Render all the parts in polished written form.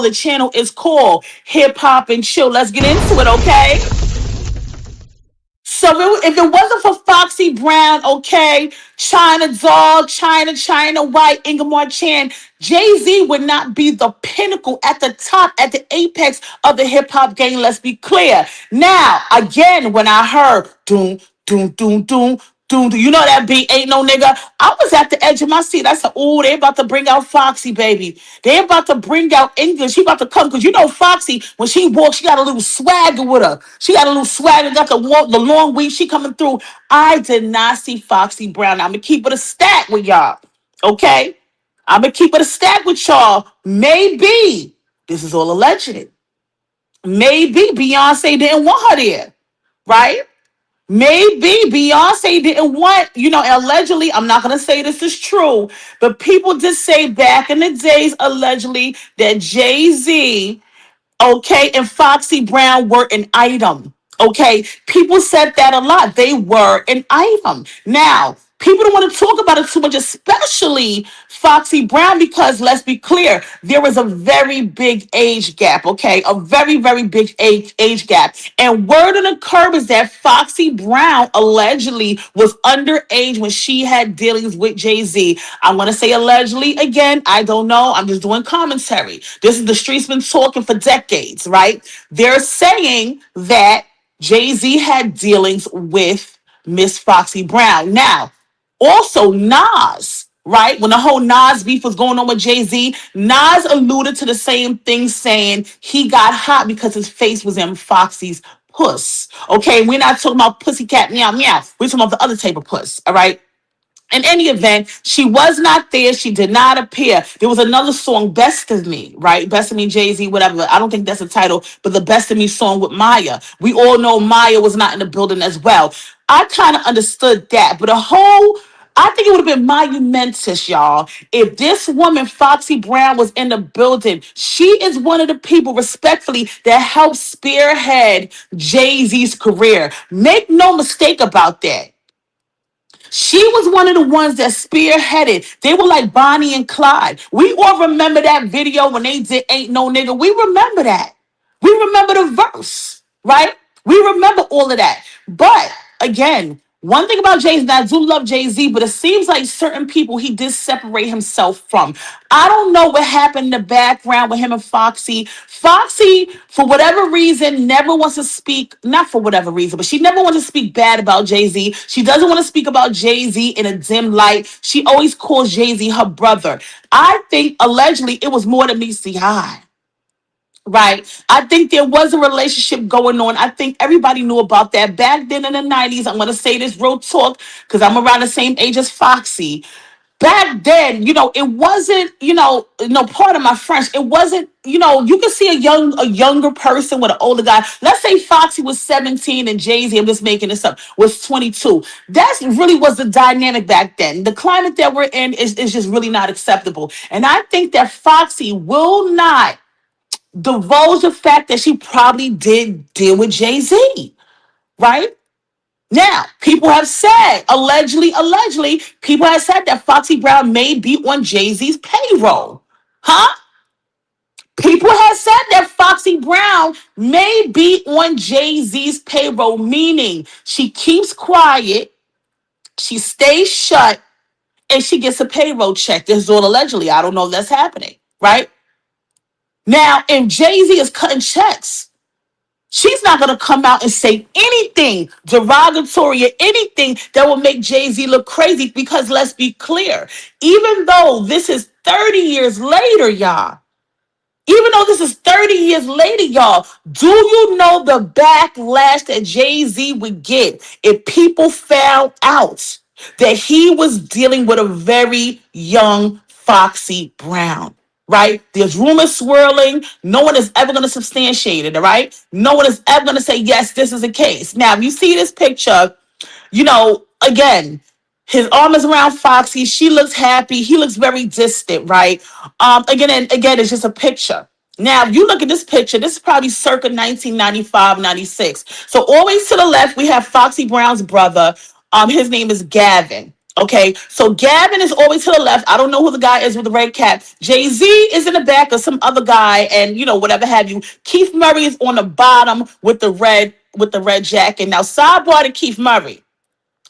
The channel is called Hip Hop and Chill. Let's get into it, okay? So if it wasn't for Foxy Brown, okay, China Dog, China White, Ingemar Chan, Jay-Z would not be the pinnacle at the top, at the apex of the hip hop game. Let's be clear. Now, again, when I heard doom, doom, doom, doom, doom, you know that beat ain't no nigga. I was at the edge of my seat. I said, "Ooh, they about to bring out Foxy, baby. They about to bring out English. She about to come because you know Foxy when she walks, she got a little swagger with her. She got a little swagger. Got the long weave. She coming through. I did not see Foxy Brown. I'm gonna keep it a stack with y'all. Okay, I'm gonna keep it a stack with y'all. Maybe this is all alleged. Maybe Beyonce didn't want her there, right? Maybe Beyonce didn't want, allegedly, I'm not going to say this is true, but people did say back in the days, allegedly, that Jay-Z, okay, and Foxy Brown were an item. Okay, people said that a lot. They were an item. Now, people don't want to talk about it too much, especially Foxy Brown, because let's be clear, there was a very big age gap. Okay, a very, very big age gap. And word on the curb is that Foxy Brown allegedly was underage when she had dealings with Jay-Z. I'm going to say allegedly again. I don't know. I'm just doing commentary. This is the streets been talking for decades, right? They're saying that Jay-Z had dealings with Miss Foxy Brown. Now, also Nas, right? When the whole Nas beef was going on with Jay-Z, Nas alluded to the same thing, saying he got hot because his face was in Foxy's puss. Okay, we're not talking about pussycat meow meow. We're talking about the other type of puss, all right? In any event, she was not there. She did not appear. There was another song, Best of Me, right? Best of Me, Jay-Z, whatever. I don't think that's the title, but the Best of Me song with Maya. We all know Maya was not in the building as well. I kind of understood that, but I think it would have been monumentous, y'all, if this woman, Foxy Brown, was in the building. She is one of the people, respectfully, that helped spearhead Jay-Z's career. Make no mistake about that. She was one of the ones that spearheaded. They were like Bonnie and Clyde. We all remember that video when they did Ain't No Nigga. We remember that. We remember the verse, right? We remember all of that. But again, one thing about Jay-Z, and I do love Jay-Z, but it seems like certain people he did separate himself from. I don't know what happened in the background with him and Foxy. Foxy, for whatever reason, never wants to speak, not for whatever reason, but she never wants to speak bad about Jay-Z. She doesn't want to speak about Jay-Z in a dim light. She always calls Jay-Z her brother. I think allegedly it was more than meets the eye. Right. I think there was a relationship going on. I think everybody knew about that back then in the 90s. I'm going to say this real talk because I'm around the same age as Foxy. Back then, it wasn't, no part of my French. It wasn't, you can see a younger person with an older guy. Let's say Foxy was 17 and Jay-Z, I'm just making this up, was 22. That really was the dynamic back then. The climate that we're in is just really not acceptable. And I think that Foxy will not divulge the fact that she probably did deal with Jay-Z, right? Now, people have said, allegedly, people have said that Foxy Brown may be on Jay-Z's payroll. Huh? People have said that Foxy Brown may be on Jay-Z's payroll, meaning she keeps quiet, she stays shut, and she gets a payroll check. This is all allegedly. I don't know if that's happening, right? Now, if Jay-Z is cutting checks, she's not going to come out and say anything derogatory or anything that will make Jay-Z look crazy because let's be clear, even though this is 30 years later, y'all, even though this is 30 years later, y'all, do you know the backlash that Jay-Z would get if people found out that he was dealing with a very young Foxy Brown? Right? There's rumors swirling. No one is ever going to substantiate it, all right? No one is ever going to say, yes, this is the case. Now, if you see this picture, again, his arm is around Foxy. She looks happy. He looks very distant, right? Again, it's just a picture. Now, if you look at this picture, this is probably circa 1995, 96. So always to the left, we have Foxy Brown's brother. His name is Gavin. Okay, so Gavin is always to the left. I don't know who the guy is with the red cap. Jay-Z is in the back of some other guy, and whatever have you. Keith Murray is on the bottom with the red jacket. Now, sidebar to Keith Murray.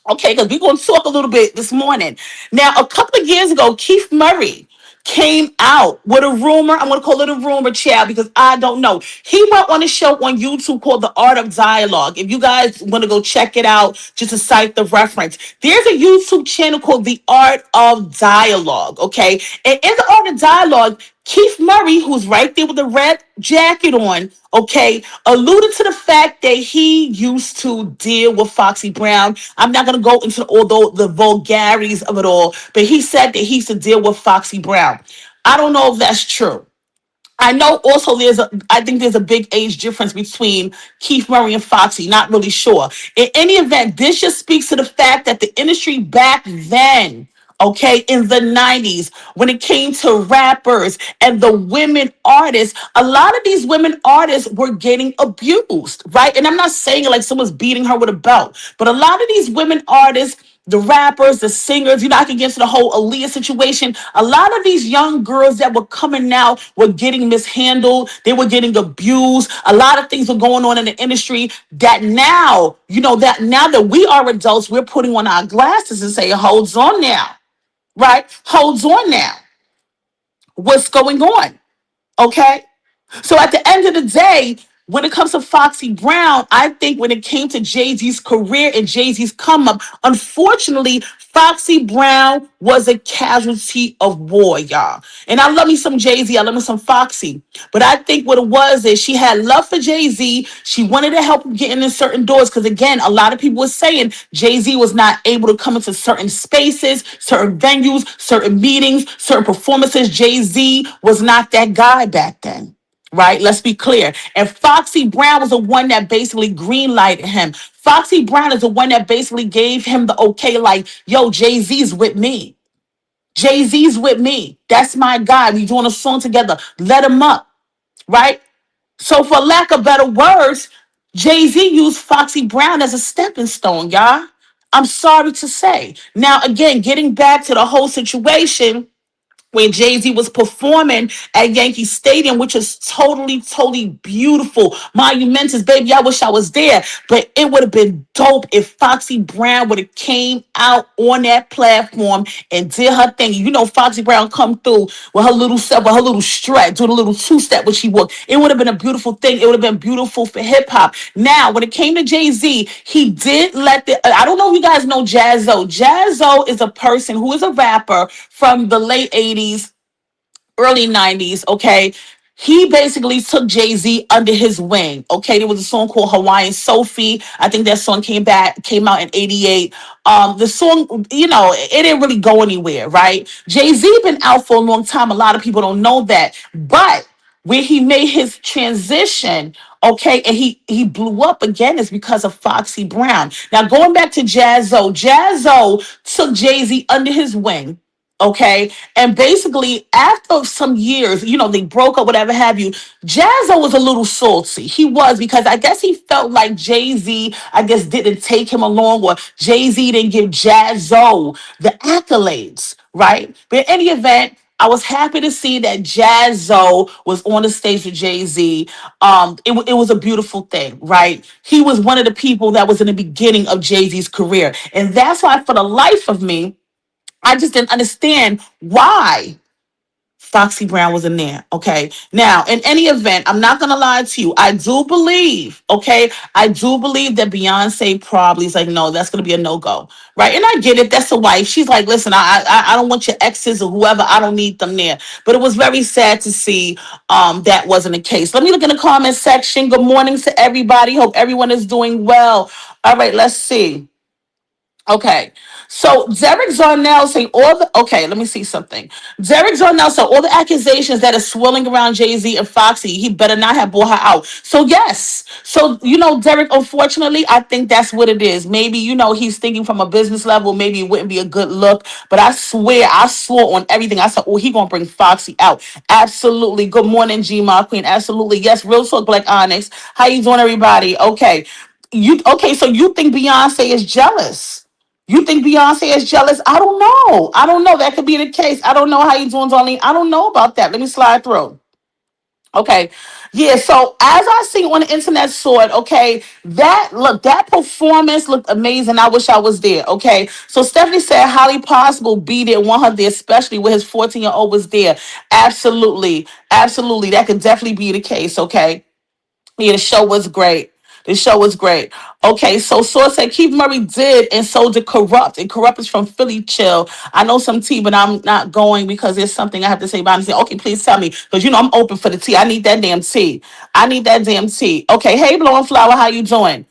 Okay, because we're going to talk a little bit this morning. Now, a couple of years ago, Keith Murray came out with a rumor. I'm going to call it a rumor, child, because I don't know. He went on a show on YouTube called The Art of Dialogue. If you guys want to go check it out, just to cite the reference, there's a YouTube channel called The Art of Dialogue. Okay, and in The Art of Dialogue, Keith Murray, who's right there with the red jacket on, okay, alluded to the fact that he used to deal with Foxy Brown. I'm not going to go into all the vulgarities of it all, but he said that he used to deal with Foxy Brown. I don't know if that's true. I know also I think there's a big age difference between Keith Murray and Foxy. Not really sure. In any event, this just speaks to the fact that the industry back then, okay, in the 90s, when it came to rappers and the women artists, a lot of these women artists were getting abused, right? And I'm not saying it like someone's beating her with a belt, but a lot of these women artists, the rappers, the singers, I can get into the whole Aaliyah situation. A lot of these young girls that were coming out were getting mishandled. They were getting abused. A lot of things were going on in the industry that now, that now that we are adults, we're putting on our glasses and saying, holds on now, right? Holds on now. What's going on? Okay. So at the end of the day, when it comes to Foxy Brown, I think when it came to Jay-Z's career and Jay-Z's come up, unfortunately, Foxy Brown was a casualty of war, y'all. And I love me some Jay-Z, I love me some Foxy. But I think what it was is she had love for Jay-Z. She wanted to help him get in certain doors. Because again, a lot of people were saying Jay-Z was not able to come into certain spaces, certain venues, certain meetings, certain performances. Jay-Z was not that guy back then. Right? Let's be clear. And Foxy Brown was the one that basically greenlighted him. Foxy Brown is the one that basically gave him the okay, like, yo, Jay-Z's with me. Jay-Z's with me. That's my guy. We doing a song together. Let him up. Right? So for lack of better words, Jay-Z used Foxy Brown as a stepping stone, y'all. I'm sorry to say. Now, again, getting back to the whole situation, when Jay-Z was performing at Yankee Stadium, which is totally, totally beautiful. Monumentous, baby. I wish I was there. But it would have been dope if Foxy Brown would have came out on that platform and did her thing. Foxy Brown come through with her little step, with her little strut, doing a little two-step when she walked. It would have been a beautiful thing. It would have been beautiful for hip-hop. Now, when it came to Jay-Z, he did I don't know if you guys know Jazzo. Jazzo is a person who is a rapper from the late 80s, early 90s, okay? He basically took Jay-Z under his wing. Okay, there was a song called Hawaiian Sophie. I think that song came out in 88. The song, it didn't really go anywhere, right? Jay-Z been out for a long time. A lot of people don't know that. But where he made his transition, okay, and he blew up again is because of Foxy Brown. Now going back to Jazzo took Jay-Z under his wing. Okay. And basically, after some years, they broke up, whatever have you. Jazzo was a little salty. He was, because I guess he felt like Jay-Z, I guess, didn't take him along, or Jay-Z didn't give Jazzo the accolades, right? But in any event, I was happy to see that Jazzo was on the stage with Jay-Z. It was a beautiful thing, right? He was one of the people that was in the beginning of Jay-Z's career. And that's why, for the life of me, I just didn't understand why Foxy Brown was in there. Okay. Now, in any event, I'm not gonna lie to you. I do believe, okay, I do believe that Beyonce probably is like, no, that's gonna be a no-go. Right. And I get it. That's a wife. She's like, listen, I don't want your exes or whoever, I don't need them there. But it was very sad to see that wasn't the case. Let me look in the comment section. Good morning to everybody. Hope everyone is doing well. All right, let's see. Okay, so Derek Zarnell saying okay, let me see something. Derek Zarnell said all the accusations that are swirling around Jay-Z and Foxy, he better not have brought her out. So yes, so Derek, unfortunately, I think that's what it is. Maybe, he's thinking from a business level, maybe it wouldn't be a good look, but I swear, I swore on everything. I said, oh, he gonna bring Foxy out. Absolutely. Good morning, G-Ma Queen. Absolutely. Yes, real talk, Black Onyx. How you doing, everybody? Okay. So you think Beyonce is jealous? You think Beyonce is jealous? I don't know. I don't know. That could be the case. I don't know how you doing, Darlene. I don't know about that. Let me slide through. Okay. Yeah, so as I see on the internet saw it, okay, that performance looked amazing. I wish I was there. Okay. So Stephanie said highly possible be there, want her there, especially with his 14-year-old was there. Absolutely. Absolutely. That could definitely be the case. Okay. Yeah, the show was great. The show was great. Okay, so Source said Keith Murray did, and so did Corrupt. And Corrupt is from Philly Chill. I know some tea, but I'm not going because there's something I have to say about it. Say, okay, please tell me. Because you know I'm open for the tea. I need that damn tea. I need that damn tea. Okay, hey Blowing Flower, how you doing?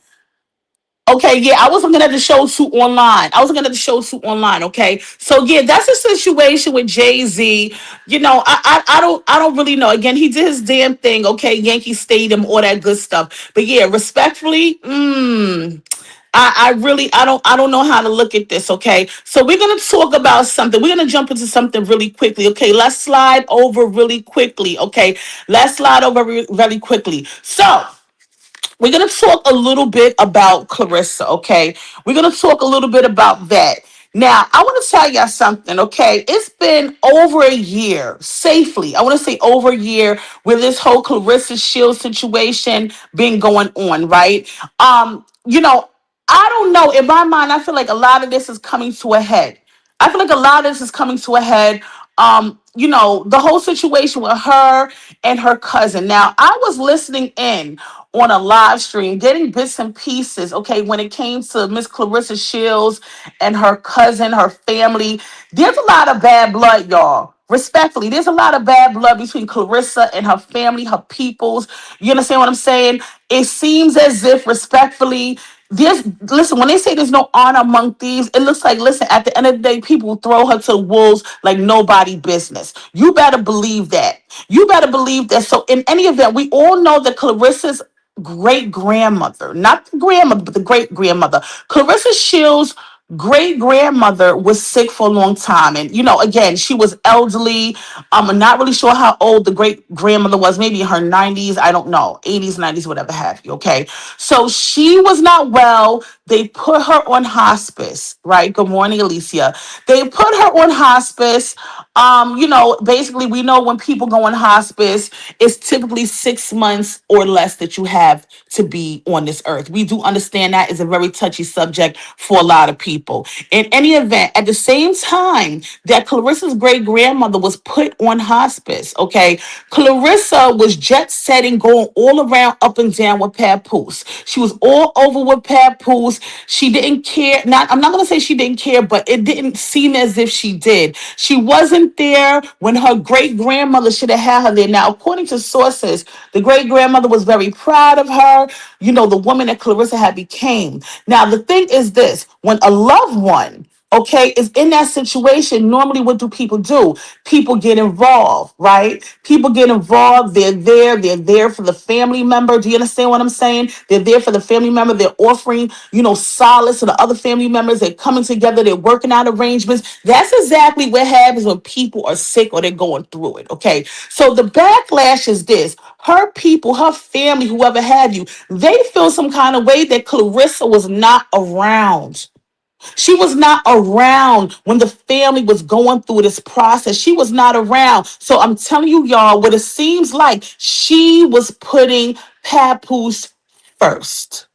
Okay, yeah, I was looking at the show too online. I was looking at the show too online. Okay, so yeah, that's a situation with Jay Z. You know, I don't really know. Again, he did his damn thing. Okay, Yankee Stadium, all that good stuff. But yeah, respectfully, I really I don't know how to look at this. Okay, so we're gonna talk about something. We're gonna jump into something really quickly. Okay, let's slide over really quickly. Okay, let's slide over really quickly. So we're going to talk a little bit about Clarissa, okay? We're going to talk a little bit about that. Now, I want to tell y'all something, okay? It's been over a year, safely. I want to say over a year with this whole Clarissa Shield situation been going on, right? You know, I don't know. In my mind, I feel like a lot of this is coming to a head. I feel like a lot of this is coming to a head. You know, the whole situation with her and her cousin. Now, I was listening in on a live stream, getting bits and pieces, okay, when it came to Miss Clarissa Shields and her cousin, her family. There's a lot of bad blood, y'all. Respectfully, there's a lot of bad blood between Clarissa and her family, her peoples. You understand what I'm saying? It seems as if, respectfully, there's listen, when they say there's no honor among thieves, it looks like, listen, at the end of the day, people throw her to the wolves like nobody business. You better believe that. You better believe that. So in any event, we all know that Clarissa's great grandmother, not the grandmother, but the great grandmother, Clarissa Shields' great grandmother was sick for a long time. And, you know, again, she was elderly. I'm not really sure how old the great grandmother was, maybe in her 90s. I don't know, 80s, 90s, whatever have you. Okay. So she was not well. They put her on hospice, right? Good morning, Alicia. They put her on hospice. You know, basically, we know when people go on hospice, it's typically 6 months or less that you have to be on this earth. We do understand that is a very touchy subject for a lot of people. In any event, at the same time that Clarissa's great grandmother was put on hospice, okay, Clarissa was jet setting, going all around up and down with Papoose. She was all over with Papoose. She didn't care. Not, I'm not going to say she didn't care, but it didn't seem as if she did. She wasn't there when her great grandmother should have had her there. Now, according to sources, the great grandmother was very proud of her, you know, the woman that Clarissa had became. Now, the thing is this, when a loved one, okay, is in that situation, normally what do people do? People get involved, right? People get involved. They're there for the family member. Do you understand what I'm saying? They're there for the family member. They're offering, you know, solace to the other family members. They're coming together. They're working out arrangements. That's exactly what happens when people are sick or they're going through it, okay? So the backlash is this. Her people, her family, whoever have you, they feel some kind of way that Clarissa was not around. She was not around when the family was going through this process. She was not around. So I'm telling you, y'all, what it seems like she was putting Papoose first.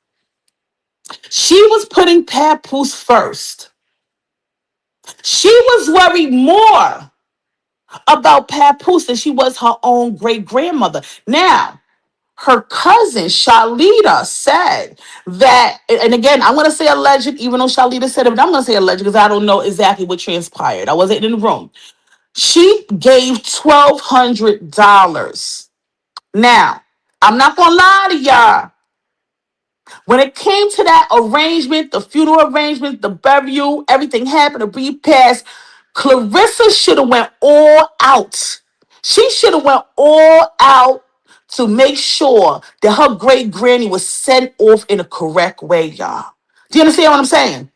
She was putting Papoose first. She was worried more about Papoose than she was her own great grandmother. Now, her cousin Shalita said that, and again, I'm going to say alleged, even though Shalita said it, but I'm going to say alleged because I don't know exactly what transpired. I wasn't in the room. She gave $1,200. Now, I'm not going to lie to y'all. When it came to that arrangement, the funeral arrangement, the burial, everything happened to be passed. Clarissa should have went all out. She should have went all out to make sure that her great granny was sent off in a correct way, y'all. Do you understand what I'm saying?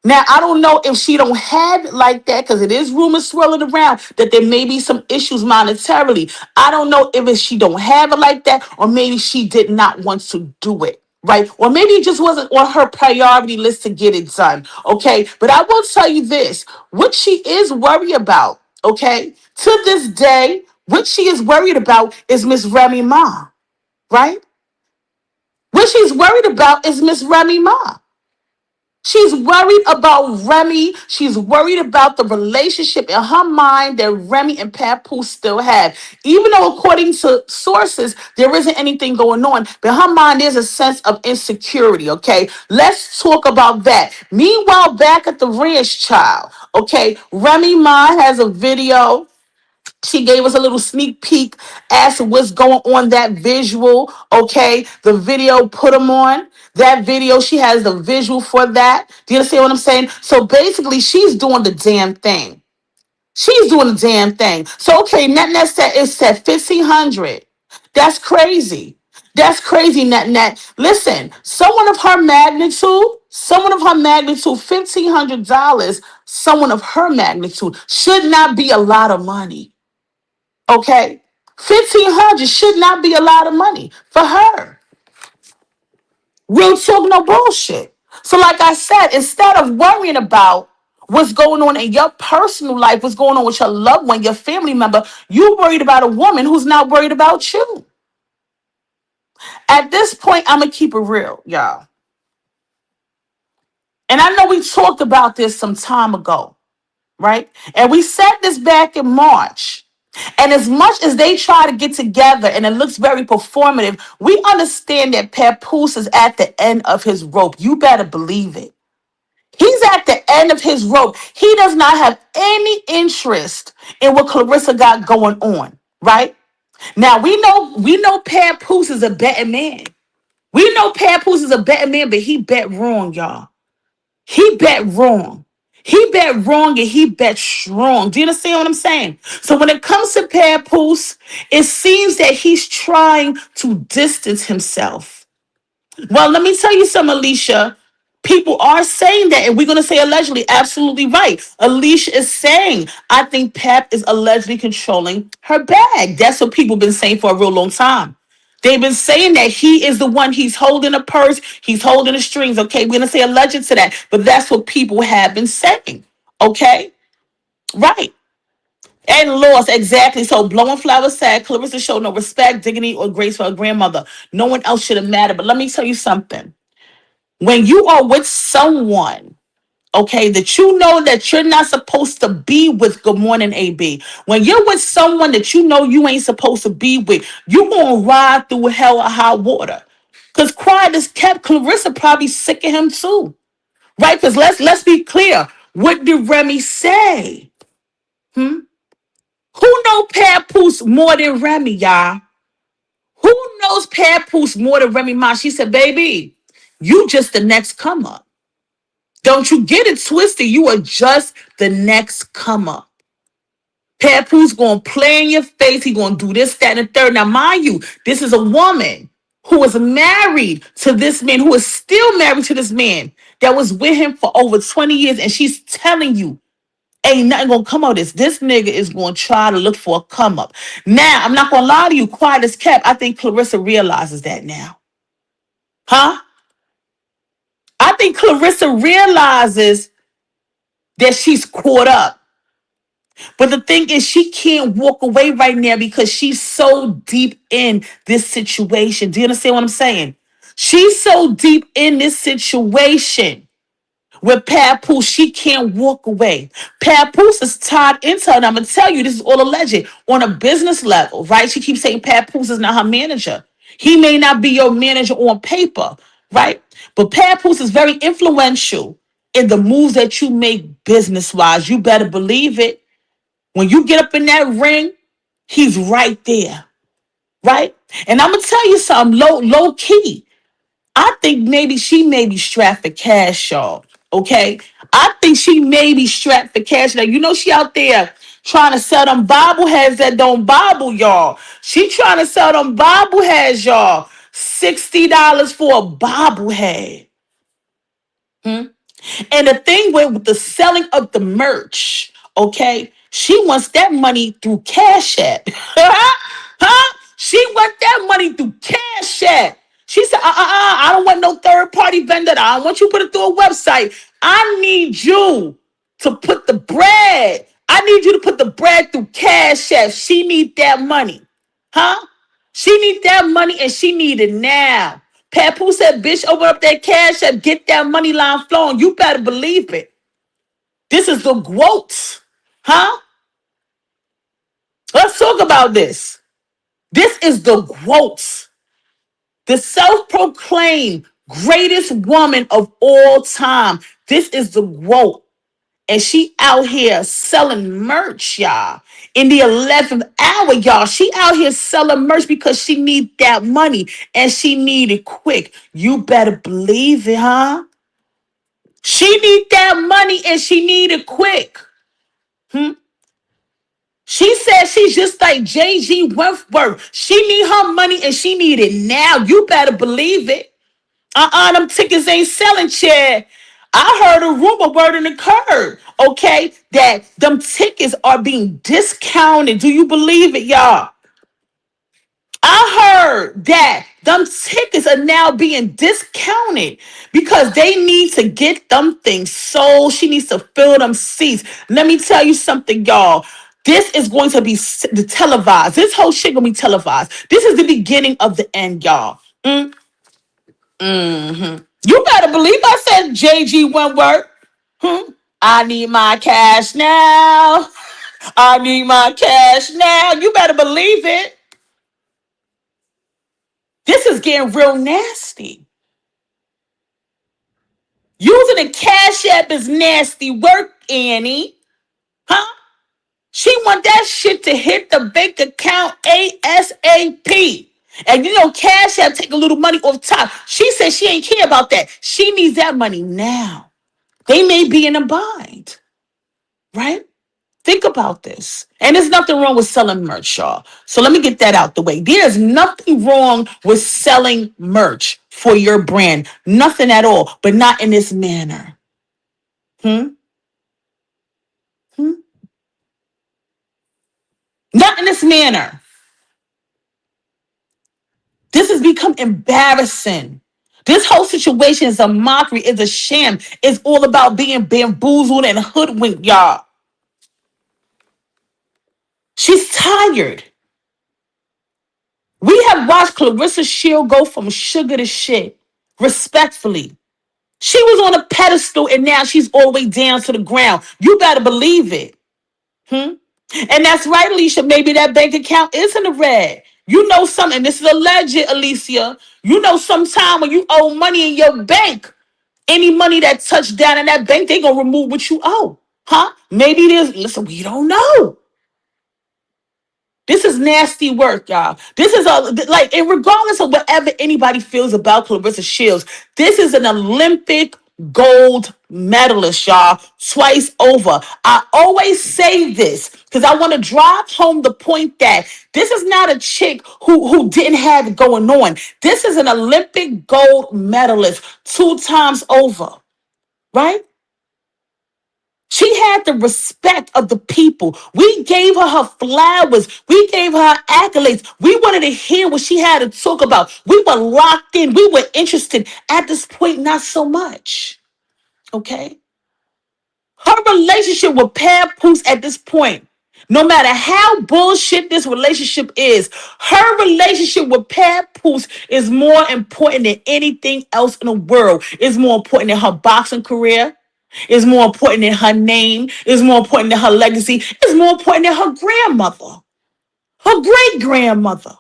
Now, I don't know if she don't have it like that because it is rumors swirling around that there may be some issues monetarily. I don't know if she don't have it like that or maybe she did not want to do it. right? Or maybe it just wasn't on her priority list to get it done, okay? But I will tell you this, what she is worried about, okay? To this day, what she is worried about is Miss Remy Ma, right? What she's worried about is Miss Remy Ma. She's worried about Remy. She's worried about the relationship in her mind that Remy and Papoose still have. Even though, according to sources, there isn't anything going on, but in her mind, there's a sense of insecurity, okay? Let's talk about that. Meanwhile, back at the ranch, child, okay, Remy Ma has a video. She gave us a little sneak peek as to what's going on that visual. Okay, the video put them on that video. She has the visual for that. Do you understand what I'm saying? So basically, she's doing the damn thing. She's doing the damn thing. So okay, net said it's at 1,500. That's crazy. That's crazy, net. Listen, someone of her magnitude, $1,500. Someone of her magnitude should not be a lot of money. Okay, 1,500 should not be a lot of money for her. Real talk, no bullshit. So, like I said, instead of worrying about what's going on in your personal life, what's going on with your loved one, your family member, you worried about a woman who's not worried about you. At this point, I'm gonna keep it real, y'all. And I know we talked about this some time ago, right? And we said this back in March. And as much as they try to get together and it looks very performative, we understand that Papoose is at the end of his rope. You better believe it. He's at the end of his rope. He does not have any interest in what Clarissa got going on, right? Now we know Papoose is a betting man. We know Papoose is a betting man, but he bet wrong, y'all. He bet wrong. He bet wrong and he bet strong. Do you understand what I'm saying? So when it comes to Papoose, it seems that he's trying to distance himself. Well, let me tell you something, Alicia. People are saying that, and we're going to say allegedly. Absolutely right. Alicia is saying, I think Pap is allegedly controlling her bag. That's what people have been saying for a real long time. They've been saying that he is the one, he's holding a purse, he's holding the strings. Okay, we're going to say alleged to that, but that's what people have been saying. Okay, right. And lost, exactly. So Blowing Flowers said, Clarissa showed no respect, dignity, or grace for her grandmother. No one else should have mattered. But let me tell you something. When you are with someone, okay, that you know that you're not supposed to be with, good morning, AB. When you're with someone that you know you ain't supposed to be with, you gonna ride through hell or high water. Because Quiet is kept, Clarissa probably sick of him too. Right? Because let's be clear. What did Remy say? Who know Papoose more than Remy, y'all? Who knows Papoose more than Remy Ma? She said, baby, you just the next come up. Don't you get it twisted. You are just the next come up. Papoose gonna play in your face. He gonna do this, that, and the third. Now, mind you, this is a woman who is married to this man, who is still married to this man that was with him for over 20 years. And she's telling you, ain't nothing gonna come out of this. This nigga is gonna try to look for a come up. Now, I'm not gonna lie to you, quiet as kept. I think Clarissa realizes that now. Huh? I think Clarissa realizes that she's caught up. But the thing is, she can't walk away right now because she's so deep in this situation. Do you understand what I'm saying? She's so deep in this situation with Papoose, she can't walk away. Papoose is tied into her. And I'm going to tell you, this is all alleged on a business level, right? She keeps saying Papoose is not her manager. He may not be your manager on paper, right? But Papoose is very influential in the moves that you make business-wise. You better believe it. When you get up in that ring, he's right there, right? And I'm gonna tell you something, low key. I think maybe she may be strapped for cash, y'all. Okay, I think she may be strapped for cash. Now you know she out there trying to sell them bobbleheads that don't bobble, y'all. She trying to sell them bobbleheads, y'all. $60 for a bobblehead. And the thing with the selling of the merch, okay, she wants that money through Cash App. Huh? She wants that money through Cash App. She said, I don't want no third party vendor. I don't want you to put it through a website. I need you to put the bread. I need you to put the bread through Cash App. She need that money. Huh? She need that money and she need it now. Papu said, bitch, open up that Cash App. Get that money line flowing. You better believe it. This is the quote. Huh? Let's talk about this. This is the quote. The self-proclaimed greatest woman of all time. This is the quote. And she out here selling merch, y'all. In the 11th hour, y'all. She out here selling merch because she need that money. And she need it quick. You better believe it, huh? She need that money and she need it quick. She said she's just like J.G. Wentworth. She need her money and she need it now. You better believe it. Them tickets ain't selling, Chad. I heard a rumor, word in the curb, okay, that them tickets are being discounted. Do you believe it, y'all? I heard that them tickets are now being discounted because they need to get them things sold. She needs to fill them seats. Let me tell you something, y'all. This is going to be the televised. This whole shit gonna be televised. This is the beginning of the end, y'all. You better believe I said JG Wentworth. I need my cash now. I need my cash now. You better believe it. This is getting real nasty. Using a cash app is nasty work, Annie. Huh? She want that shit to hit the bank account ASAP. And you know, Cash App take a little money off top. She said she ain't care about that. She needs that money now. They may be in a bind, right? Think about this. And there's nothing wrong with selling merch, y'all. So let me get that out the way. There's nothing wrong with selling merch for your brand. Nothing at all, but not in this manner. Hmm? Hmm? Not in this manner. This has become embarrassing. This whole situation is a mockery, is a sham. It's all about being bamboozled and hoodwinked, y'all. She's tired. We have watched Clarissa Shield go from sugar to shit, respectfully. She was on a pedestal and now she's all the way down to the ground. You better believe it. And that's right, Alicia. Maybe that bank account is in the red. You know something. This is alleged, Alicia. You know sometime when you owe money in your bank, any money that touched down in that bank, they gonna remove what you owe. Huh? Maybe there's, listen, we don't know. This is nasty work, y'all. This is like, and regardless of whatever anybody feels about Clarissa Shields, this is an Olympic gold medalist, y'all, twice over. I always say this because I want to drive home the point that this is not a chick who didn't have it going on. This is an Olympic gold medalist 2 times over, right? She had the respect of the people. We gave her flowers. We gave her accolades. We wanted to hear what she had to talk about. We were locked in. We were interested. At this point, not so much. Okay? Her relationship with Papoose at this point, no matter how bullshit this relationship is, her relationship with Papoose is more important than anything else in the world. It's more important than her boxing career. It's more important than her name. It's more important than her legacy. It's more important than her grandmother, her great grandmother.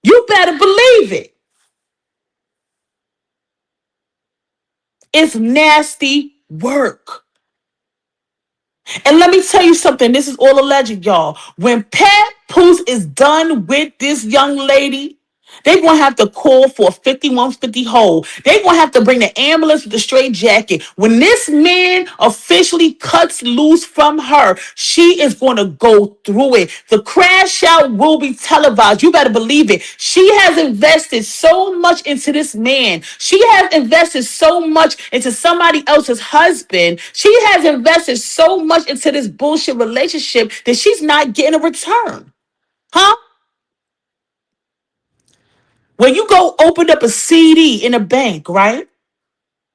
You better believe it. It's nasty work. And let me tell you something. This is all alleged, y'all. When Pat Poose is done with this young lady, they're going to have to call for a 5150 hold. They're going to have to bring the ambulance with the straight jacket. When this man officially cuts loose from her, she is going to go through it. The crash out will be televised. You better believe it. She has invested so much into this man. She has invested so much into somebody else's husband. She has invested so much into this bullshit relationship that she's not getting a return. Huh? When you go open up a CD in a bank, right?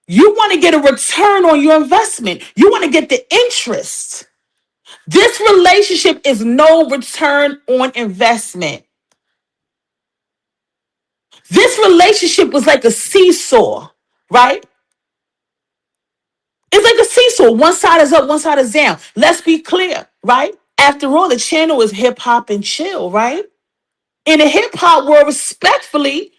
You want to get a return on your investment. You want to get the interest. This relationship is no return on investment. This relationship was like a seesaw, right? It's like a seesaw. One side is up, one side is down. Let's be clear, right? After all, the channel is hip hop and chill, right? In the hip hop world, respectfully,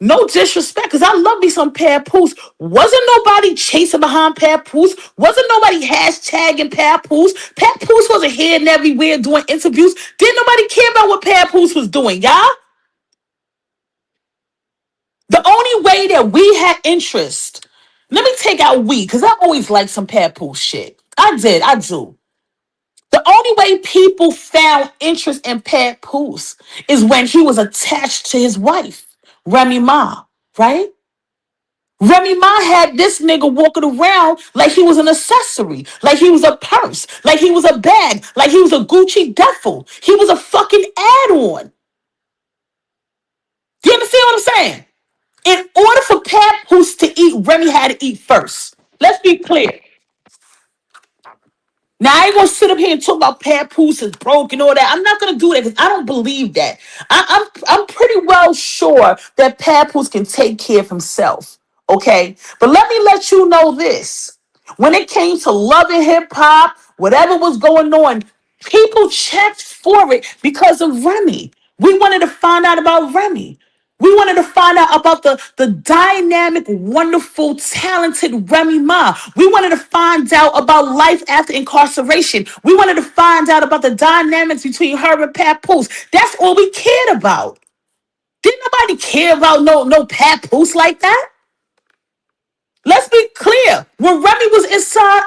no disrespect, because I love me some Papoose. Wasn't nobody chasing behind Papoose. Wasn't nobody hashtagging Papoose. Papoose wasn't here and everywhere doing interviews. Didn't nobody care about what Papoose was doing, y'all? The only way that we had interest, let me take out we, because I always like some Papoose shit. I do. The only way people found interest in Papoose is when he was attached to his wife, Remy Ma, right? Remy Ma had this nigga walking around like he was an accessory, like he was a purse, like he was a bag, like he was a Gucci duffel. He was a fucking add-on. Do you understand what I'm saying? In order for Papoose to eat, Remy had to eat first. Let's be clear. Now, I ain't gonna sit up here and talk about Papoose is broke and all that. I'm not gonna do that because I don't believe that. I'm pretty well sure that Papoose can take care of himself. Okay, but let you know this: when it came to loving hip hop, whatever was going on, people checked for it because of Remy. We wanted to find out about Remy. We wanted to find out about the dynamic, wonderful, talented Remy Ma. We wanted to find out about life after incarceration. We wanted to find out about the dynamics between her and Papoose. That's all we cared about. Didn't nobody care about no Papoose like that? Let's be clear. When Remy was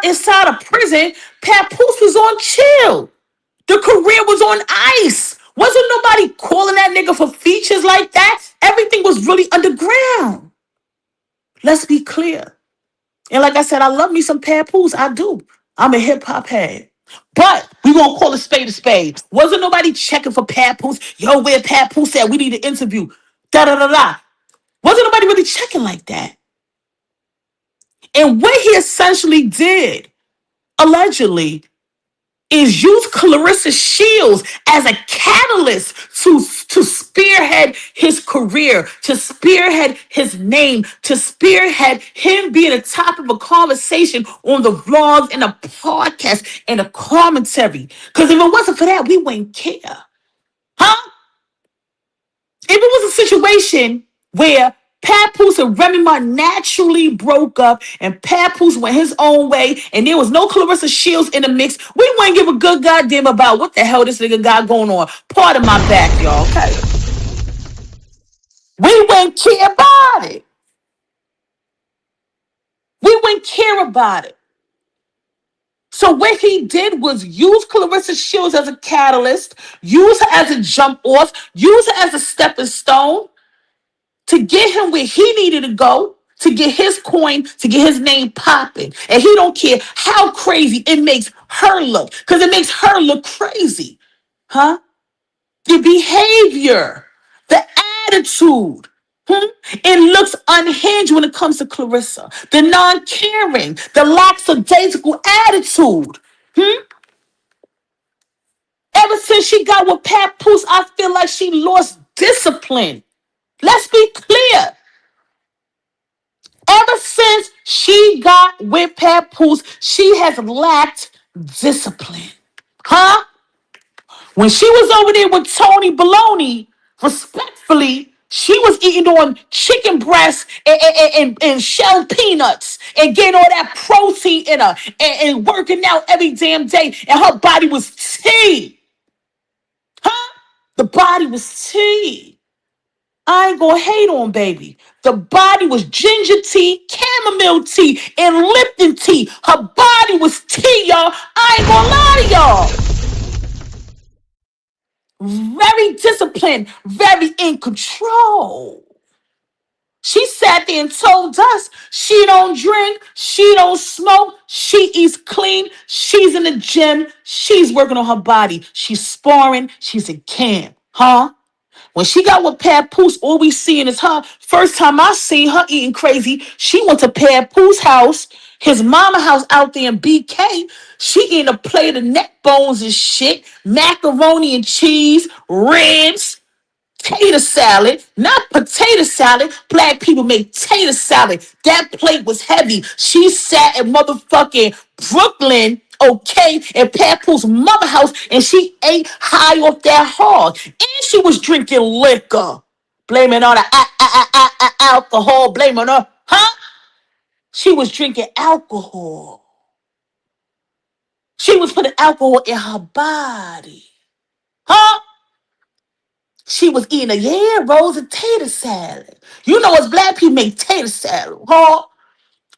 inside of prison, Papoose was on chill. The career was on ice. Wasn't nobody calling that nigga for features like that? Everything was really underground. Let's be clear. And like I said, I love me some Papoose. I do. I'm a hip hop head. But we gonna call a spade a spade. Wasn't nobody checking for Papoose? Yo, where Papoose at? We need an interview. Da da da da. Wasn't nobody really checking like that. And what he essentially did, allegedly, is use Clarissa Shields as a catalyst to spearhead his career, to spearhead his name, to spearhead him being a top of a conversation on the vlogs and the podcast and the commentary. Because if it wasn't for that, we wouldn't care. Huh? If it was a situation where Papoose and Remy Ma naturally broke up and Papoose went his own way and there was no Clarissa Shields in the mix, we wouldn't give a good goddamn about what the hell this nigga got going on. Part of my back, y'all, okay? We wouldn't care about it. We wouldn't care about it. So what he did was use Clarissa Shields as a catalyst, use her as a jump off, use her as a stepping stone, to get him where he needed to go, to get his coin, to get his name popping. And he don't care how crazy it makes her look, because it makes her look crazy. Huh? The behavior, the attitude. It looks unhinged when it comes to Clarissa. The non-caring, the lackadaisical attitude. Ever since she got with Papoose, I feel like she lost discipline. Let's be clear. Ever since she got with Papoose, she has lacked discipline. Huh? When she was over there with Tony Baloney, respectfully, she was eating on chicken breasts and shelled peanuts and getting all that protein in her and working out every damn day. And her body was tea. Huh? The body was tea. I ain't gonna hate on baby. The body was ginger tea, chamomile tea, and Lipton tea. Her body was tea, y'all. I ain't gonna lie to y'all. Very disciplined, very in control. She sat there and told us she don't drink, she don't smoke, she eats clean, she's in the gym, she's working on her body, she's sparring, she's in camp. Huh? When she got with Papoose, all we seeing is her. First time I seen her eating crazy, she went to Papoose house, his mama house out there in BK. She eating a plate of neck bones and shit, macaroni and cheese, ribs, tater salad, not potato salad. Black people make tater salad. That plate was heavy. She sat in motherfucking Brooklyn, okay, in Papoose mother house, and she ate high off that hog. And she was drinking liquor. Blaming on the alcohol, blaming her, huh? She was drinking alcohol. She was putting alcohol in her body. Huh? She was eating a rolls of tater salad. You know, as black people make tater salad, huh?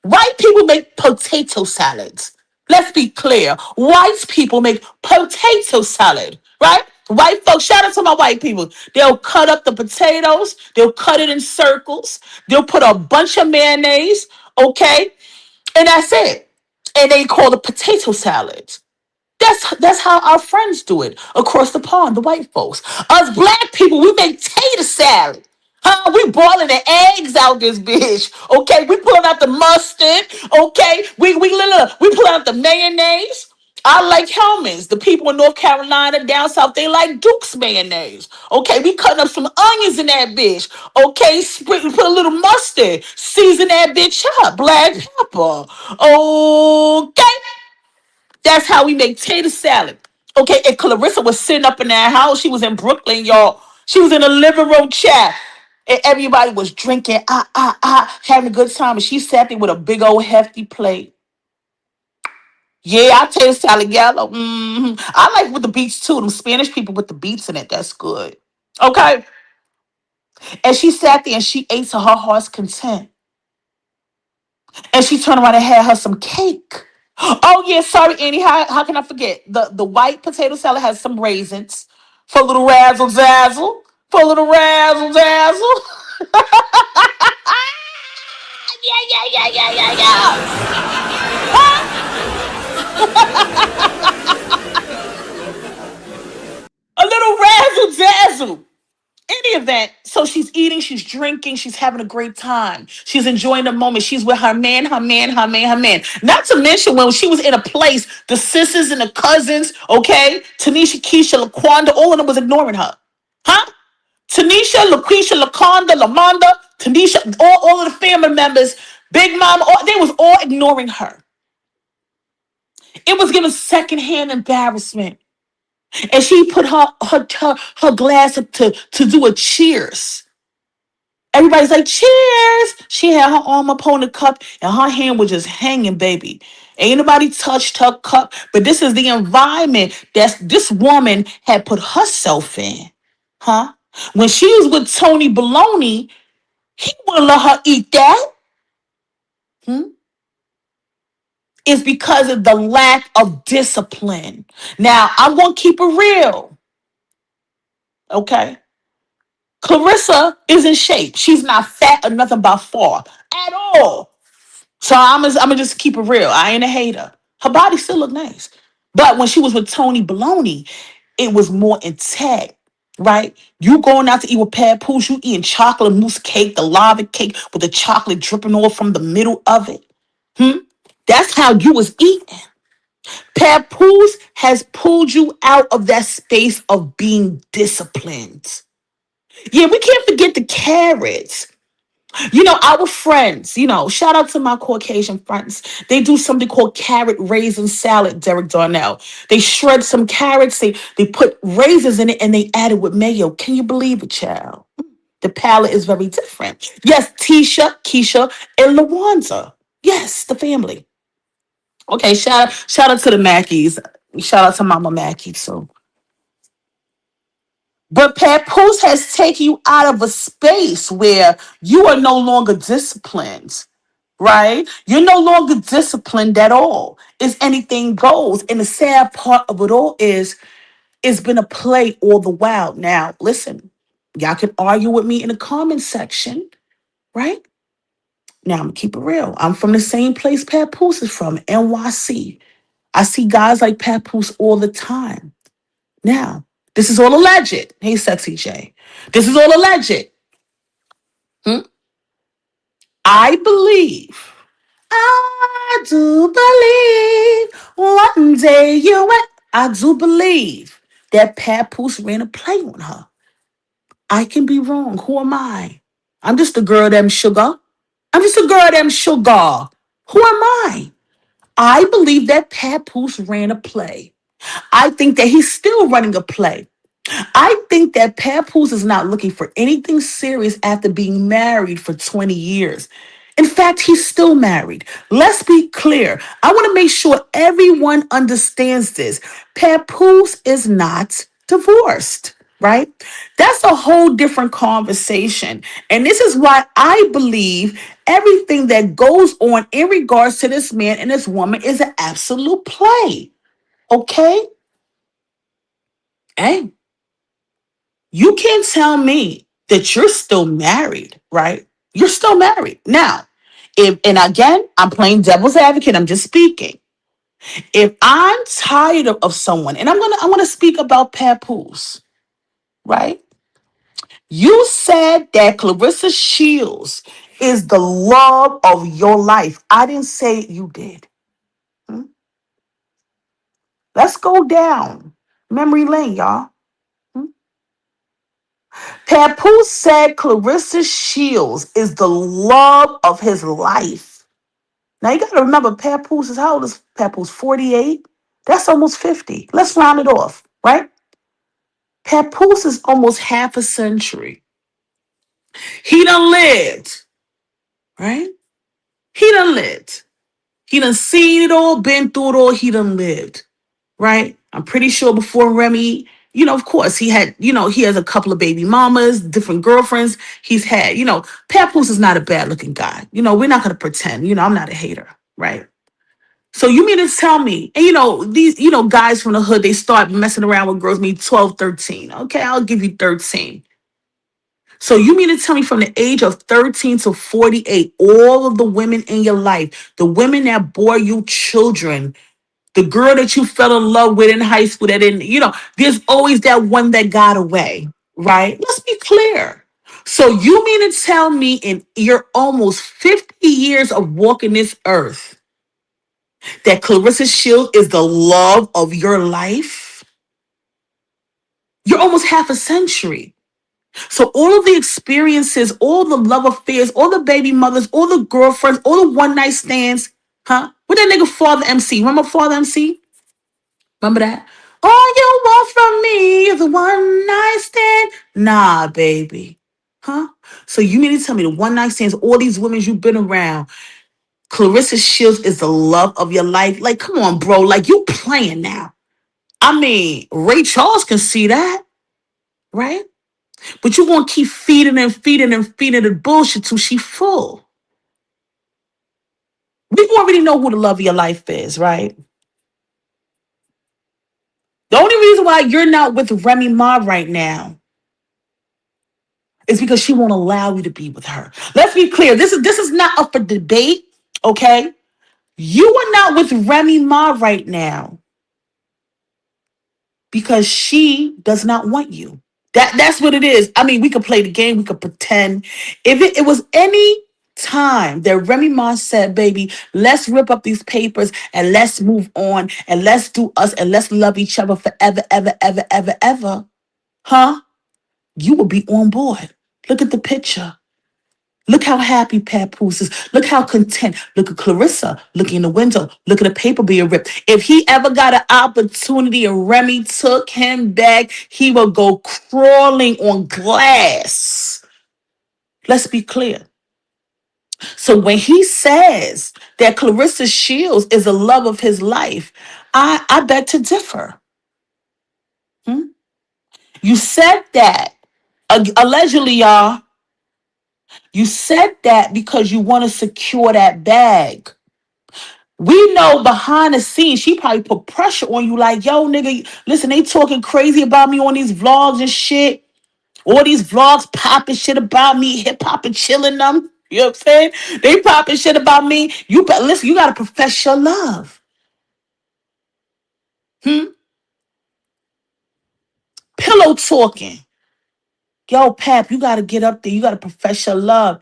White people make potato salads. Let's be clear. White people make potato salad, right? White folks, shout out to my white people. They'll cut up the potatoes, they'll cut it in circles, they'll put a bunch of mayonnaise, okay? And that's it. And they call it potato salads. That's how our friends do it across the pond, the white folks. Us black people, we make tater salad. Huh? We boiling the eggs out this bitch. Okay, we pulling out the mustard. Okay, we pulling out the mayonnaise. I like Hellman's. The people in North Carolina, down south, they like Duke's mayonnaise. Okay, we cutting up some onions in that bitch. Okay, put a little mustard, season that bitch up, black pepper. Okay. That's how we make tater salad. Okay, and Clarissa was sitting up in that house. She was in Brooklyn, y'all. She was in the living room chat. And everybody was drinking, having a good time. And she sat there with a big old hefty plate. Yeah, I taste salad yellow. I like with the beets too. Them Spanish people with the beets in it. That's good. Okay. And she sat there and she ate to her heart's content. And she turned around and had her some cake. Oh yeah, sorry, Annie. How can I forget? The white potato salad has some raisins for a little razzle dazzle. For a little razzle dazzle. Yeah. A little razzle dazzle. Any event, so she's eating, she's drinking, she's having a great time. She's enjoying the moment. She's with her man, her man, her man, her man. Not to mention when she was in a place, the sisters and the cousins, okay? Tanisha, Keisha, LaQuanda, all of them was ignoring her. Huh? Tanisha, LaQuisha, LaQuanda, Lamonda, Tanisha, all of the family members, Big Mama, they was all ignoring her. It was giving secondhand embarrassment. And she put her glass up to do a cheers. Everybody's like, cheers. She had her arm up on the cup and her hand was just hanging, baby. Ain't nobody touched her cup. But this is the environment that this woman had put herself in. Huh? When she was with Tony Baloney, he wouldn't let her eat that. Hmm? It's because of the lack of discipline. Now, I'm going to keep it real. Okay? Clarissa is in shape. She's not fat or nothing by far at all. So I'm gonna just keep it real. I ain't a hater. Her body still look nice. But when she was with Tony Baloney, it was more intact, right? You going out to eat with Papoose, you eating chocolate mousse cake, the lava cake with the chocolate dripping off from the middle of it. That's how you was eating. Papoose has pulled you out of that space of being disciplined. Yeah, we can't forget the carrots. You know, our friends, shout out to my Caucasian friends. They do something called carrot raisin salad, Derek Darnell. They shred some carrots, they put raisins in it, and they add it with mayo. Can you believe it, child? The palate is very different. Yes, Tisha, Keisha, and Lawanza. Yes, the family. Okay, shout out to the Mackies. Shout out to Mama Mackie, so. But Papoose has taken you out of a space where you are no longer disciplined, right? You're no longer disciplined at all. It's anything goes. And the sad part of it all is it's been a play all the while. Now, listen, y'all can argue with me in the comment section, right? Now, I'm going to keep it real. I'm from the same place Papoose is from, NYC. I see guys like Papoose all the time. Now, This is all alleged. Hey, Sexy J. This is all alleged. Hmm? I believe. I do believe one day you went. I do believe that Papoose ran a play on her. I can be wrong. Who am I? I'm just a girl them sugar. I'm just a girl them sugar. Who am I? I believe that Papoose ran a play. I think that he's still running a play. I think that Papoose is not looking for anything serious after being married for 20 years. In fact, he's still married. Let's be clear. I want to make sure everyone understands this. Papoose is not divorced, right? That's a whole different conversation. And this is why I believe everything that goes on in regards to this man and this woman is an absolute play. Okay? Hey. You can't tell me that you're still married, right? You're still married. Now, if and again, I'm playing devil's advocate, I'm just speaking. If I'm tired of someone, and I want to speak about Papoose, right? You said that Clarissa Shields is the love of your life. I didn't say you did. Hmm? Let's go down memory lane, y'all. Hmm? Papoose said Clarissa Shields is the love of his life. Now you gotta remember, Papoose is how old is Papoose? 48? That's almost 50. Let's round it off, right? Papoose is almost half a century. He done lived, right? He done lived. He done seen it all, been through it all, he done lived. Right? I'm pretty sure before Remy, of course, he had, he has a couple of baby mamas, different girlfriends he's had. Papoose is not a bad looking guy. We're not going to pretend, I'm not a hater, right? So you mean to tell me, and these, guys from the hood, they start messing around with girls, me 12, 13. Okay, I'll give you 13. So you mean to tell me from the age of 13 to 48, all of the women in your life, the women that bore you children, the girl that you fell in love with in high school that didn't, there's always that one that got away, right? Let's be clear. So you mean to tell me in your almost 50 years of walking this earth that Clarissa Shields is the love of your life? You're almost half a century. So all of the experiences, all the love affairs, all the baby mothers, all the girlfriends, all the one night stands, huh? What that nigga Father MC? Remember Father MC? Remember that? All you want from me is a one night stand. Nah, baby. Huh? So you mean to tell me the one night stands, all these women you've been around, Clarissa Shields is the love of your life? Like, come on, bro. Like, you playing now. I mean, Ray Charles can see that, right? But you're going to keep feeding and feeding and feeding the bullshit till she full. We already know who the love of your life is, right? The only reason why you're not with Remy Ma right now is because she won't allow you to be with her. Let's be clear. This is not up for debate, okay? You are not with Remy Ma right now because she does not want you. That's what it is. I mean, we could play the game, we could pretend. If it was any time that Remy Ma said, baby, let's rip up these papers and let's move on and let's do us and let's love each other forever, ever, ever, ever, ever, huh? You will be on board. Look at the picture. Look how happy Papoose is. Look how content. Look at Clarissa looking in the window. Look at the paper being ripped. If he ever got an opportunity and Remy took him back, he would go crawling on glass. Let's be clear. So when he says that Clarissa Shields is the love of his life, I beg to differ. Hmm? You said that, allegedly, y'all. You said that because you want to secure that bag. We know behind the scenes, she probably put pressure on you like, yo, nigga, listen, they talking crazy about me on these vlogs and shit. All these vlogs popping shit about me, hip hop and chilling them. You know what I'm saying? They popping shit about me. Listen, you got to profess your love. Hmm? Pillow talking. Yo, Pap, you gotta get up there. You gotta profess your love.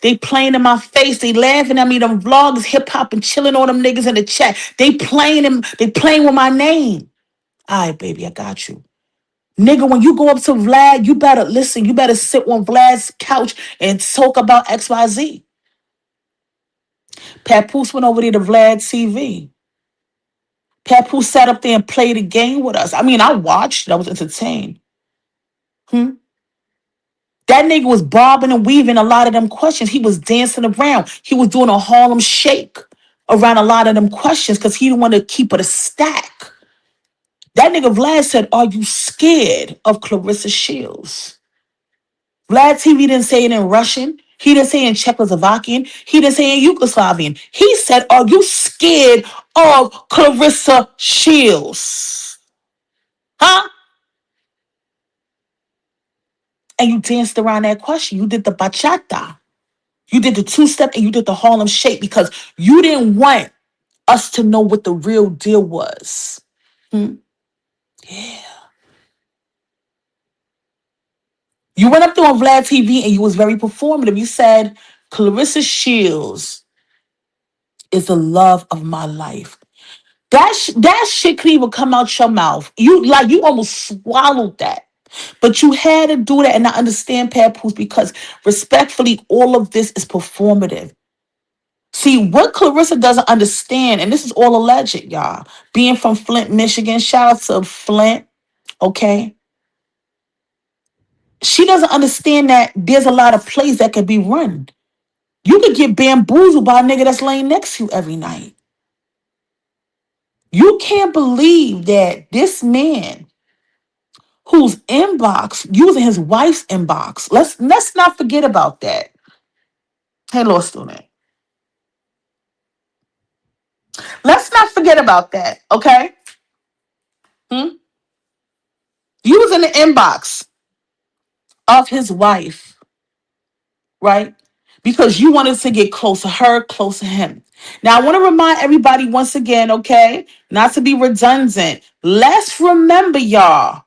They playing in my face. They laughing at me. Them vloggers, hip hop, and chilling on them niggas in the chat. They playing him. They playing with my name. All right, baby, I got you. Nigga, when you go up to Vlad, you better listen. You better sit on Vlad's couch and talk about XYZ. Papoose went over there to Vlad TV. Papoose sat up there and played a game with us. I mean, I watched. I was entertained. Hmm? That nigga was bobbing and weaving a lot of them questions. He was dancing around. He was doing a Harlem shake around a lot of them questions because he didn't want to keep it a stack. That nigga Vlad said, "Are you scared of Clarissa Shields?" Vlad TV didn't say it in Russian. He didn't say it in Czechoslovakian. He didn't say it in Yugoslavian. He said, "Are you scared of Clarissa Shields?" Huh? And you danced around that question. You did the bachata. You did the two-step and you did the Harlem shake because you didn't want us to know what the real deal was. Hmm? Yeah. You went up there on Vlad TV and you was very performative. You said, Clarissa Shields is the love of my life. That shit could even come out your mouth. You almost swallowed that. But you had to do that, and I understand Papoose because respectfully, all of this is performative. See, what Clarissa doesn't understand, and this is all alleged, y'all. Being from Flint, Michigan, shout out to Flint, okay? She doesn't understand that there's a lot of plays that can be run. You could get bamboozled by a nigga that's laying next to you every night. You can't believe that this man whose inbox, using his wife's inbox, let's not forget about that. Hey, law student. Let's not forget about that, okay? Hmm? Using the inbox of his wife, right? Because you wanted to get close to her, close to him. Now, I want to remind everybody once again, okay, not to be redundant. Let's remember, y'all,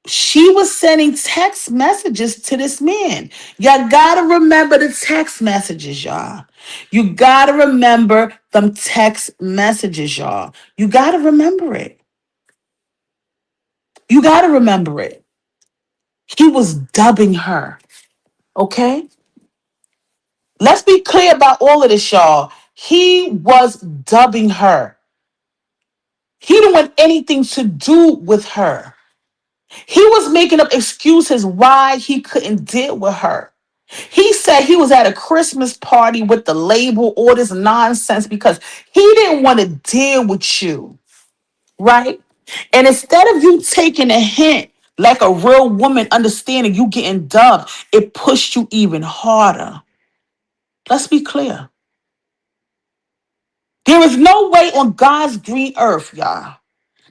she was sending text messages to this man. Y'all gotta remember the text messages, y'all. You gotta remember them text messages, y'all. You gotta remember it. You gotta remember it. He was dubbing her, okay? Let's be clear about all of this, y'all. He was dubbing her. He didn't want anything to do with her. He was making up excuses why he couldn't deal with her. He said he was at a Christmas party with the label, all this nonsense, because he didn't want to deal with you, right? And instead of you taking a hint, like a real woman understanding you getting dubbed, it pushed you even harder. Let's be clear. There is no way on God's green earth, y'all,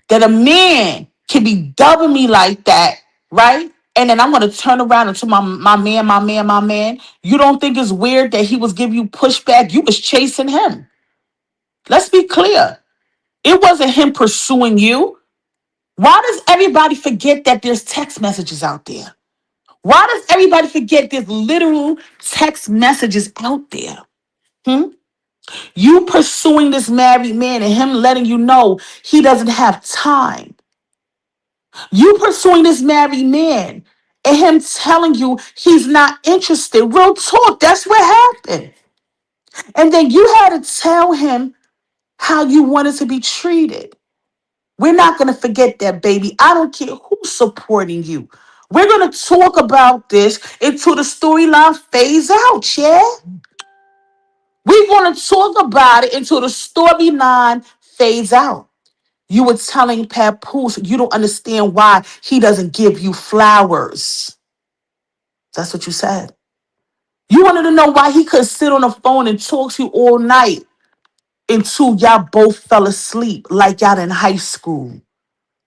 that a man can be dubbing me like that, right? And then I'm going to turn around into my man. You don't think it's weird that he was giving you pushback? You was chasing him. Let's be clear. It wasn't him pursuing you. Why does everybody forget that there's text messages out there? Why does everybody forget there's literal text messages out there? Hmm? You pursuing this married man and him letting you know he doesn't have time. You pursuing this married man and him telling you he's not interested. Real talk, that's what happened. And then you had to tell him how you wanted to be treated. We're not going to forget that, baby. I don't care who's supporting you. We're going to talk about this until the storyline fades out, yeah? We're going to talk about it until the storyline fades out. You were telling Papoose you don't understand why he doesn't give you flowers. That's what you said. You wanted to know why he could sit on the phone and talk to you all night until y'all both fell asleep like y'all in high school.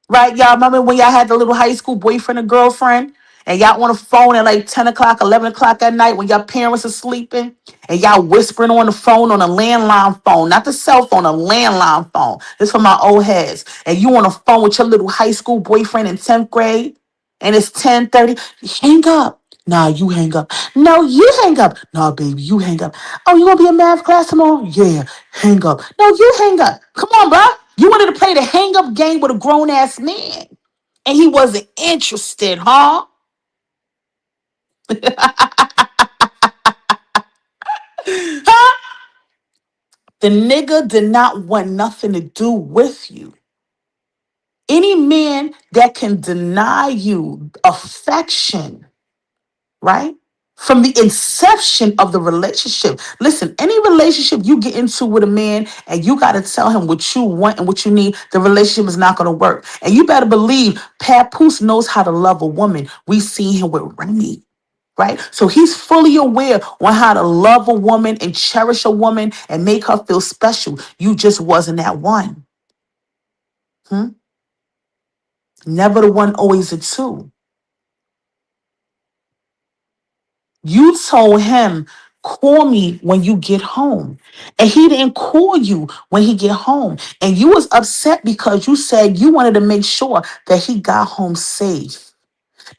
Right? Y'all remember when y'all had the little high school boyfriend and girlfriend? and y'all on the phone at like 10 o'clock, 11 o'clock at night when your parents are sleeping, and y'all whispering on the phone on a landline phone, not the cell phone, a landline phone. This for my old heads. And you on the phone with your little high school boyfriend in 10th grade, and it's 10:30. Hang up. Nah, you hang up. No, you hang up. Nah, baby, you hang up. Oh, you gonna be in math class tomorrow? Yeah, hang up. No, you hang up. Come on, bro. You wanted to play the hang up game with a grown ass man, and he wasn't interested, huh? Huh? The nigga did not want nothing to do with you. Any man that can deny you affection, right? From the inception of the relationship. Listen, any relationship you get into with a man and you got to tell him what you want and what you need, the relationship is not going to work. And you better believe Papoose knows how to love a woman. We seen him with Remy, right? So he's fully aware on how to love a woman and cherish a woman and make her feel special. You just wasn't that one. Hmm? Never the one, always the two. You told him, call me when you get home. And he didn't call you when he get home. And you was upset because you said you wanted to make sure that he got home safe.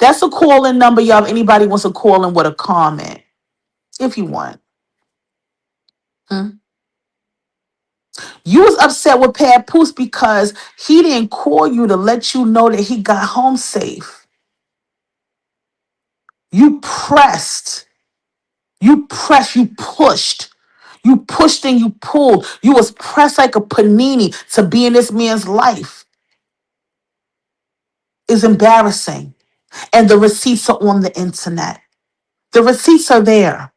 That's a call-in number, y'all. If anybody wants to call in with a comment, if you want. Hmm? You was upset with Papoose because he didn't call you to let you know that he got home safe. You pressed. You pushed. You pushed and you pulled. You was pressed like a panini to be in this man's life. It's embarrassing. And the receipts are on the internet. The receipts are there.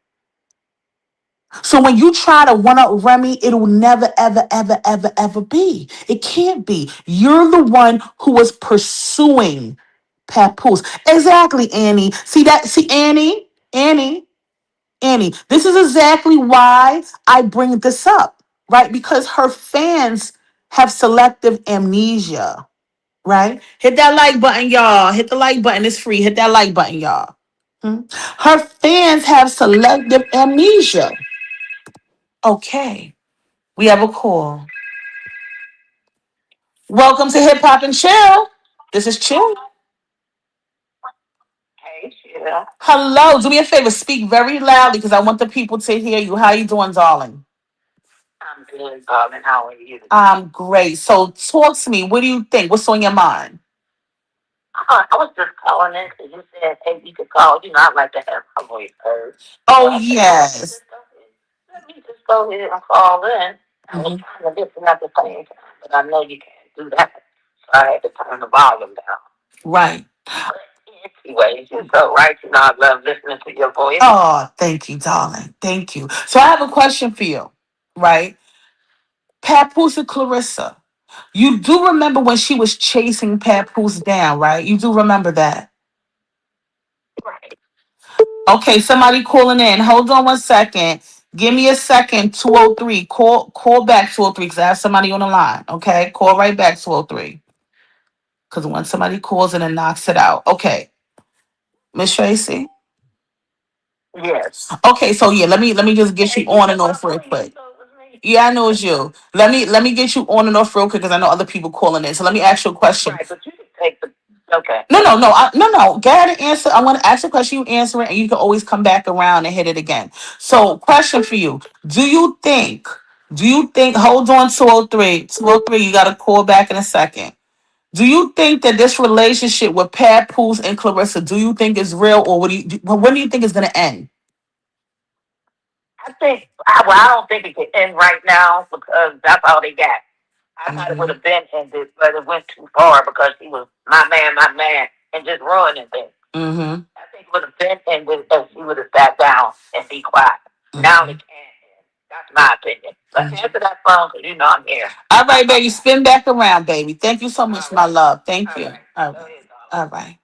So when you try to one up Remy, it'll never, ever, ever, ever, ever be. It can't be. You're the one who was pursuing Papoose. Exactly, Annie. See, Annie, this is exactly why I bring this up, right? Because her fans have selective amnesia, right? Hit that like button, y'all. Hit the like button. It's free. Hit that like button, y'all. Hmm? Her fans have selective amnesia. Okay, we have a call. Welcome to Hip Hop and Chill. This is Chill. Hey, Sheila. Hello. Do me a favor. Speak very loudly because I want the people to hear you. How you doing, darling? I'm good, darling. How are you? I'm great. So talk to me. What do you think? What's on your mind? I was just calling in because you said, hey, you could call. You know, I like to have my voice heard. So Oh I said, yes. let me just go ahead and call in. I was Mhm. trying to listen at the same time, but I know you can't do that. So I had to turn the volume down. Right. But anyways, you're so right. You know, I love listening to your voice. Oh, thank you, darling. Thank you. So I have a question for you. Right? Papoose and Clarissa. You do remember when she was chasing Papoose down, right? You do remember that. Right. Okay, somebody calling in. Hold on 1 second. Give me a second. 203. Call back 203 because I have somebody on the line. Okay. Call right back 203. Because when somebody calls in and knocks it out. Okay. Miss Tracy. Yes. Okay, so yeah, let me just get you Hey, on and I off know real you, quick. so it was me. Yeah, I know it's you. Let me get you on and off real quick because I know other people calling in. So let me ask you a question. Right, but you can take the. Okay. No. Go ahead and answer. I want to ask a question. You answer it, and you can always come back around and hit it again. So, question for you: Do you think? Do you think? Hold on, 203. 203. You got to call back in a second. Do you think that this relationship with Papoose and Clarissa? Do you think is real, or what do you? When do you think it's gonna end? I think, well, I don't think it could end right now because that's all they got. I thought it would Mm-hmm. have been ended, but it went too far because he was my man, and just ruining things. Mm-hmm. I think it would have been ended if he would have sat down and be quiet. Now Mm-hmm. it can't end. That's my opinion. But Mm-hmm. answer that phone because you know I'm here. All right, baby. Spin back around, baby. Thank you so much, All my right. love. Thank All you. right. All Go right. ahead, darling. All right.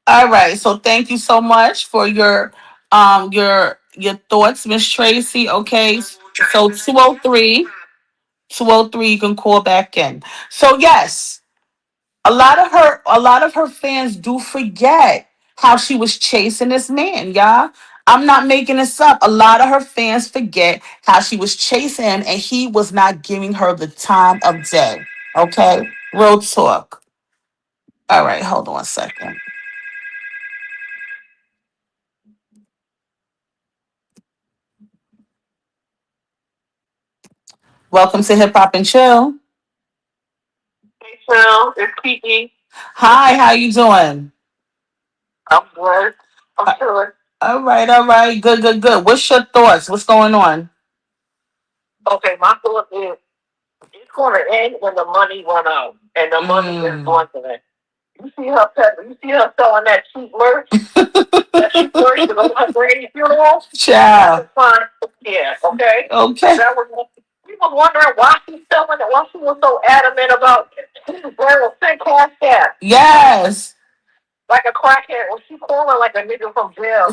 All right. So thank you so much for your thoughts, Miss Tracy. Okay. So 203. 203, you can call back in. So yes. A lot of her fans do forget how she was chasing this man, y'all. I'm not making this up. A lot of her fans forget how she was chasing him and he was not giving her the time of day. Okay? Real talk. All right, hold on a second. Welcome to Hip Hop and Chill. Hey, Phil, it's Kiki. Hi, how you doing? I'm good. I'm Uh, chilling. all right. Good, good, good. What's your thoughts? What's going on? Okay, my thought is it's going to end when the money run out, and the money is Mm. dwindling. You see her selling that cheap merch. That cheap merch to go to her granny funeral. That's Ciao. a sign. Yeah, okay. Okay. That was we was wondering why she's selling it. Why she was so adamant about wearing a thick cash cap Yes. like a crackhead. When she calling like a nigga from jail,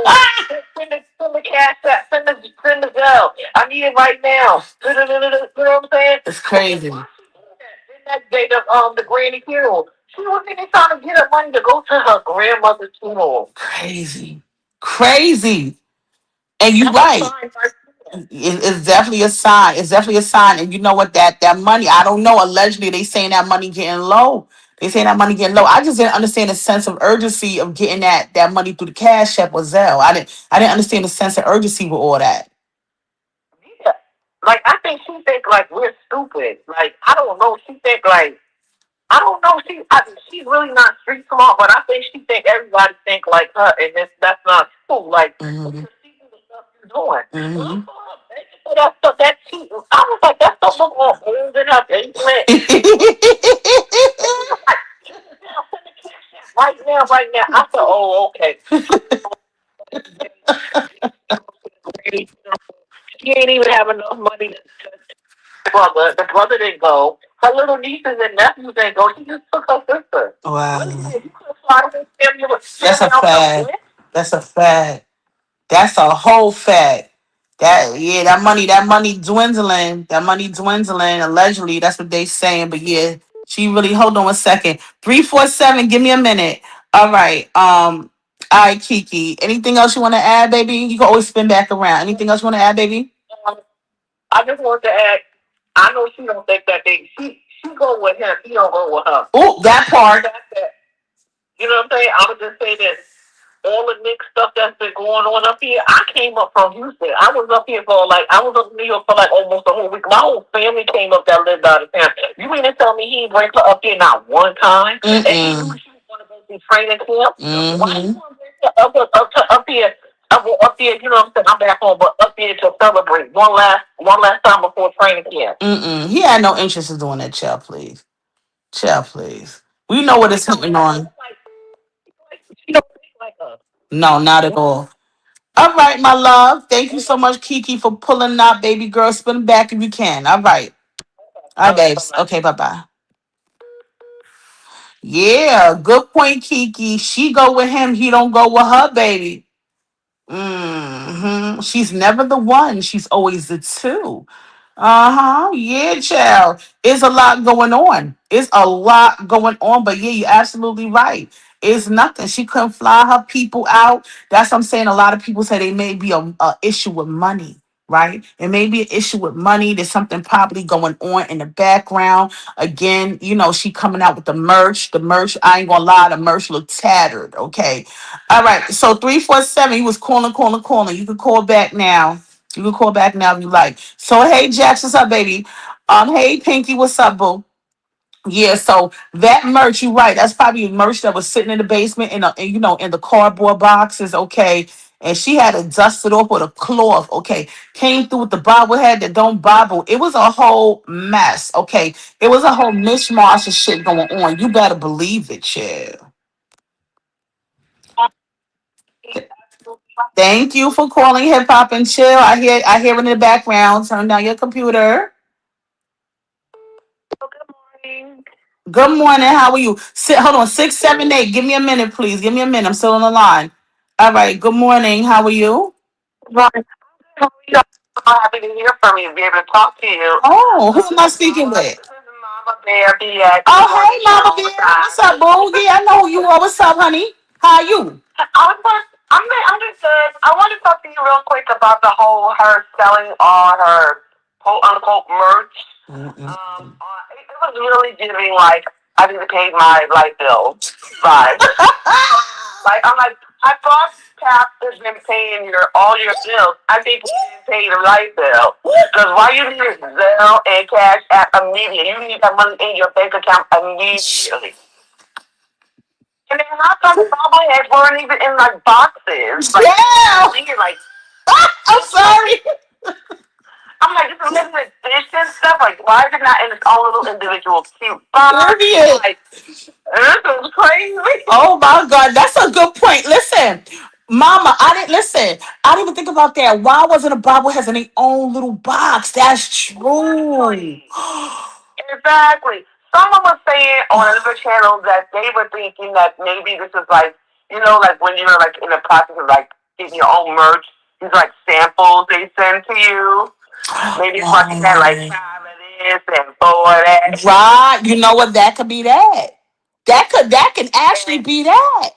like send the cash cap, send the bill. I need it right now. You know what I'm saying? It's crazy. Why she doing that? Then that day the granny funeral. She was even trying to get her money to go to her grandmother's funeral. Crazy. Crazy. And you That's a right. sign right there. It's definitely a sign. It's definitely a sign. And you know what? That money, I don't know. Allegedly, they saying that money getting low. They saying that money getting low. I just didn't understand the sense of urgency of getting that money through the Cash App or Zelle. I didn't understand the sense of urgency with all that. Yeah. Like I think she think like we're stupid. Like I don't know. She think like I don't know. She's really not street smart, but I think she think everybody think like her, and that's not true. Like we Hmm. can see the stuff you're doing. When I Hmm. saw her begging for that stuff, that cheap, I was like, that stuff look all old in her basement. Like, send the cash app right now, right now. I said, oh, okay. She ain't even have enough money to brother. The brother didn't go. Her little nieces and nephews didn't go. She just took her sister. What is Wow. it? You could fly the whole That's family a out the fact. way. That's a fact. That's a whole fact. That money dwindling. That money dwindling. Allegedly, that's what they saying. But yeah, she really. Hold on a second. 347. Give me a minute. All right. All right, Kiki. Anything else you want to add, baby? You can always spin back around. Anything else you want to add, baby? Um, I just want to add. I know she don't think that they. She go with him. He don't go with her. Oh, that And the part. fact that you know what I'm saying. I would just say this. All the Nick stuff that's been going on up here. I came up from Houston. I was up here for like I was up in New York for like almost a whole week. My whole family came up that lived out of town. You mean to tell me he didn't bring her up here not one time? And he knew Mm-mm. she was going to go through training camp. Why you Mm-hmm. want to bring her up here? Up here, you know what I'm saying? I'm back home, but up here to celebrate one last time before training camp. Mm-mm. He had no interest in doing that. Chill, please. Chill, please. We know what it's hitting on. She don't think like us. No, not at all. All right, my love. Thank you so much, Kiki, for pulling up, baby girl. Spin back if you can. All right. All right, All right, bye babes. bye. Okay, bye-bye. Yeah, good point, Kiki. She go with him. He don't go with her, baby. She's never the one. She's always the two. Uh-huh. Yeah, child. It's a lot going on. It's a lot going on. But yeah, you're absolutely right. It's nothing. She couldn't fly her people out. That's what I'm saying. A lot of people say they may be a issue with money, right? It may be an issue with money. There's something probably going on in the background. Again, she coming out with the merch. The merch, I ain't gonna lie, the merch look tattered. Okay. All right. So 347, he was calling, calling, calling. You can call back now. You can call back now if you like. So hey Jax, what's up, baby? Hey Pinky, what's up, boo? Yeah, so that merch, you right. That's probably merch that was sitting in the basement in the cardboard boxes, okay. And she had to dust it off with a cloth, okay. Came through with the bobblehead that don't bobble. It was a whole mess, okay. It was a whole mishmash of shit going on. You better believe it, chill. Thank you for calling Hip Hop and Chill. I hear it in the background. Turn down your computer. Good morning. Good morning. How are you? Hold on. 678. Give me a minute, please. Give me a minute. I'm still on the line. All right. Good morning. How are you? Right. I'm happy to hear from you, be able to talk to you. Oh, who am I speaking with? Mama Bear be at. Good Oh, morning, hey, you Mama all the Bear. What's time. up, boo? Yeah, I know who you are. What's up, honey? How are you? I'm just good. I want to talk to you real quick about the whole her selling all her quote unquote merch. It was really giving like I need to pay my light bill vibe. Like I'm like I thought Cap has been paying your all your bills. I think he didn't pay the light bill. Because why you need Zelle and Cash App immediately? You need that money in your bank account immediately. And then how come the bobbleheads weren't even in like boxes? Like Yeah. weird, like I'm sorry. I'm like this is limited edition stuff. Like why is it not in its own little individual cute box? Period. Like this is crazy. Oh my God, that's a good point. Listen, Mama, I didn't listen. I didn't even think about that. Why wasn't a bobblehead in their own little box? That's true. Exactly. Someone was saying on another channel that they were thinking that maybe this is like, like when you're like in the process of like getting your own merch, these are like samples they send to you. Maybe it's like that, like Oh, 5 of this and 4 of that. right. You know what? That could be that. That can actually And be that.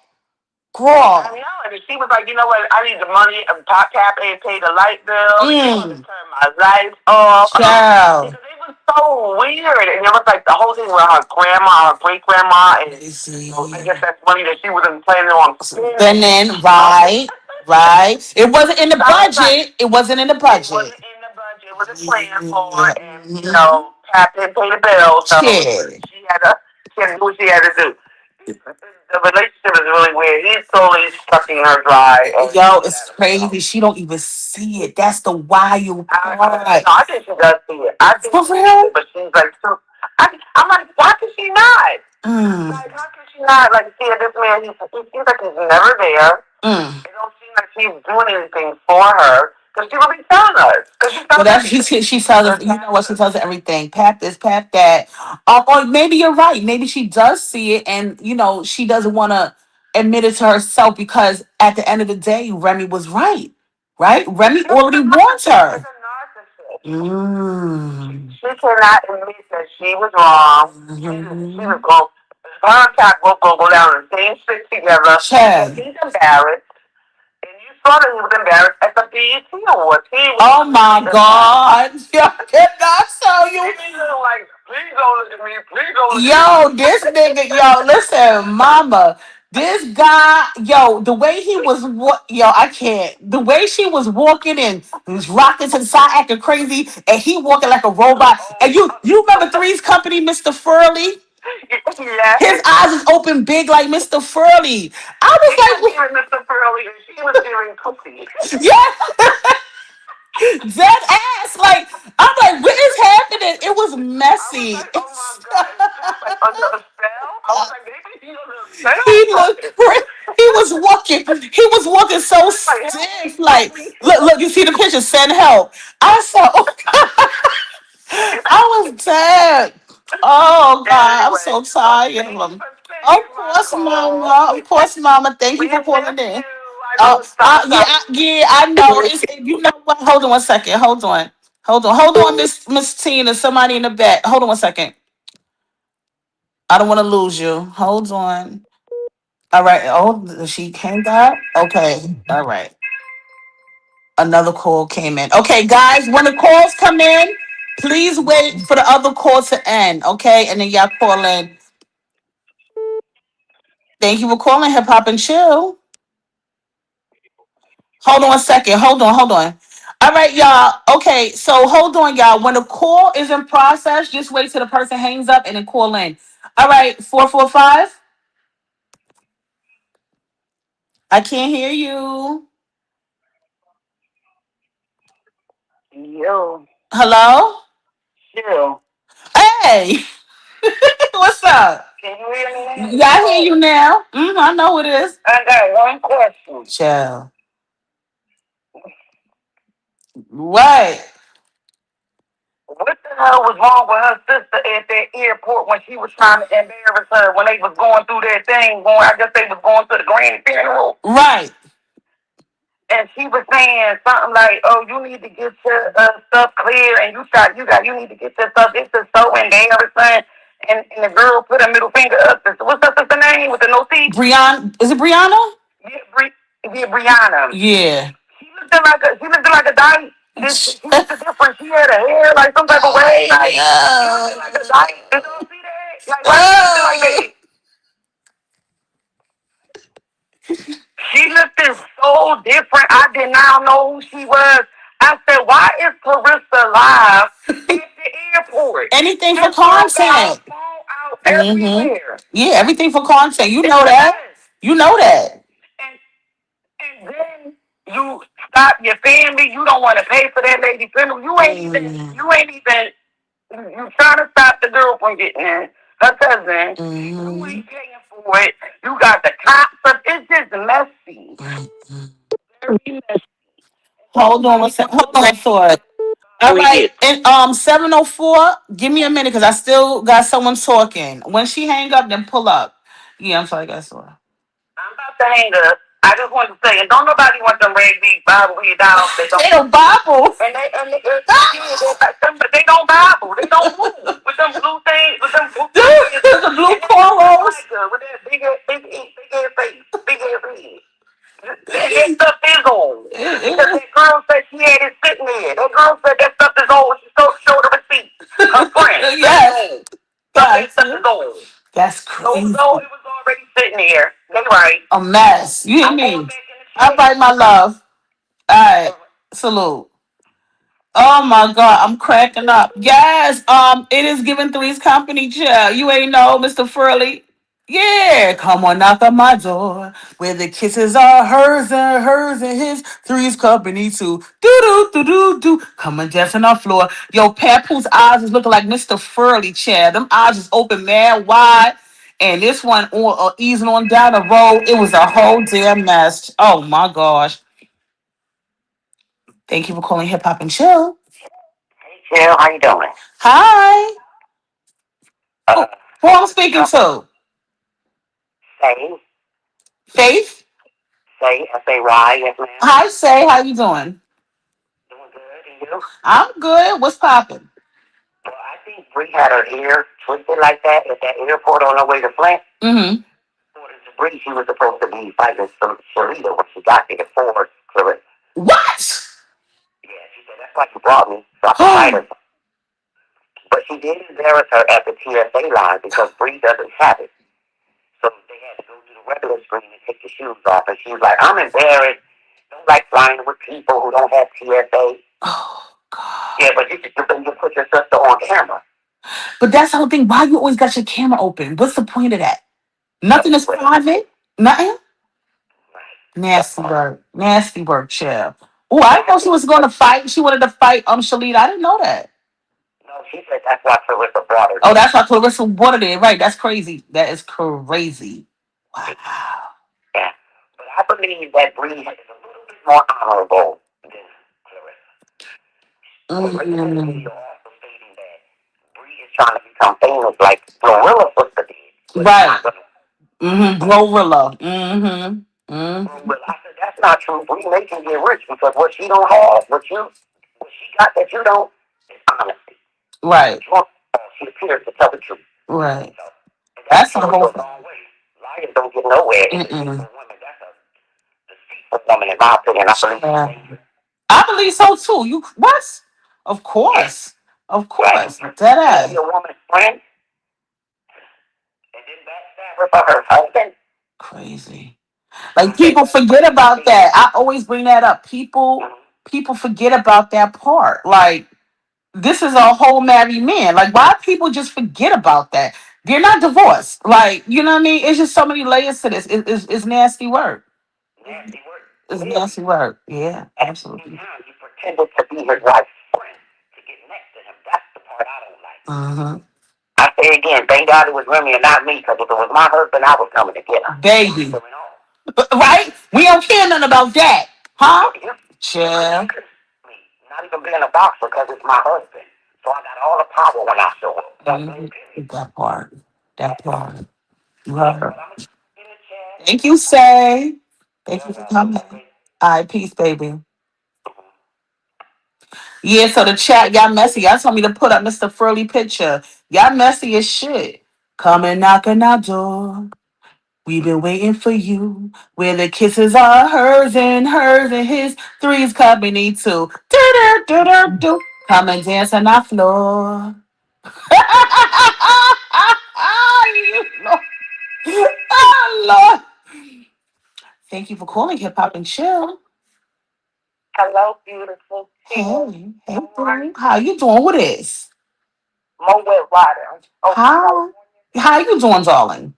I Girl. know, and she was like, you know what? I need the money. And Pop Tap ain't paid the light bill. She wanted to Mm. turn my lights off. Child. Because it was so weird, and it was like the whole thing with her grandma, her great grandma, and I Easy. guess that's money that she wasn't planning on Then, spending. right, right. It wasn't in the So I was like, budget. It wasn't in the it budget. wasn't in the budget. It wasn't planned for, Yeah. and Mhm. Pap didn't pay the bill, so Shit. she had to do what she had to do. The relationship is really weird. He's totally sucking her dry, and Yo, she it's has to go. crazy. She don't even see it. That's the wild part. No, I think she does see it. I think For she sees real? it, but she's like, so, I'm like, why can she not? Mm, Like, how can she not? Like, see, this man, he seems like he's never there. mm. It don't seem like she's doing anything for her. Because she will be telling us. Because she Well, tells that's everything. she tells Her us. You know what? She taxes. tells us everything. Pap this, pap that. Or maybe you're right. Maybe she does see it, and she doesn't want to admit it to herself because at the end of the day, Remy was right. Right? Remy already wants She's her. a narcissist. Mm. She cannot admit that she was wrong. She was Mm-hmm. going, her and Cat both going to go down in the same shit together. And Chad. he's embarrassed. And you saw that he was embarrassed at the BET Awards. He was Oh my completely embarrassed. God. Yo, can I show you? And he was like, please don't look at me. Please don't look at me. Yo, this nigga, yo, listen, mama. This guy, yo, the way he was, yo, I can't. The way she was walking in, was rocking to the side, acting crazy, and he walking like a robot. And you remember Three's Company, Mr. Furley? Yes. His eyes is open big like Mr. Furley. I He was was giving Mr. Pearly and she was giving Cookie. like, yeah, dead ass. Like, I'm like, what is happening? It was I was messy. like, oh my God, is Pat like under a spell? I was like, maybe he's under a spell He or looked something. he was walking. He was walking so Like, help me, stiff. help Like, me. look, you see the picture, send help. I saw I was dead. Oh God, I'm Anyway, so tired of thank you him. for taking my call. Of course, Mama. Thank We you for miss calling in. you. I know it's Yeah, summertime. yeah, I know. You know what? Hold on one second. Hold on, Miss Tina. Somebody in the back. Hold on one second. I don't want to lose you. Hold on. All right. Oh, she came back. Okay. All right. Another call came in. Okay, guys, when the calls come in, please wait for the other call to end. Okay, and then y'all call in. Thank you for calling Hip Hop and Chill. Hold on a second. Hold on. All right, y'all. Okay, so hold on, y'all. When the call is in process, just wait till the person hangs up and then call in. All right, 445. I can't hear you. Yo, Hello? chill. Hey, what's up? Can you hear me now? Yeah, I hear you now. I know it is. I got one question. Chill. Right. What the hell was wrong with her sister at that airport when she was trying to embarrass her when they was going through that thing? I guess they was going to the grand funeral, Right. and she was saying something like, "Oh, you need to get your stuff clear, and you need to get your stuff. This is so embarrassing." and the girl put her middle finger up. What's her sister name with the no teeth? Brianna, is it Brianna? Yeah, yeah, Brianna. Yeah. She looked like a dyke. She looked different. She had a hair like some type of way. Like she looked like a dyke. Did y'all see that? Like why she looked like that? She looked so different. I did not know who she was. I said, why is Clarissa live at the airport? Anything for This girl got her content. phone out Mm-hmm. everywhere. Yeah, everything for content. You know that. Yes. You know that. And then you stop your family. You don't want to pay for that lady funeral. You ain't even. You ain't even. You trying to stop the girl from getting in. Her cousin. You Mm-hmm. ain't paying for it. You got the cops. But it's just messy. Very messy. Hold on a second. Hold on, Sword. All right, and 7:04. Give me a minute because I still got someone talking. When she hang up, then pull up. Yeah, I'm sorry, guys. Sword. I'm about to hang up. I just want to say, and don't nobody want them red beat Bible here down. They don't. They don't Bible. But they don't Bible. They don't move with them blue things, with them blue things, The blue cornrows. with that big ass face, big ass head. And that stuff is old. Because that girl said she had it sitting there. That girl said that stuff is old. She showed the receipt. Her friend. Yes. That stuff is old. That's crazy. No, it was already sitting there. They right. A mess. You hear me? All right, my love. All right. Salute. Oh my God, I'm cracking up. Yes, it is Giving Three's company chair. You ain't know, Mr. Furley. Yeah, come on, knock on my door. Where the kisses are hers and his. Three's company too. Do do do do do. Come and dance on our floor. Yo, Papoose eyes is looking like Mr. Furley chair. Them eyes is open mad wide. And this one easing on down the road. It was a whole damn mess. Oh my gosh. Thank you for calling Hip Hop and Chill. Hey, Jill, how you doing? Hi. Uh, Who I'm speaking to? say, Faith? say, why, yes, ma'am. Hi, Say. How you doing? Doing good, and you? I'm good. What's popping? Well, I think Bree had her ear twisted like that at that airport on her way to Flint. Mm-hmm. According to Bree, she was supposed to be fighting some Sharita when she got there for Clarissa. What? Yeah, she said, that's why you brought me, so I could fight her. But she did embarrass her at the TSA line because Bree doesn't have it. So they had to go through the regular screen and take the shoes off. And she was like, I'm embarrassed. Don't like flying with people who don't have TSA. Oh, God. Yeah, but you put your sister on camera. But that's the whole thing. Why you always got your camera open? What's the point of that? Nothing is private? Nothing? Nasty work. Nasty work, Chef. Oh, I didn't know she was going to fight. She wanted to fight Shalita. I didn't know that. No, she said that's why Clarissa brought her. Oh, that's why Clarissa wanted it. Right. That's crazy. That is crazy. Wow. Yeah. But I believe that Bree is a little bit more honorable than Clarissa. Clarissa in the video also stating that Bree is trying to become famous like Glorilla's sister did. Right. Mm-hmm. Glorilla. Mm-hmm. Mm-hmm. Well, I said that's not true. Bree may can get rich because what she don't have, what she got that you don't, is honesty. Right. She appears to tell the truth. Right. So, That's the whole thing. Liars don't get nowhere. That's a deceitful woman, in my opinion. I believe so too. You what? Of course. Of course. Right. Dead ass. Your woman's friend and then backstab her for her husband. Crazy. Like people forget about that. I always bring that up. People forget about that part. Like this is a whole married man. Like why people just forget about that? They're not divorced. Like you know what I mean? It's just so many layers to this. It's nasty work. Nasty work. It's nasty work. Yeah, absolutely. He pretended to be his wife's friend to get next to him. That's the part I don't like. Mm-hmm. I say again, thank God it was Remy and not me, because if it was my husband, I was coming to get him. Baby. Right? We don't care nothing about that. Huh? Chill. Not even being a boxer because it's my husband. So I got all the power when I show up. That part. That part. Right. Thank you, Say. Thank you for coming. All right, peace, baby. Yeah, so the chat got messy. Y'all told me to put up Mr. Furley picture. Y'all messy as shit. Come and knock on our door. We've been waiting for you. Where the kisses are hers and his. Three's company too. Do do do do. Come and dance on our floor. Lord. Oh, Lord. Thank you for calling Hip Hop and Chill. Hello, beautiful people. Hey, hey, boo. How you doing with this? Moet Water, Oakland, How? California. How you doing, darling?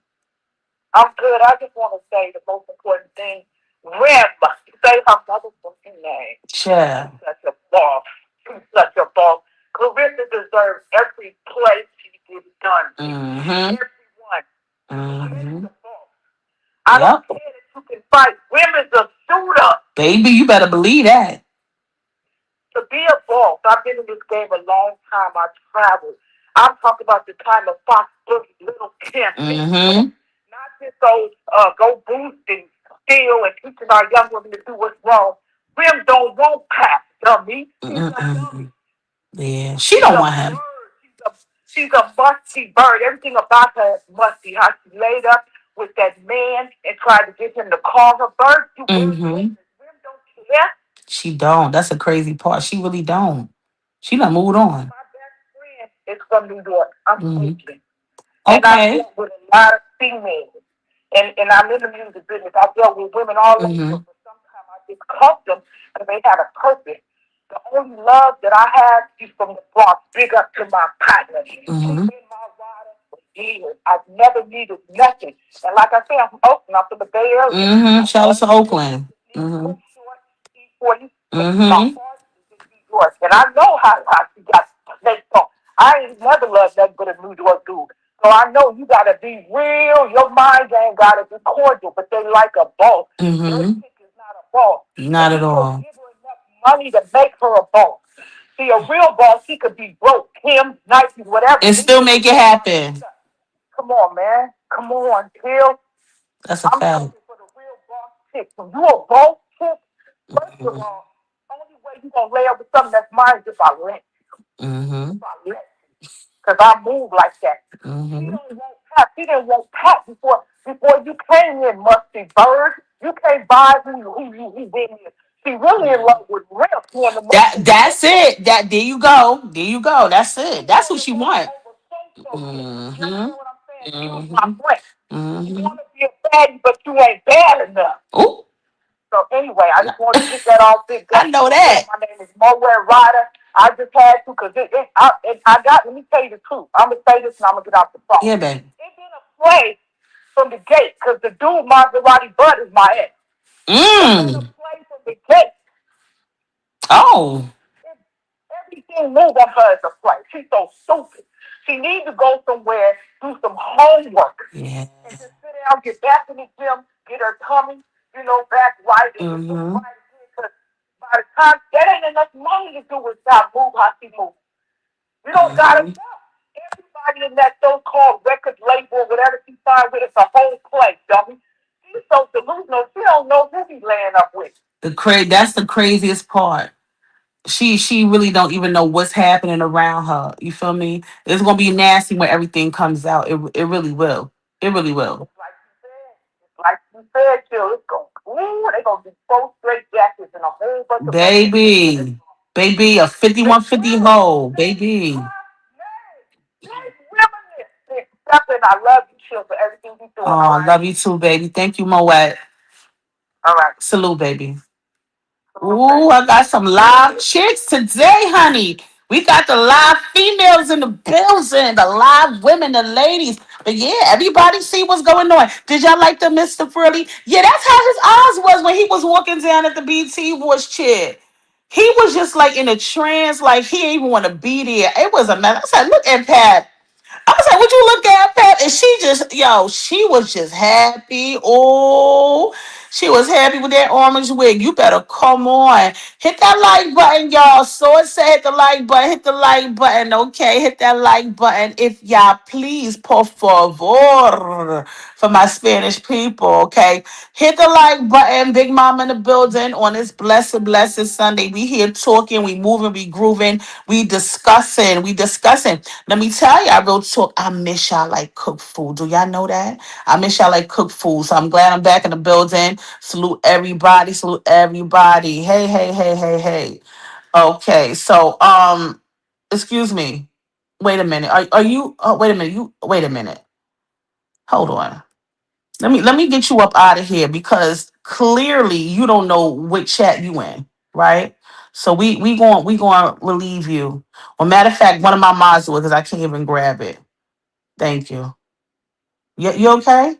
I'm good. I just want to say the most important thing. Rem, say her motherfucking name. She's Chill. such a boss. She's such a boss. Clarissa deserves every play she gets done to. Mm-hmm. Everyone. Mm-hmm. Clarice a boss. I Yep. don't care that you can fight. Women's a shooter. Baby, you better believe that. To be a boss, I've been in this game a long time. I traveled. I'm talking about the time of Fox Boogie, Little Kim, Big Will. Mm-hmm. Not just those go boosting, steal, and teaching our young women to do what's wrong. Rim don't want Pat, dummy. She's a dummy. Mm-mm. Yeah, she She's don't a want him. bird. She's a musty bird. Everything about her is musty. How she laid up with that man and tried to get him to call her bird. You very Mm-hmm. dangerous. Rim don't care. She don't. That's a crazy part. She really don't. She done moved on. My best friend is from New York. I'm Mm-hmm. Brooklyn. And I've Okay. dealt with a lot of females. And I'm in the music business. I've dealt with women all over, Mm-hmm. but sometimes I just cut them because they have a purpose. The only love that I have is from the Bronx. Big up to my partner. She's Mm-hmm. been my rider for years. I've never needed nothing. And like I said, I'm from Oakland. I'm from the Bay Area. Mm-hmm. My Shout out heart to is Oakland. in East Mm-hmm. Coast Short, E40, but my Mm-hmm. heart is in New York. And I know how she got played on. I ain't never loved nothing but a New York dude. So I know you gotta be real. Your mind ain't gotta be cordial, but they like a boss. Your Mm-hmm. chick is not a boss. And Not he at don't all. give her enough money to make her a boss. See, a real boss, he could be broke, him, Nike, whatever. And He still could make do it all my happen. stuff. Come on, man. Come on, Bill. That's a I'm fact. looking for the real boss chick. When you a boss chick, first of Mm-hmm. all, only way you gonna lay up with something that's mine is if I let Mm-hmm. if I let because I move like that. She Mm-hmm. don't want Pat. She didn't want Pat before you came in, musty bird. You can't buy who been here. She really in love with Rip. She want to make That him that's it. That there you go. There you go. That's it. she That's want what to she want. over so shit. You Mm-hmm. understand what I'm saying? Excuse my Mm-hmm. French. You Mm-hmm. want to be a baddie, but you ain't bad enough. Oh, So anyway, I just wanted to get that all big I up. know Again, that. my name is Moet Ryder. I just had to because I got. Let me tell you the truth. I'm gonna say this and I'm gonna get off the phone. Yeah, babe. It been a play from the gate because the dude Maserati Bud is my ex. It been a Mm. play from the gate. Oh. It, everything move on her is a play. She's so stupid. She needs to go somewhere, do some homework, Yeah. and just sit down, get back in the gym, get her tummy, back right and just move Mm-hmm. right again. Because by the time that ain't enough money to do without move how she moves. You don't gotta Mm-hmm. stop. Everybody in that so-called record label, whatever she signed with, it's a whole play, dummy. She's so delusional. She don't know who he's laying up with. That's the craziest part. She really don't even know what's happening around her. You feel me? It's gonna be nasty when everything comes out. It really will. It really will. Like you said, chill. It's going. Ooh, they gonna be 4 straight jackets and a whole bunch of money. Baby. Baby, a They 5150 will. hoe. They Baby. reminisce. Stepping, I love you, chill, for everything you're doing. Oh, All I right. love you too, baby. Thank you, Moet. All right. Salute, baby. Salute, Ooh, baby. I got some live chicks today, honey. We got the live females in the building, the live women, the ladies. But yeah, everybody see what's going on. Did y'all like the Mr. Frilly? Yeah, that's how his eyes was when he was walking down at the BT Awards chair. He was just like in a trance, like he didn't even want to be there. It was a mess. I said, look at Pat. I was like, would you look at Pat? And she just, yo, she was just happy. Oh, she was happy with that orange wig. You better come on. Hit that like button, y'all. So it said hit the like button, hit the like button. Okay, hit that like button. If y'all please, por favor, for my Spanish people, okay? Hit the like button. Big Mom in the building on this blessed Sunday. We here talking, we moving, we grooving, we discussing. Let me tell y'all real talk. I miss y'all like cook food. Do y'all know that? I miss y'all like cook food. So I'm glad I'm back in the building. Salute everybody. Salute everybody. Hey, hey, hey, hey, hey. Okay, so excuse me. Wait a minute. Are you wait a minute. You wait a minute. Hold on. Let me get you up out of here because clearly you don't know what chat you in, right? So we going to relieve you. Well, matter of fact, one of my mods will because I can't even grab it. Thank you. You okay?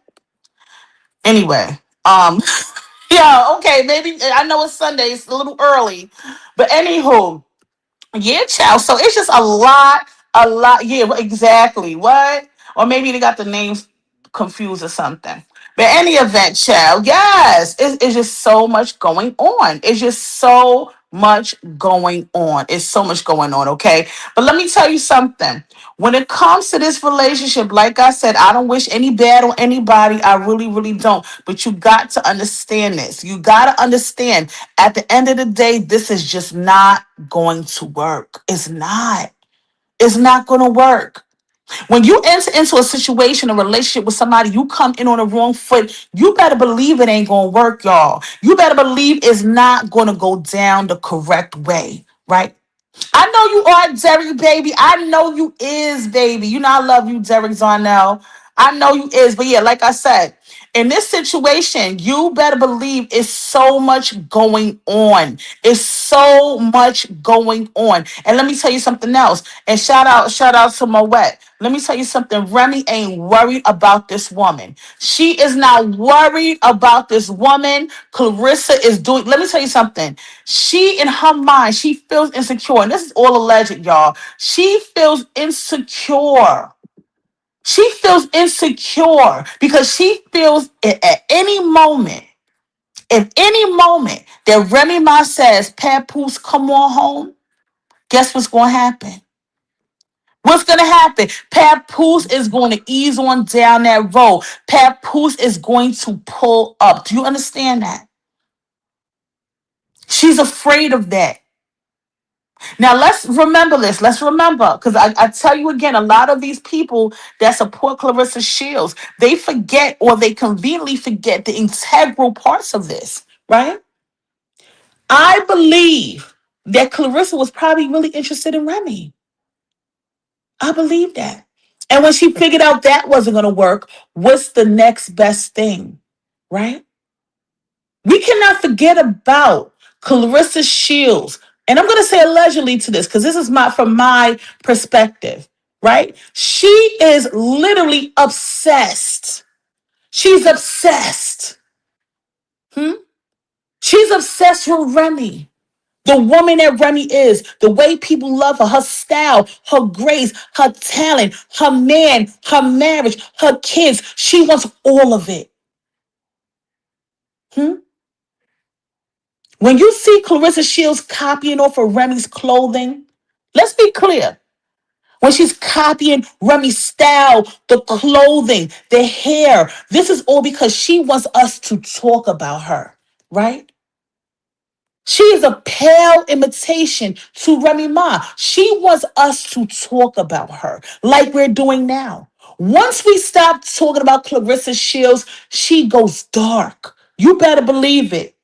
Anyway, yeah, okay, maybe I know it's Sunday, it's a little early, but anywho, yeah, child. So it's just a lot. Yeah, exactly. What? Or maybe they got the names confused or something. But any event, child, yes, it's just so much going on. It's just so much going on. It's so much going on, okay? But let me tell you something. When it comes to this relationship, like I said, I don't wish any bad on anybody. I really, really don't. But you got to understand this. You got to understand at the end of the day, this is just not going to work. It's not. It's not going to work. When you enter into a situation, a relationship with somebody, you come in on the wrong foot, you better believe it ain't going to work, y'all. You better believe it's not going to go down the correct way, right? I know you are Derek, baby. I know you is, baby. You know I love you, Derek Zarnell. I know you is, but yeah, like I said, in this situation, you better believe it's so much going on. It's so much going on. And let me tell you something else. And shout out to Moet. Let me tell you something. Remy ain't worried about this woman. She is not worried about this woman. Clarissa is doing. Let me tell you something. She, in her mind, she feels insecure. And this is all alleged, y'all. She feels insecure. She feels insecure because she feels at any moment, at any moment that Remy Ma says, Papoose, come on home, guess what's going to happen? What's going to happen? Papoose is going to ease on down that road. Papoose is going to pull up. Do you understand that? She's afraid of that. Now let's remember this. Let's remember, because I tell you again, a lot of these people that support Clarissa Shields, they forget or they conveniently forget the integral parts of this, right? I believe that Clarissa was probably really interested in Remy. I believe that. And when she figured out that wasn't going to work, what's the next best thing, right? We cannot forget about Clarissa Shields. And I'm going to say allegedly to this because this is from my perspective, right? She is literally obsessed. She's obsessed. Hmm? She's obsessed with Remy. The woman that Remy is, the way people love her, her style, her grace, her talent, her man, her marriage, her kids. She wants all of it. Hmm? When you see Clarissa Shields copying off of Remy's clothing, let's be clear. When she's copying Remy's style, the clothing, the hair, this is all because she wants us to talk about her, right? She is a pale imitation to Remy Ma. She wants us to talk about her like we're doing now. Once we stop talking about Clarissa Shields, she goes dark. You better believe it.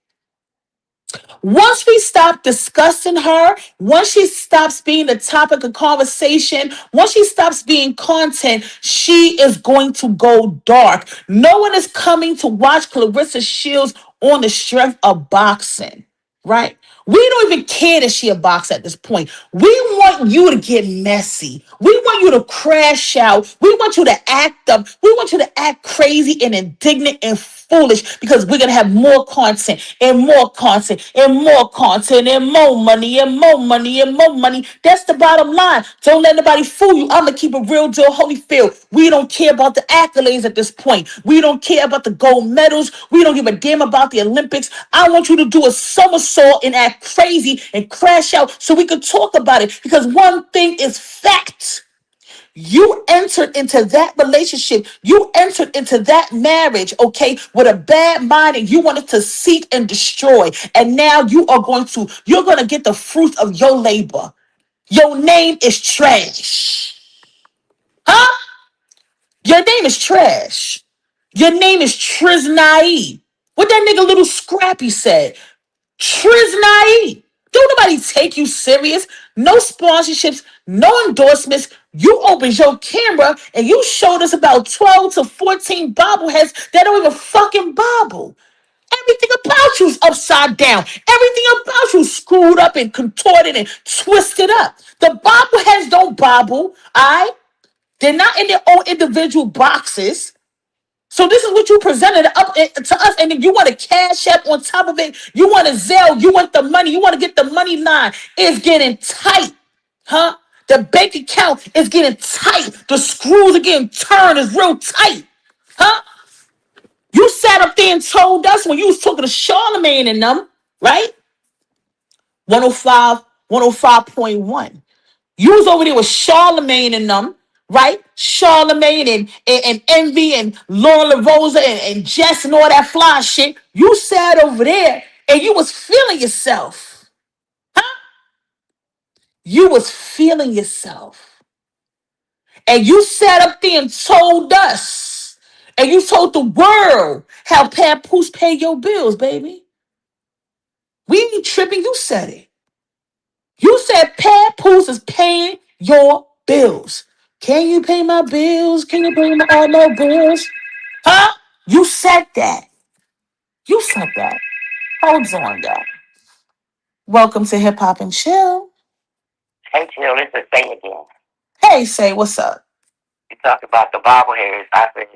Once we stop discussing her, once she stops being the topic of conversation, once she stops being content, she is going to go dark. No one is coming to watch Clarissa Shields on the strength of boxing. right? We don't even care that she a boxer at this point. We want you to get messy. We want you to crash out. We want you to act up. We want you to act crazy and indignant and foolish because we're gonna have more content and more content and more content and more money and more money and more money. That's the bottom line. Don't let nobody fool you. I'm gonna keep a real deal, Holyfield. We don't care about the accolades at this point. We don't care about the gold medals. We don't give a damn about the Olympics. I want you to do a somersault and act crazy and crash out so we can talk about it. Because one thing is fact. You entered into that relationship. You entered into that marriage, okay, with a bad mind and you wanted to seek and destroy. And now you're going to get the fruit of your labor. Your name is trash. Huh? Your name is trash. Your name is Triznai. What that nigga Little Scrappy said. Triznai. Don't nobody take you serious. No sponsorships, no endorsements. You opened your camera and you showed us about 12 to 14 bobbleheads that don't even fucking bobble. Everything about you's upside down. Everything about you screwed up and contorted and twisted up. The bobbleheads don't bobble, all right? They're not in their own individual boxes. So this is what you presented up to us, and then you want to cash app on top of it. You want to Zelle. You want the money. You want to get the money line. It's getting tight, huh? The bank account is getting tight. The screws are getting turned. It's real tight, huh? You sat up there and told us when you was talking to Charlemagne and them, right? 105, 105.1. You was over there with Charlemagne and them, right? Charlemagne and Envy and Laura LaRosa and Jess and all that fly shit. You sat over there and you was feeling yourself. Huh? You was feeling yourself. And you sat up there and told us. And you told the world how Papoose pay your bills, baby. We ain't tripping. You said it. You said Papoose is paying your bills. Can you pay my bills? Can you pay my all my bills? Huh? You said that. You said that. Hold on, y'all. Welcome to Hip Hop and Chill. Hey, Jill, this is Say again. Hey, say what's up? You talk about the bobbleheads. I said,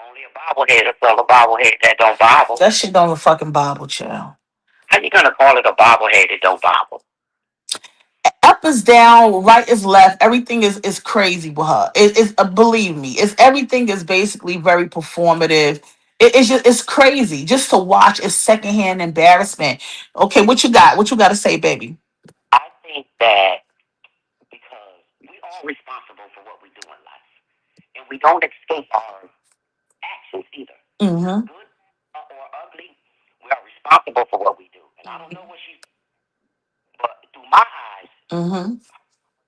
only a bobblehead is still a bobblehead that don't bobble. That shit don't even fucking bobble, chill. How you gonna call it a bobblehead that don't bobble? Up is down, right is left. Everything is crazy with her. It's believe me, it's everything is basically very performative. It's crazy just to watch. It's secondhand embarrassment. Okay, what you got? What you got to say, baby? I think that because we all responsible for what we do in life, and we don't escape our actions either, Mm-hmm. good or ugly. We are responsible for what we do, and I don't know what she's, but through my eyes, Mm-hmm.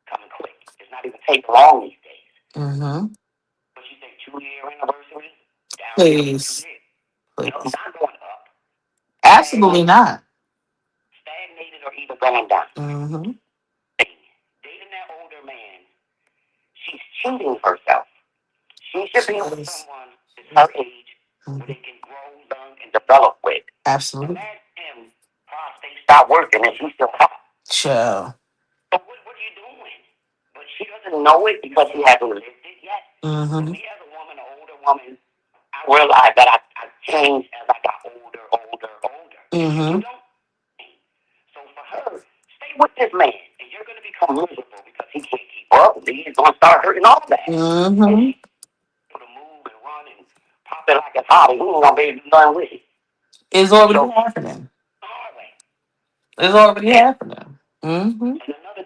coming quick. It's not even taking long these days. Mm-hmm. What she say, 2 year anniversary, downhill for 2 Please, years. please. No, not going up, Absolutely not. stagnated or even going down. Mm-hmm. Dating that older man, she's cheating herself. She should be with Please. someone that's her age, who they can grow, learn, and develop with. Absolutely. Imagine him, prostate stop working, and she's still hot. Chill. So what are you doing? But she doesn't know it because she hasn't lived it yet. Mm-hmm. Me as a woman, an older woman, I realized that I changed as I got older. Mm-hmm. You don't. So for her, stay with this man, and you're going to become miserable because he can't keep up. He's going to start hurting all that. Mm-hmm. And she able to move and run and pop it like it's hot, and he ain't going to be able to do nothing with it. It's already So happening. hard way. It's already happening. Mm-hmm. And another,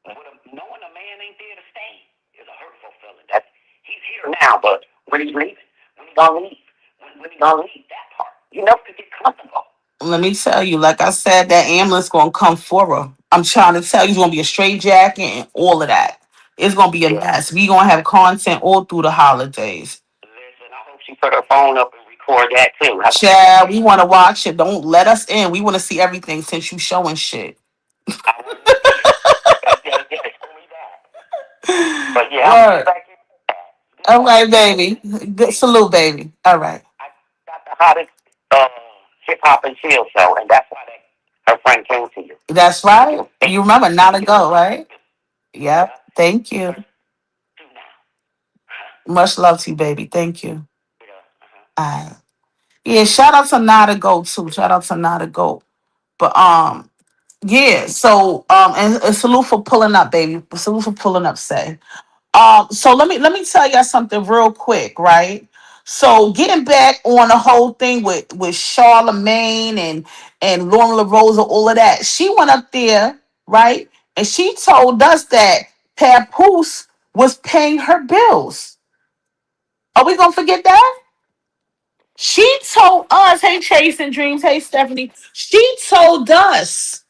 knowing a man ain't there to stay is a hurtful feeling. That he's here now, but when he's leaving, when he gonna leave, when he gonna leave, that part. You never could get comfortable. Let me tell you, like I said, that ambulance gonna come for her. I'm trying to tell you, it's gonna be a straight jacket and all of that. It's gonna be a mess. We gonna have content all through the holidays. Listen, I hope she put her phone up and record that too. Chad, we want to watch it. Don't let us in. We want to see everything since you showing shit. I want to see it. Yeah, show me that. But yeah, I'm Word. back in. All right, baby. Good salute, baby. All right. I got the hottest hip hop and chill show, and that's why that That's right. You remember not ago, right? Yeah. Yep. Thank you. But do now. Much love to you, baby. Thank you. Yeah. Uh-huh. All right. Yeah, shout out to Nada Go too. Shout out to Nada Go. But yeah, so and salute for pulling up, baby. Salute for pulling up, say. So let me tell y'all something real quick, right? So getting back on the whole thing with Charlemagne and Lauren LaRosa, all of that. She went up there, right? And she told us that Papoose was paying her bills. Are we gonna forget that? She told us, hey Chasing Dreams, hey Stephanie. She told us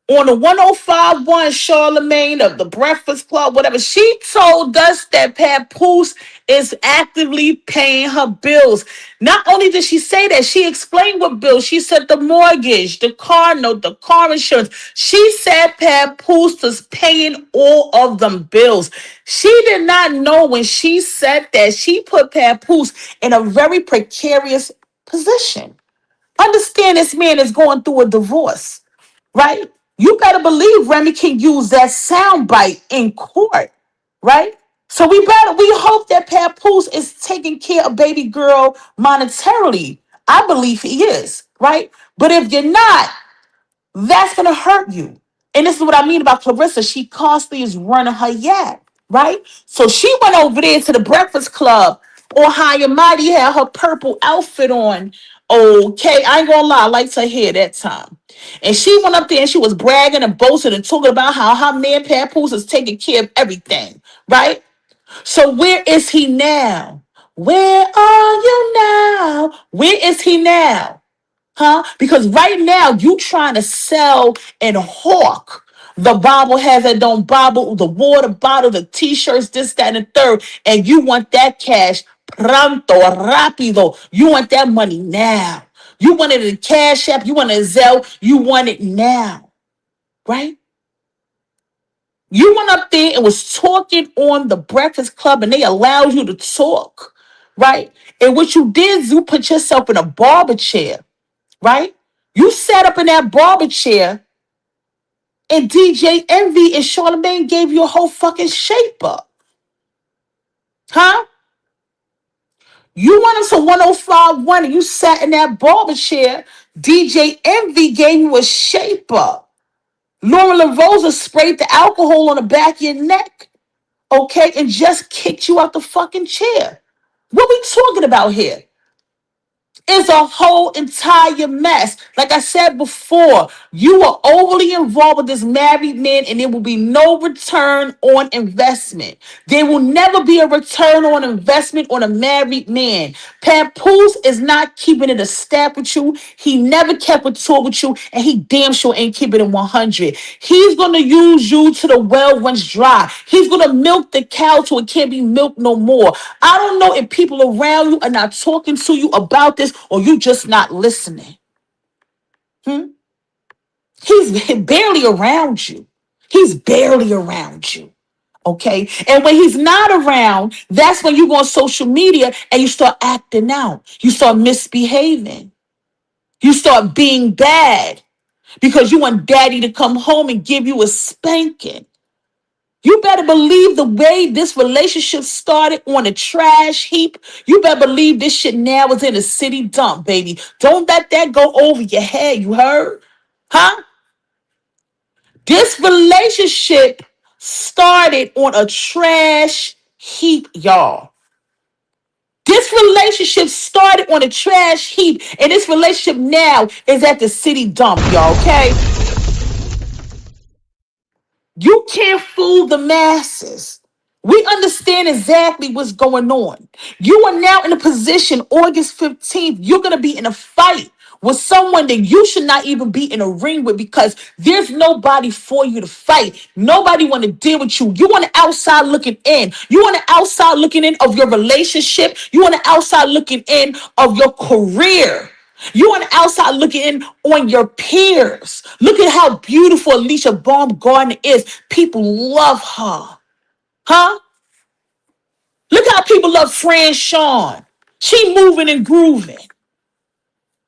on the 1051 Charlemagne of the Breakfast Club, whatever, she told us that Papoose is actively paying her bills. Not only did she say that, she explained what bills. She said the mortgage, the car note, the car insurance. She said Papoose was paying all of them bills. She did not know when she said that she put Papoose in a very precarious position. Understand this man is going through a divorce, right? You better believe Remy can use that sound bite in court, right? So we hope that Papoose is taking care of baby girl monetarily. I believe he is, right? But if you're not, that's gonna hurt you. And this is what I mean about Clarissa. She constantly is running her yap, right? So she went over there to the Breakfast Club or High and Mighty, had her purple outfit on. Okay, I ain't gonna lie, I liked her hair that time. And she went up there and she was bragging and boasting and talking about how her man Papoose is taking care of everything, right? So where is he now? Where are you now? Where is he now? Huh? Because right now you trying to sell and hawk the bobbleheads that don't bobble, the water bottle, the t-shirts, this, that, and the third, and you want that cash pronto, rapido. You want that money now. You want it in Cash App, you want it in Zelle, you want it now, right? You went up there and was talking on the Breakfast Club, and they allowed you to talk, right? And what you did is you put yourself in a barber chair, right? You sat up in that barber chair and DJ Envy and Charlamagne gave you a whole fucking shape up. Huh? You went into 1051 and you sat in that barber chair. DJ Envy gave you a shape up. Lauren LaRosa sprayed the alcohol on the back of your neck, okay, and just kicked you out the fucking chair. What we talking about here? Is a whole entire mess. Like I said before, you are overly involved with this married man, and there will be no return on investment. There will never be a return on investment on a married man. Papoose is not keeping it a step with you. He never kept a tour with you, and he damn sure ain't keeping it 100. He's gonna use you till the well runs dry. He's gonna milk the cow till it can't be milked no more. I don't know if people around you are not talking to you about this or you just not listening. Hmm? He's barely around you. He's barely around you. Okay. And when he's not around, that's when you go on social media and you start acting out. You start misbehaving. You start being bad because you want daddy to come home and give you a spanking. You better believe the way this relationship started on a trash heap. You better believe this shit now is in a city dump, baby. Don't let that go over your head. You heard? Huh? This relationship started on a trash heap, y'all. This relationship started on a trash heap, and this relationship now is at the city dump, y'all, okay? You can't fool the masses. We understand exactly what's going on. You are now in a position, August 15th, you're going to be in a fight with someone that you should not even be in a ring with because there's nobody for you to fight. Nobody want to deal with you. You want the outside looking in. You want the outside looking in of your relationship. You want the outside looking in of your career. You on the outside looking in on your peers. Look at how beautiful Alicia Baumgartner is. People love her. Huh? Look how people love Fran Sean. She moving and grooving.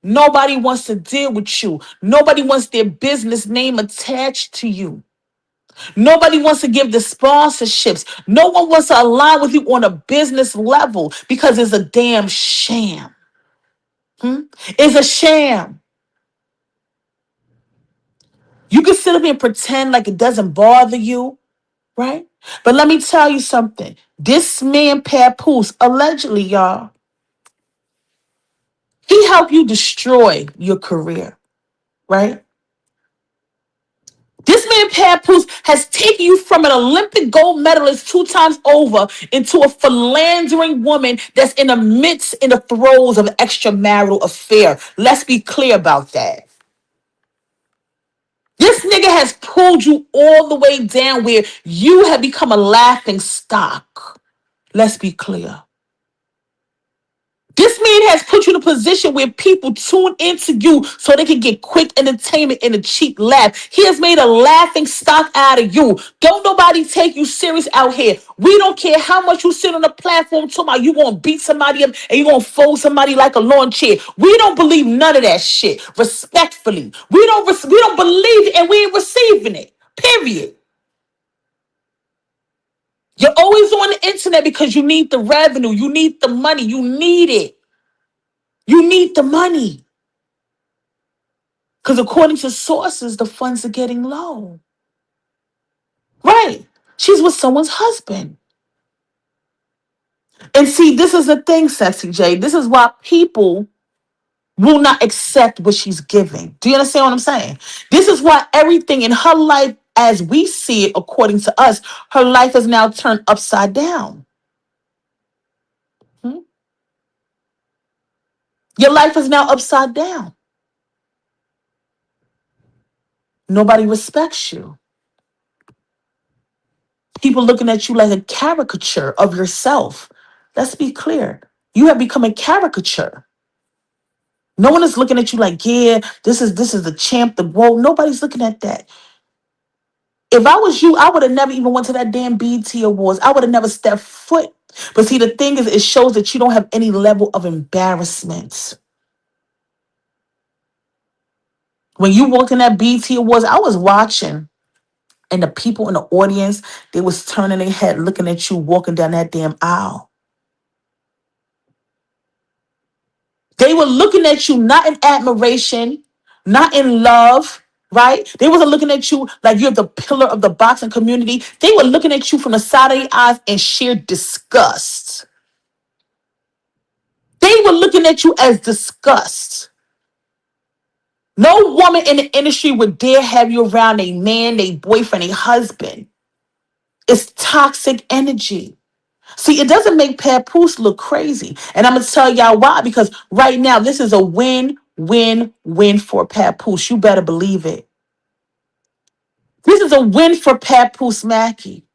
Nobody wants to deal with you. Nobody wants their business name attached to you. Nobody wants to give the sponsorships. No one wants to align with you on a business level because it's a damn sham. It's a sham. You can sit up here and pretend like it doesn't bother you, right? But let me tell you something. This man, Papoose, allegedly, y'all, he helped you destroy your career, right? This man, Papoose, has taken you from an Olympic gold medalist 2 times over into a philandering woman that's in the midst, in the throes of an extramarital affair. Let's be clear about that. This nigga has pulled you all the way down where you have become a laughing stock. Let's be clear. This man has put you in a position where people tune into you so they can get quick entertainment and a cheap laugh. He has made a laughing stock out of you. Don't nobody take you serious out here. We don't care how much you sit on the platform talking about you gonna beat somebody up and you gonna fold somebody like a lawn chair. We don't believe none of that shit. Respectfully, we don't believe it and we ain't receiving it. Period. You're always on the internet because you need the revenue, you need the money, you need it. You need the money. Because according to sources, the funds are getting low. Right. She's with someone's husband. And see, this is the thing, Sexy J. This is why people will not accept what she's giving. Do you understand what I'm saying? This is why everything in her life, as we see it, according to us, her life is now turned upside down. Hmm? Your life is now upside down. Nobody respects you. People looking at you like a caricature of yourself. Let's be clear. You have become a caricature. No one is looking at you like, yeah, this is the champ, the world. Nobody's looking at that. If I was you, I would have never even went to that damn BT Awards. I would have never stepped foot. But see, the thing is, it shows that you don't have any level of embarrassment. When you walked in that BT Awards, I was watching, and the people in the audience, they was turning their head, looking at you walking down that damn aisle. They were looking at you not in admiration, not in love, right? They wasn't looking at you like you're the pillar of the boxing community. They were looking at you from the side of the eyes in sheer disgust. They were looking at you as disgust. No woman in the industry would dare have you around a man, a boyfriend, a husband. It's toxic energy. See, it doesn't make Papoose look crazy. And I'm going to tell y'all why. Because right now, this is a win, win, win for Papoose. You better believe it. This is a win for Papoose Mackey.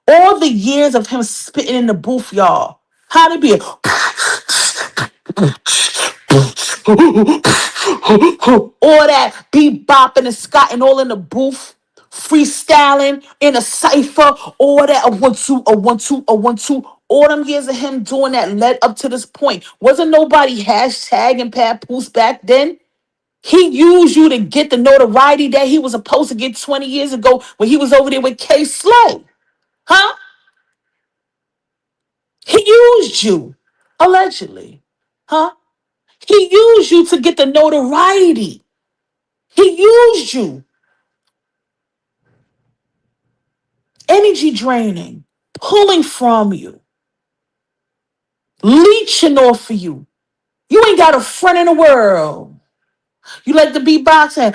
All the years of him spitting in the booth, y'all. How to be all that beat bopping and scotting all in the booth, freestyling in a cipher, all that a 1 2 a 1 2 a 1 2. All them years of him doing that led up to this point. Wasn't nobody hashtagging Papoose back then? He used you to get the notoriety that he was supposed to get 20 years ago when he was over there with K Slay. Huh? He used you, allegedly. Huh? He used you to get the notoriety. He used you. Energy draining, pulling from you, leeching off of you. You ain't got a friend in the world. You like the beatboxing.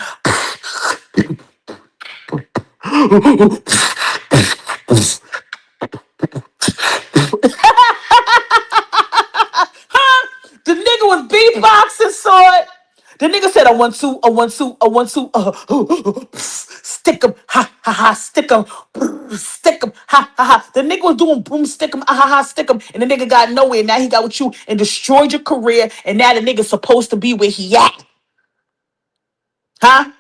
The nigga was beatboxing, saw it. The nigga said, I want to, I want to, I want to, stick him, ha, ha, ha, stick him, stick him, ha, ha, ha. The nigga was doing boom, stick him, ha, ha, ha, stick him. And the nigga got nowhere. Now he got with you and destroyed your career. And now the nigga's supposed to be where he at. Huh?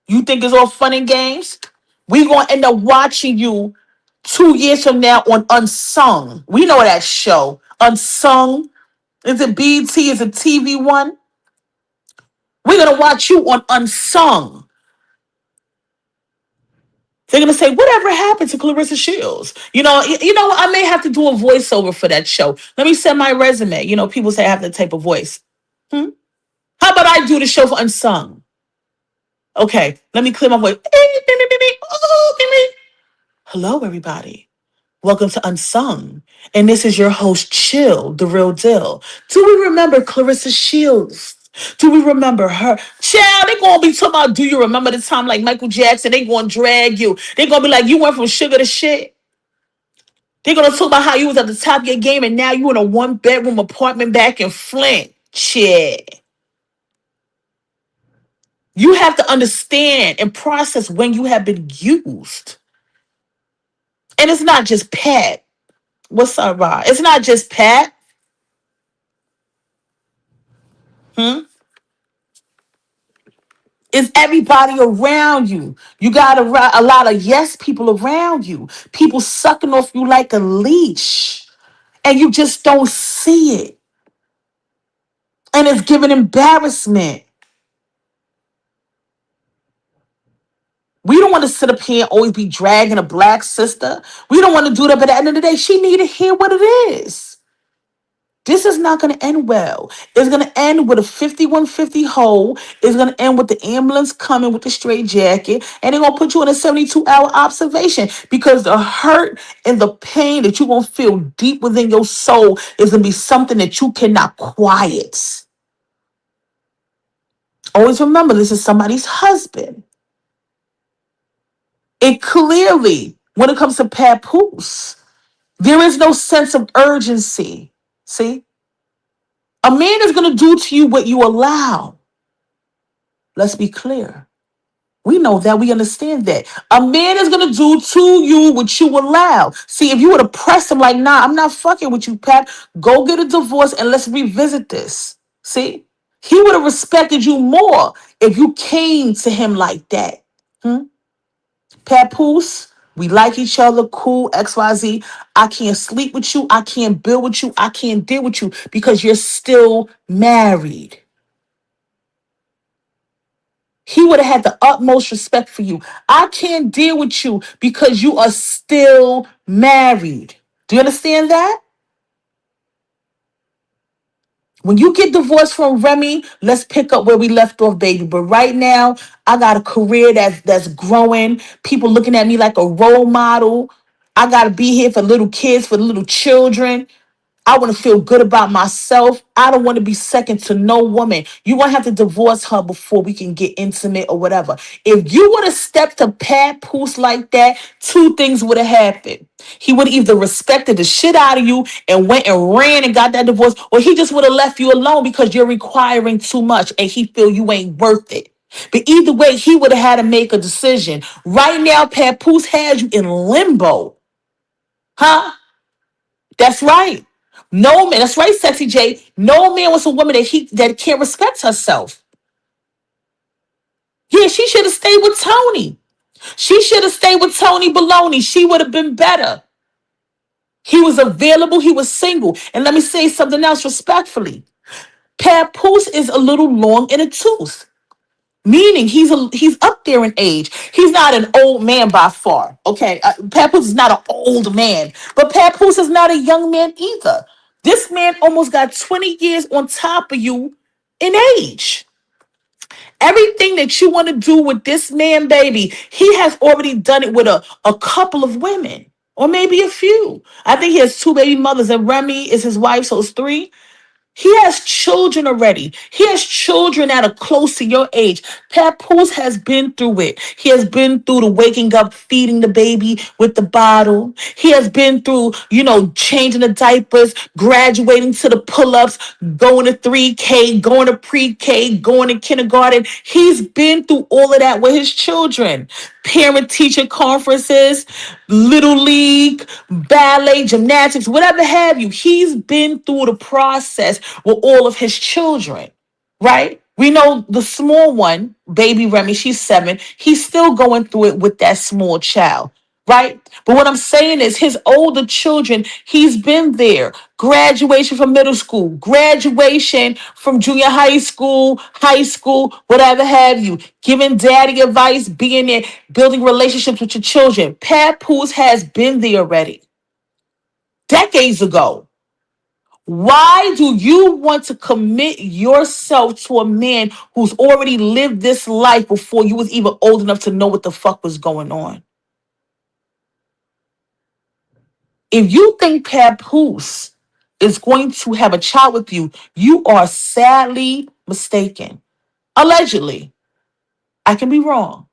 You think it's all fun and games? We gonna end up watching you 2 years from now on Unsung. We know that show. Unsung. Is it BT? Is it TV One? We're gonna watch you on Unsung. They're gonna say, whatever happened to Clarissa Shields? You know, I may have to do a voiceover for that show. Let me send my resume. You know, people say I have that type of voice. Hmm? How about I do the show for Unsung? Okay, let me clear my voice. Hello, everybody. Welcome to Unsung. And this is your host, Chill, the real deal. Do we remember Clarissa Shields? Do we remember her? Child, they gonna be talking about, do you remember the time like Michael Jackson? They gonna drag you. They gonna be like, you went from sugar to shit. They gonna talk about how you was at the top of your game and now you in a 1-bedroom apartment back in Flint. Shit. You have to understand and process when you have been used. And it's not just Pat. What's up, Rod? It's not just Pat. Hmm? It's everybody around you. You got a lot of yes people around you. People sucking off you like a leash. And you just don't see it. And it's giving embarrassment. We don't want to sit up here and always be dragging a black sister. We don't want to do that. But at the end of the day, she need to hear what it is. This is not going to end well. It's going to end with a 5150 hole. It's going to end with the ambulance coming with the straight jacket. And they're going to put you in a 72-hour observation because the hurt and the pain that you're going to feel deep within your soul is going to be something that you cannot quiet. Always remember, this is somebody's husband. And clearly, when it comes to papoose, there is no sense of urgency. See? A man is going to do to you what you allow. Let's be clear. We know that. We understand that. A man is going to do to you what you allow. See, if you would have pressed him like, nah, I'm not fucking with you, Pat. Go get a divorce and let's revisit this. See? He would have respected you more if you came to him like that. Hmm? Papoose, we like each other, cool, XYZ. I can't sleep with you. I can't build with you. I can't deal with you because you're still married. He would have had the utmost respect for you. I can't deal with you because you are still married. Do you understand that? When you get divorced from Remy, let's pick up where we left off, baby. But right now, I got a career that's growing. People looking at me like a role model. I got to be here for little kids, for little children. I want to feel good about myself. I don't want to be second to no woman. You won't have to divorce her before we can get intimate or whatever. If you would have stepped to Pat Poose like that, two things would have happened. He would have either respected the shit out of you and went and ran and got that divorce, or he just would have left you alone because you're requiring too much and he feel you ain't worth it. But either way, he would have had to make a decision. Right now, Pat Poose has you in limbo. Huh? That's right. No man, that's right, Sexy J. No man wants a woman that can't respect herself. Yeah, she should have stayed with Tony. She should have stayed with Tony Baloney. She would have been better. He was available, he was single. And let me say something else respectfully. Papoose is a little long in a tooth. Meaning he's up there in age. He's not an old man by far. Okay, Papoose is not an old man, but Papoose is not a young man either. This man almost got 20 years on top of you in age. Everything that you want to do with this man, baby, he has already done it with a couple of women, or maybe a few. I think he has two baby mothers, and Remy is his wife, so it's three. He has children already. He has children that are close to your age. Papoose has been through it. He has been through the waking up, feeding the baby with the bottle. He has been through, changing the diapers, graduating to the pull-ups, going to 3K, going to pre-K, going to kindergarten. He's been through all of that with his children. Parent-teacher conferences, little league, ballet, gymnastics, whatever have you. He's been through the process with all of his children, right? We know the small one, baby Remy, she's 7. He's still going through it with that small child. right? But what I'm saying is his older children, he's been there. Graduation from middle school, graduation from junior high school, whatever have you. Giving daddy advice, being there, building relationships with your children. Papoose has been there already, decades ago. Why do you want to commit yourself to a man who's already lived this life before you was even old enough to know what the fuck was going on? If you think Papoose is going to have a child with you, you are sadly mistaken. Allegedly. I can be wrong.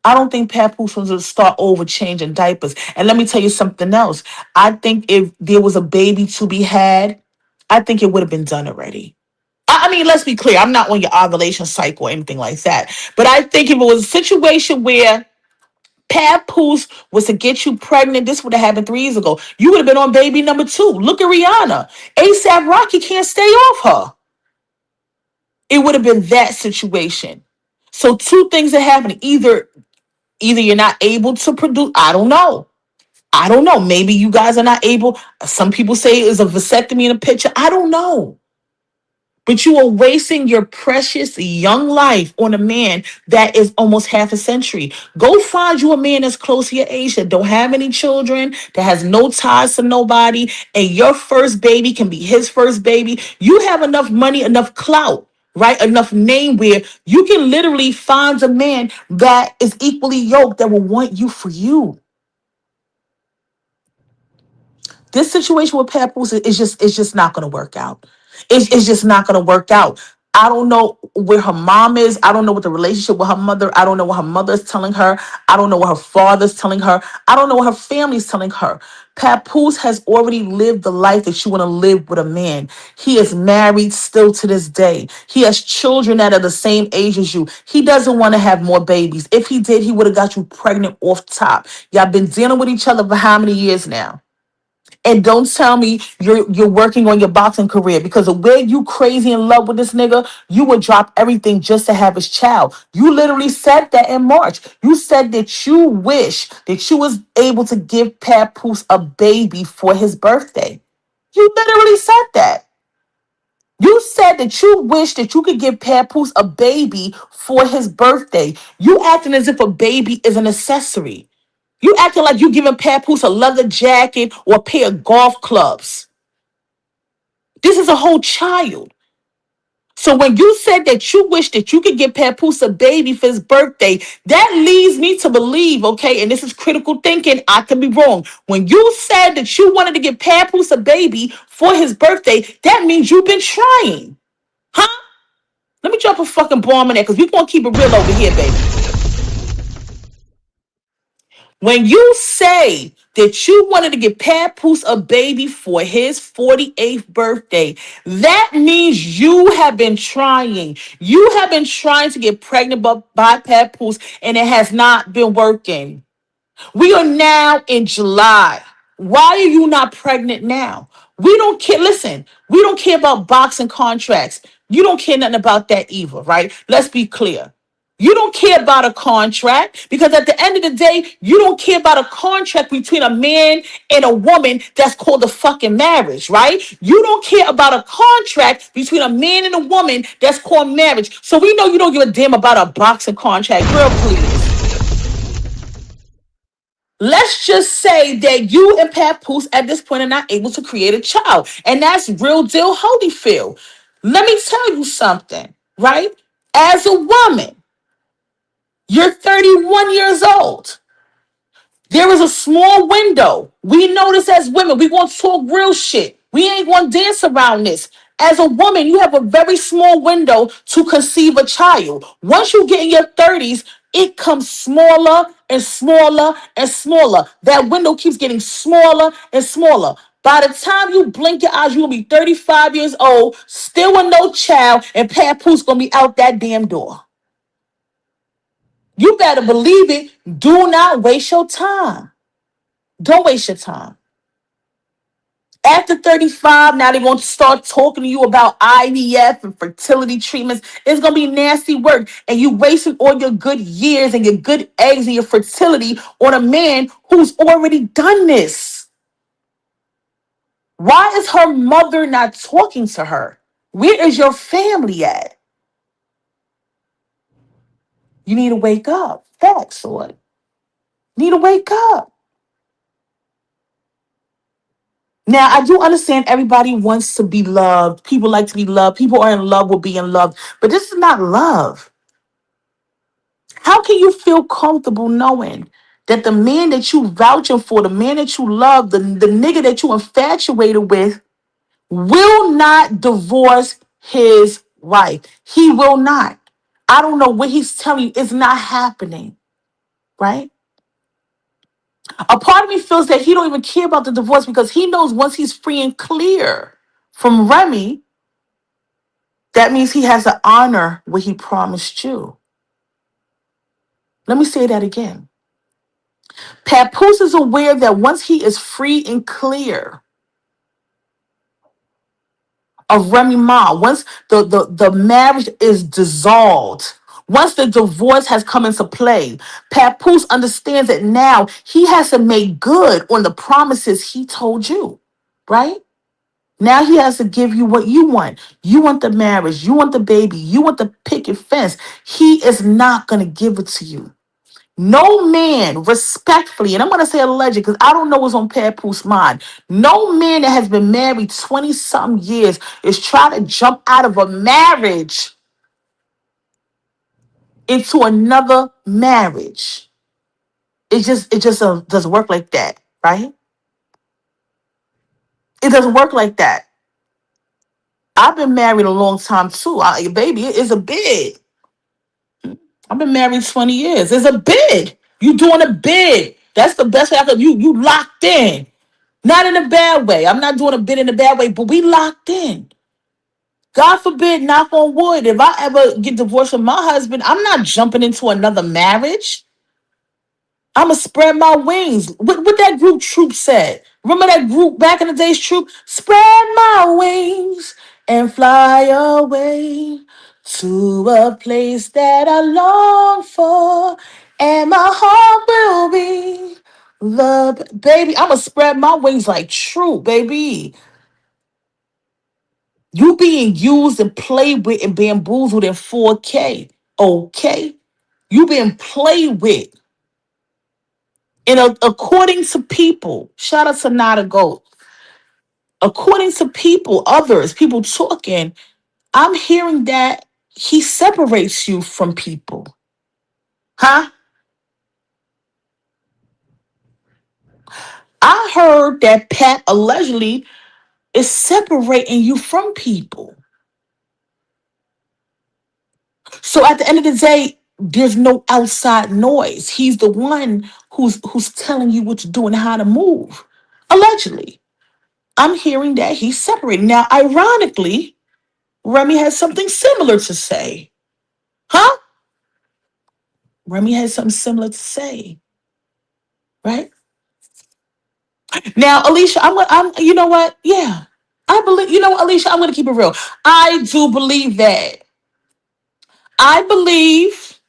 I don't think Papoose wants to start over changing diapers. And let me tell you something else. I think if there was a baby to be had, I think it would have been done already. I mean, let's be clear. I'm not on your ovulation cycle or anything like that. But I think if it was a situation where Papoose was to get you pregnant, this would have happened 3 years ago. You would have been on baby number 2. Look at Rihanna. ASAP Rocky can't stay off her. It would have been that situation. So two things are happening. Either you're not able to produce. I don't know. I don't know. Maybe you guys are not able. Some people say it's a vasectomy in a picture. I don't know. But you are wasting your precious young life on a man that is almost half a century. Go find you a man that's close to your age that don't have any children, that has no ties to nobody, and your first baby can be his first baby. You have enough money, enough clout, right? Enough name where you can literally find a man that is equally yoked that will want you for you. This situation with Papoose is just not going to work out. It's just not going to work out. I don't know where her mom is. I don't know what the relationship with her mother. I don't know what her mother is telling her. I don't know what her father's telling her. I don't know what her family's telling her. Papoose has already lived the life that you want to live with a man. He is married still to this day. He has children that are the same age as you. He doesn't want to have more babies. If he did, he would have got you pregnant off top. Y'all been dealing with each other for how many years now? And don't tell me you're working on your boxing career, because the way you crazy in love with this nigga, you would drop everything just to have his child. You literally said that in March. You said that you wish that you was able to give Papoose a baby for his birthday. You literally said that. You said that you wish that you could give Papoose a baby for his birthday. You acting as if a baby is an accessory. You acting like you giving Papoose a leather jacket or a pair of golf clubs. This is a whole child. So when you said that you wish that you could give Papoose a baby for his birthday, that leads me to believe, okay, and this is critical thinking, I could be wrong. When you said that you wanted to give Papoose a baby for his birthday, that means you've been trying. Huh? Let me drop a fucking bomb in there, because we gonna keep it real over here, baby. When you say that you wanted to give Papoose a baby for his 48th birthday, that means you have been trying. You have been trying to get pregnant by Papoose, and it has not been working. We are now in July. Why are you not pregnant now? We don't care. Listen, we don't care about boxing contracts. You don't care nothing about that either, right? Let's be clear. You don't care about a contract, because at the end of the day, you don't care about a contract between a man and a woman that's called a fucking marriage, right? You don't care about a contract between a man and a woman that's called marriage. So we know you don't give a damn about a boxing contract. Girl, please. Let's just say that you and Papoose at this point are not able to create a child. And that's real deal Holyfield. Let me tell you something, right? As a woman, you're 31 years old. There is a small window. We know this as women. We going to talk real shit. We ain't going to dance around this. As a woman, you have a very small window to conceive a child. Once you get in your 30s, it comes smaller and smaller and smaller. That window keeps getting smaller and smaller. By the time you blink your eyes, you'll be 35 years old, still with no child, and Papoose gonna be out that damn door. You better believe it. Do not waste your time. Don't waste your time. After 35, now they're going to start talking to you about IVF and fertility treatments. It's going to be nasty work. And you wasting all your good years and your good eggs and your fertility on a man who's already done this. Why is her mother not talking to her? Where is your family at? You need to wake up. Facts, Lord. Need to wake up. Now, I do understand everybody wants to be loved. People like to be loved. People are in love with being loved. But this is not love. How can you feel comfortable knowing that the man that you vouching for, the man that you love, the nigga that you infatuated with, will not divorce his wife? He will not. I don't know what he's telling you. It's not happening, right? A part of me feels that he don't even care about the divorce because he knows once he's free and clear from Remy, that means he has to honor what he promised you. Let me say that again. Papoose is aware that once he is free and clear of Remy Ma, once the marriage is dissolved, once the divorce has come into play, Papoose understands that now he has to make good on the promises he told you, right? Now he has to give you what you want. You want the marriage, you want the baby, you want the picket fence. He is not going to give it to you. No man, respectfully, and I'm going to say alleged because I don't know what's on Papoose mind. No man that has been married 20 something years is trying to jump out of a marriage into another marriage. It just doesn't work like that, right? It doesn't work like that. I've been married a long time too. Baby, it is a bid. I've been married 20 years. It's a bid. You doing a bid. That's the best way I could. You locked in. Not in a bad way. I'm not doing a bid in a bad way, but we locked in. God forbid, knock on wood, if I ever get divorced from my husband, I'm not jumping into another marriage. I'ma spread my wings. What that group Troop said. Remember that group back in the days, Troop? Spread my wings and fly away to a place that I long for, and my heart will be the baby. I'ma spread my wings like Troop, baby. You being used and played with and bamboozled in 4K. Okay? You being played with. And according to people, shout out to Not a Goat. According to people, others, people talking, I'm hearing that he separates you from people. Huh? I heard that Pat allegedly is separating you from people. So at the end of the day, there's no outside noise. He's the one who's telling you what to do and how to move. Allegedly. I'm hearing that he's separating. Now, ironically, Remy has something similar to say. Huh? Remy has something similar to say. Right? Now, Alicia, I'm you know what? Yeah. I believe, you know what, Alicia, I'm gonna keep it real. I do believe that. I believe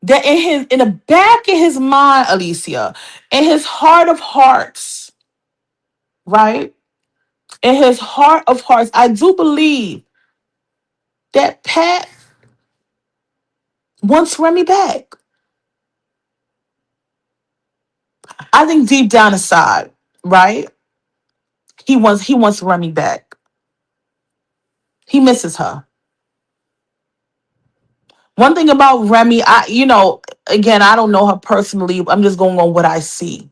that in the back of his mind, Alicia, in his heart of hearts, right? In his heart of hearts, I do believe that Pat wants Remy back. I think deep down inside, right? He wants Remy back. He misses her. One thing about Remy, again, I don't know her personally. I'm just going on what I see.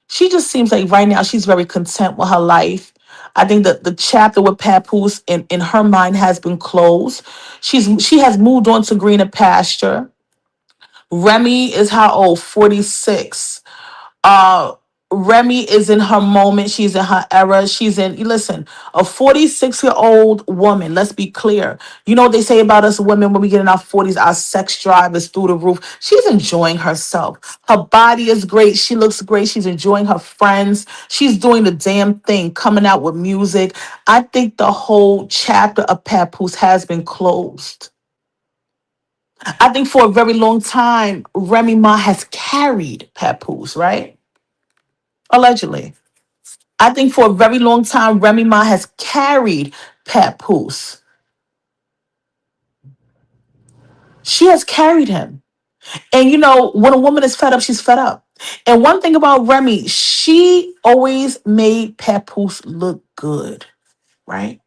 She just seems like right now she's very content with her life. I think that the chapter with Papoose in her mind has been closed. She has moved on to greener pasture. Remy is how old? 46. Remy is in her moment. She's in her era. She's in, listen, a 46-year-old woman. Let's be clear. You know what they say about us women when we get in our 40s, our sex drive is through the roof. She's enjoying herself. Her body is great. She looks great. She's enjoying her friends. She's doing the damn thing, coming out with music. I think the whole chapter of Papoose has been closed. I think for a very long time, Remy Ma has carried Papoose, right? Allegedly. I think for a very long time, Remy Ma has carried Papoose. She has carried him. And you know, when a woman is fed up, she's fed up. And one thing about Remy, she always made Papoose look good, right?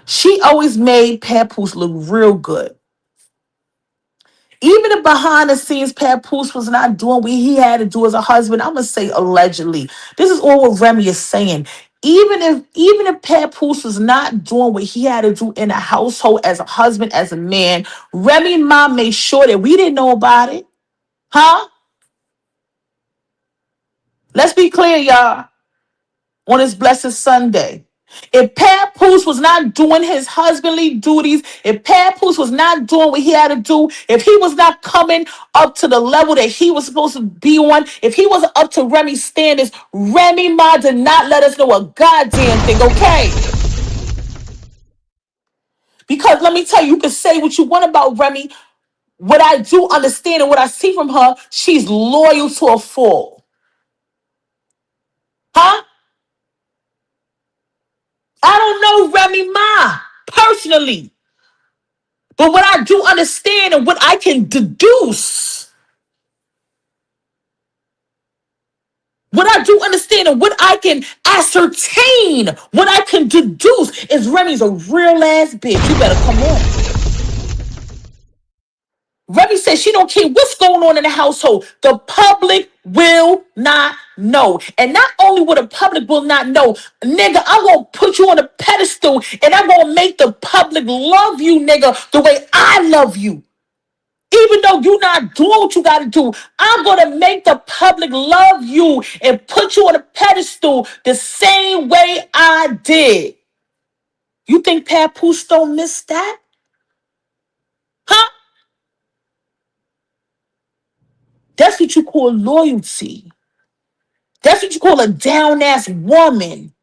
She always made Papoose look real good. Even if behind the scenes Papoose was not doing what he had to do as a husband, I'm gonna say allegedly. This is all what Remy is saying. Even if Papoose was not doing what he had to do in a household as a husband, as a man, Remy mom made sure that we didn't know about it. Huh? Let's be clear, y'all, on this blessed Sunday. If Papoose was not doing his husbandly duties, if Papoose was not doing what he had to do, if he was not coming up to the level that he was supposed to be on, if he wasn't up to Remy's standards, Remy Ma did not let us know a goddamn thing, okay? Because let me tell you, you can say what you want about Remy. What I do understand and what I see from her, she's loyal to a fault. Huh? I don't know Remy Ma personally. But what I do understand and what I can deduce, what I do understand and what I can ascertain, what I can deduce is Remy's a real ass bitch. You better come on. Remy says she don't care what's going on in the household. The public will not know. And not only will the public will not know, nigga, I'm going to put you on a pedestal and I'm going to make the public love you, nigga, the way I love you. Even though you're not doing what you got to do, I'm going to make the public love you and put you on a pedestal the same way I did. You think Papoose don't miss that? Huh? That's what you call loyalty. That's what you call a down-ass woman.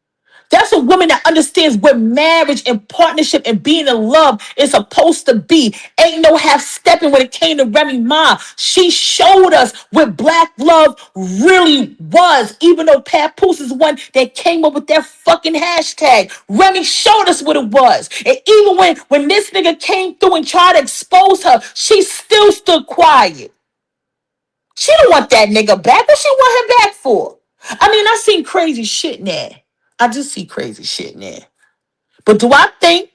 That's a woman that understands what marriage and partnership and being in love is supposed to be. Ain't no half-stepping when it came to Remy Ma. She showed us what black love really was, even though Papoose is one that came up with that fucking hashtag. Remy showed us what it was. And even when this nigga came through and tried to expose her, she still stood quiet. She don't want that nigga back. What she want him back for? I mean, I seen crazy shit in there. I just see crazy shit in there. But do I think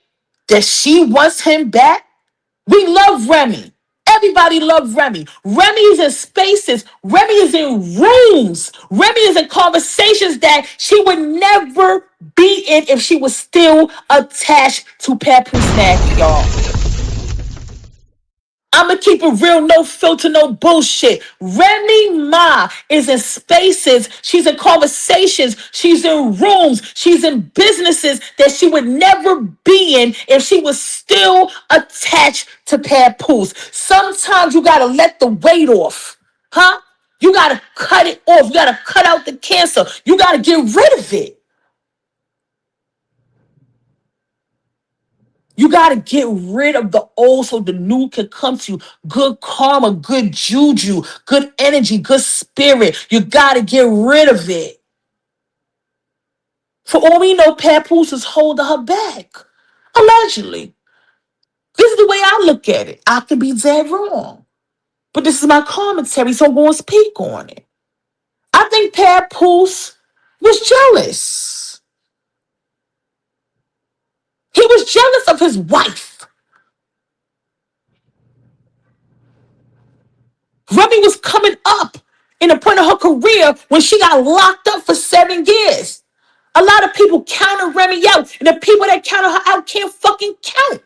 that she wants him back? We love Remy. Everybody loves Remy. Remy is in spaces. Remy is in rooms. Remy is in conversations that she would never be in if she was still attached to Papoose Snacky, y'all. I'm going to keep it real, no filter, no bullshit. Remy Ma is in spaces. She's in conversations. She's in rooms. She's in businesses that she would never be in if she was still attached to Papoose. Sometimes you got to let the weight off. Huh? You got to cut it off. You got to cut out the cancer. You got to get rid of it. You got to get rid of the old so the new can come to you. Good karma, good juju, good energy, good spirit. You got to get rid of it. For all we know, Papoose is holding her back. Allegedly. This is the way I look at it. I could be dead wrong. But this is my commentary, so I'm going to speak on it. I think Papoose was jealous. He was jealous of his wife. Remy was coming up in the point of her career when she got locked up for 7 years. A lot of people counted Remy out, and the people that counted her out can't fucking count.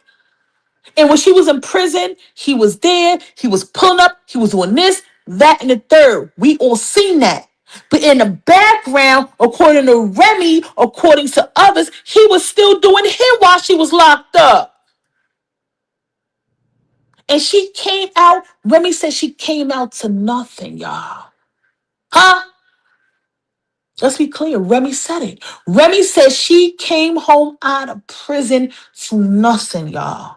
And when she was in prison, he was there, he was pulling up, he was doing this, that, and the third. We all seen that. But in the background, according to Remy, according to others, he was still doing him while she was locked up. And she came out, Remy said she came out to nothing, y'all. Huh? Let's be clear. Remy said it. Remy said she came home out of prison to nothing, y'all.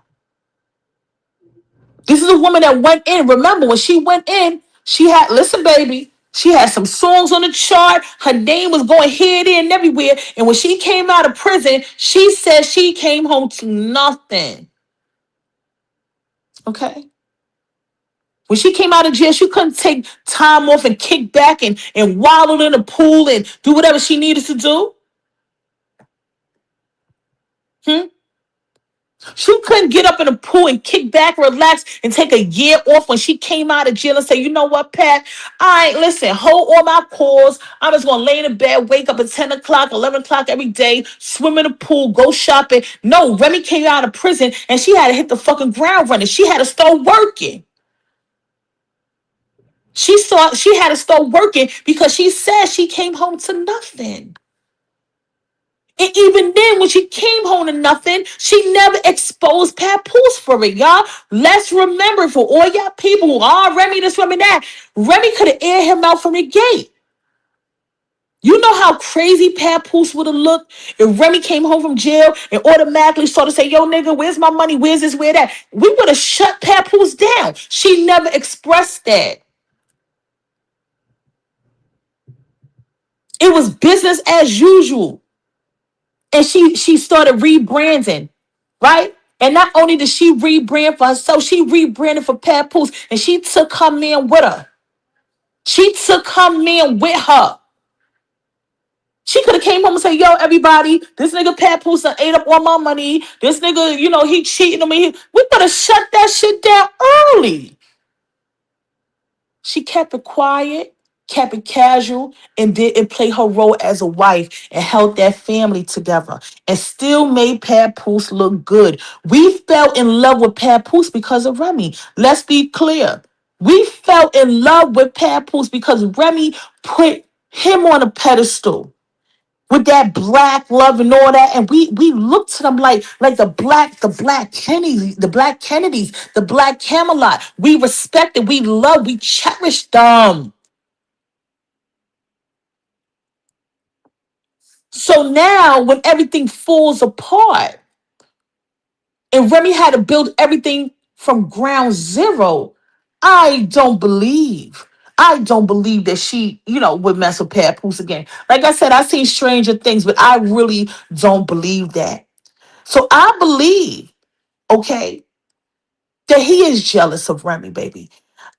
This is a woman that went in. Remember, when she went in, she had, listen, baby, she had some songs on the chart. Her name was going here, there, and everywhere. And when she came out of prison, she said she came home to nothing. Okay? When she came out of jail, she couldn't take time off and kick back and waddle in the pool and do whatever she needed to do. Hmm? She couldn't get up in the pool and kick back, relax, and take a year off when she came out of jail and say, you know what, Pat? I ain't listen, hold all my calls. I'm just gonna lay in the bed, wake up at 10 o'clock, 11 o'clock every day, swim in the pool, go shopping. No, Remy came out of prison and she had to hit the fucking ground running. She had to start working. She had to start working because she said she came home to nothing. And even then, when she came home to nothing, she never exposed Papoose for it, y'all. Let's remember, for all y'all people who are Remy this, Remy that, Remy could have aired him out from the gate. You know how crazy Papoose would have looked if Remy came home from jail and automatically started to say, yo, nigga, where's my money? Where's this, where that? We would have shut Papoose down. She never expressed that. It was business as usual. And she started rebranding, right? And not only did she rebrand for herself, she rebranded for Papoose, and she took her man with her. She took her man with her. She could have came home and said, yo, everybody, this nigga Papoose done ate up all my money. This nigga, he cheating on me. We could have shut that shit down early. She kept it quiet, kept it casual, and didn't play her role as a wife and held that family together and still made Papoose look good. We fell in love with Papoose because of Remy. Let's be clear. We fell in love with Papoose because Remy put him on a pedestal with that black love and all that, and we looked to them like the black Kennedys, the black Camelot. We respected, we loved, we cherished them. So now when everything falls apart and Remy had to build everything from ground zero, I don't believe. I don't believe that she, would mess with Papoose again. Like I said, I've seen stranger things, but I really don't believe that. So I believe, okay, that he is jealous of Remy, baby.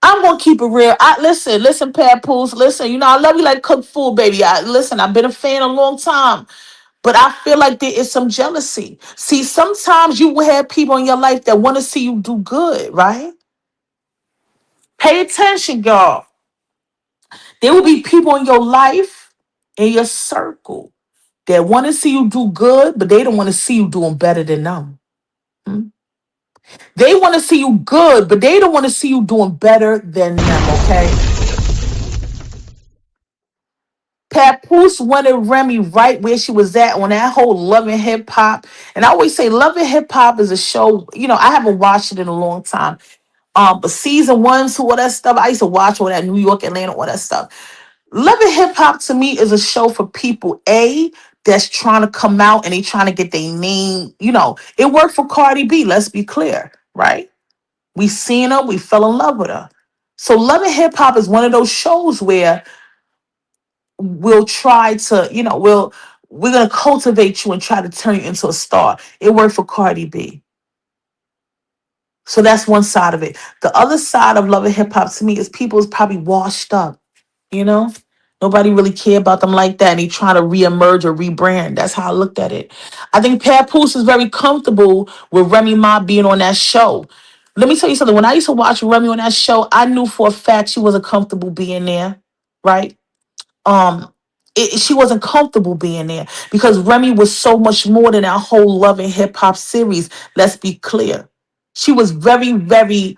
I'm gonna keep it real. Listen, Papoose, listen. I love you like cooked food, baby. I've been a fan a long time, but I feel like there is some jealousy. See, sometimes you will have people in your life that want to see you do good, right? Pay attention, y'all. There will be people in your life, in your circle, that want to see you do good, but they don't want to see you doing better than them. Hmm? They want to see you good, but they don't want to see you doing better than them, okay? Papoose wanted Remy right where she was at on that whole Love and Hip Hop. And I always say Love and Hip Hop is a show, I haven't watched it in a long time. But season 1, 2, all that stuff, I used to watch all that New York, Atlanta, all that stuff. Love and Hip Hop to me is a show for people, that's trying to come out and they trying to get their name, it worked for Cardi B, let's be clear, right? We seen her, we fell in love with her. So Love and Hip Hop is one of those shows where we'll try to, we're gonna cultivate you and try to turn you into a star. It worked for Cardi B. So that's one side of it. The other side of Love and Hip Hop to me is people is probably washed up, you know? Nobody really care about them like that. And they trying to reemerge or rebrand. That's how I looked at it. I think Papoose is very comfortable with Remy Ma being on that show. Let me tell you something. When I used to watch Remy on that show, I knew for a fact she wasn't comfortable being there, right? Um, she wasn't comfortable being there because Remy was so much more than that whole Love and Hip Hop series. Let's be clear. She was very, very,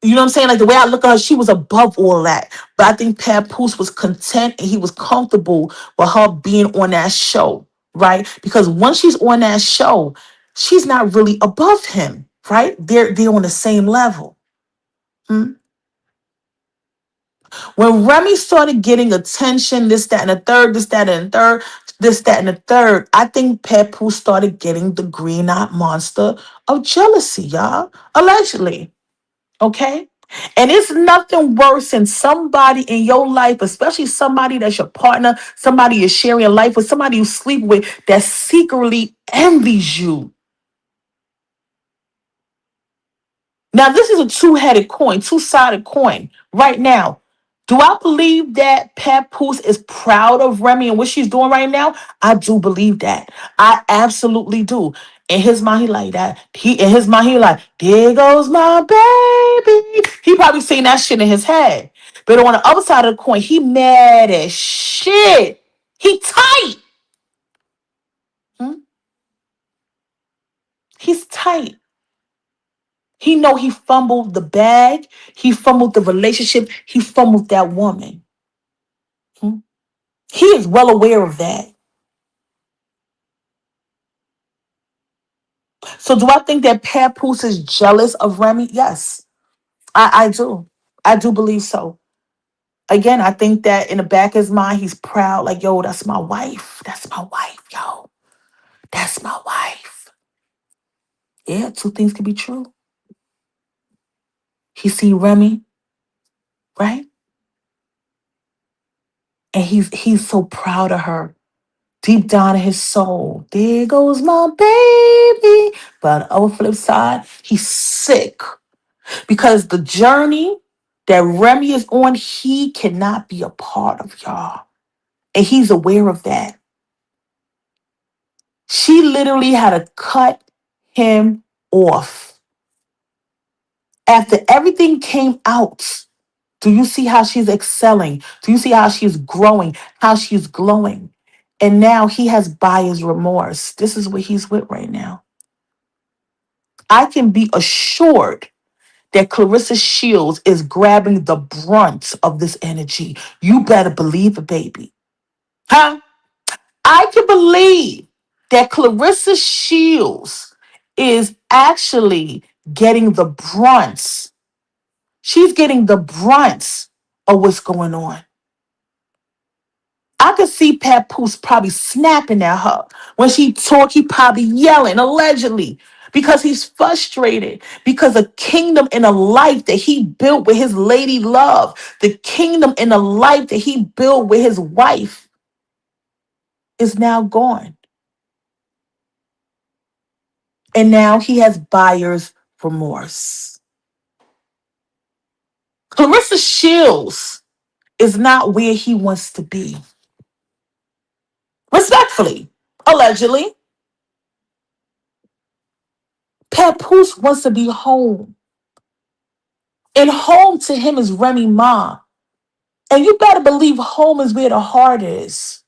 You know what I'm saying? Like the way I look at her, she was above all that. But I think Papoose was content and he was comfortable with her being on that show, right? Because once she's on that show, she's not really above him, right? They're on the same level. Hmm? When Remy started getting attention, this, that, and the third, this, that, and the third, this, that, and the third, I think Papoose started getting the green-eyed monster of jealousy, y'all. Allegedly. Okay? And it's nothing worse than somebody in your life, especially somebody that's your partner, somebody you're sharing a life with, somebody you sleep with that secretly envies you. Now, this is a two-headed coin, two-sided coin. Right now, do I believe that Papoose is proud of Remy and what she's doing right now? I do believe that. I absolutely do. In his mind, he like that. In his mind, he like, there goes my baby. He probably seen that shit in his head. But on the other side of the coin, he mad as shit. He tight. Hmm? He's tight. He know he fumbled the bag. He fumbled the relationship. He fumbled that woman. Hmm? He is well aware of that. So do I think that Papoose is jealous of Remy? Yes, I do. I do believe so. Again, I think that in the back of his mind, he's proud. Like, yo, that's my wife. That's my wife, yo. That's my wife. Yeah, two things can be true. He see Remy, right? And he's so proud of her. Deep down in his soul, there goes my baby. But on the flip side, he's sick because the journey that Remy is on, he cannot be a part of, y'all. And he's aware of that. She literally had to cut him off. After everything came out, do you see how she's excelling? Do you see how she's growing, how she's glowing? And now he has buyer's remorse. This is what he's with right now. I can be assured that Clarissa Shields is grabbing the brunt of this energy. You better believe it, baby. Huh? I can believe that Clarissa Shields is actually getting the brunt. She's getting the brunt of what's going on. I could see Papoose probably snapping at her. When she talk, he probably yelling, allegedly, because he's frustrated. Because a kingdom and a life that he built with his lady love, the kingdom and a life that he built with his wife is now gone. And now he has buyer's remorse. Clarissa Shields is not where he wants to be. Respectfully, allegedly, Papoose wants to be home. And home to him is Remy Ma. And you better believe home is where the heart is.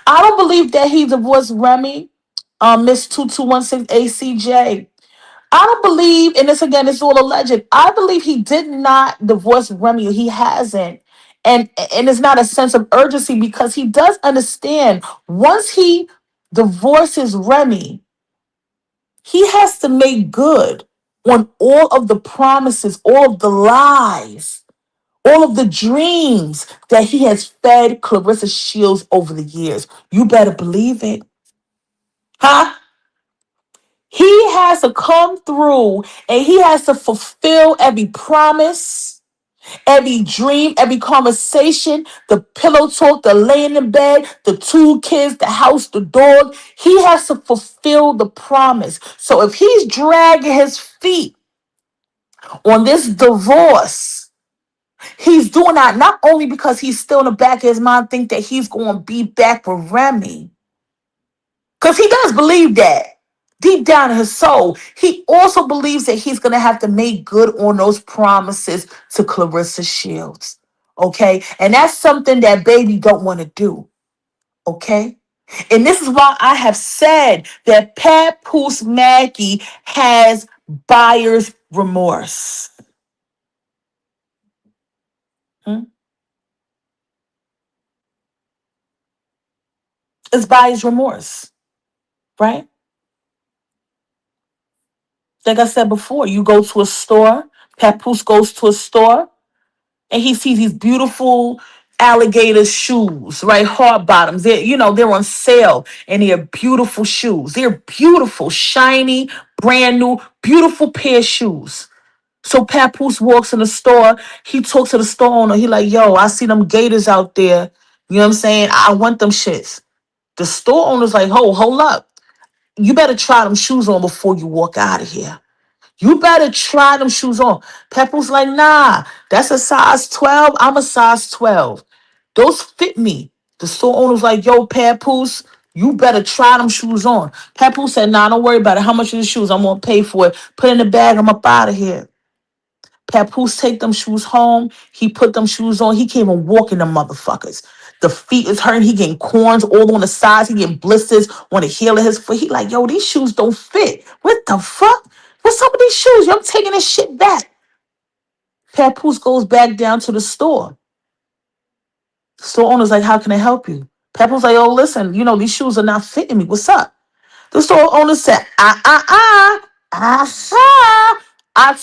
I don't believe that he divorced Remy, Miss 2216 ACJ. I don't believe, and this again, it's all alleged. I believe he did not divorce Remy. He hasn't. And it's not a sense of urgency because he does understand once he divorces Remy, he has to make good on all of the promises, all of the lies, all of the dreams that he has fed Clarissa Shields over the years. You better believe it. Huh? He has to come through and he has to fulfill every promise, every dream, every conversation, the pillow talk, the laying in bed, the two kids, the house, the dog. He has to fulfill the promise. So if he's dragging his feet on this divorce, he's doing that not only because he's still in the back of his mind think that he's going to be back with Remy, because he does believe that. Deep down in his soul, he also believes that he's going to have to make good on those promises to Clarissa Shields. Okay? And that's something that baby don't want to do. Okay? And this is why I have said that Papoose Mackey has Buyer's remorse. Hmm? It's buyer's remorse, right? Like I said before, you go to a store, Papoose goes to a store, and he sees these beautiful alligator shoes, right? Hard bottoms. They're on sale and they're beautiful shoes. They're beautiful, shiny, brand new, beautiful pair of shoes. So Papoose walks in the store. He talks to the store owner. He like, yo, I see them gators out there. You know what I'm saying? I want them shits. The store owner's like, hold up. You better try them shoes on before you walk out of here. You better try them shoes on. Pepper's like, nah, that's a size 12. I'm a size 12. Those fit me. The store owner's like, yo, Papoose, you better try them shoes on. Papoose said, nah, don't worry about it. How much are the shoes? I'm going to pay for it. Put it in the bag. I'm up out of here. Papoose take them shoes home. He put them shoes on. He can't even walk in them motherfuckers. The feet is hurting. He getting corns all on the sides. He getting blisters on the heel of his foot. He like, yo, these shoes don't fit. What the fuck? What's up with these shoes? Yo, I'm taking this shit back. Papoose goes back down to the store. The store owner's like, how can I help you? Papoose like, oh, listen, these shoes are not fitting me. What's up? The store owner said, I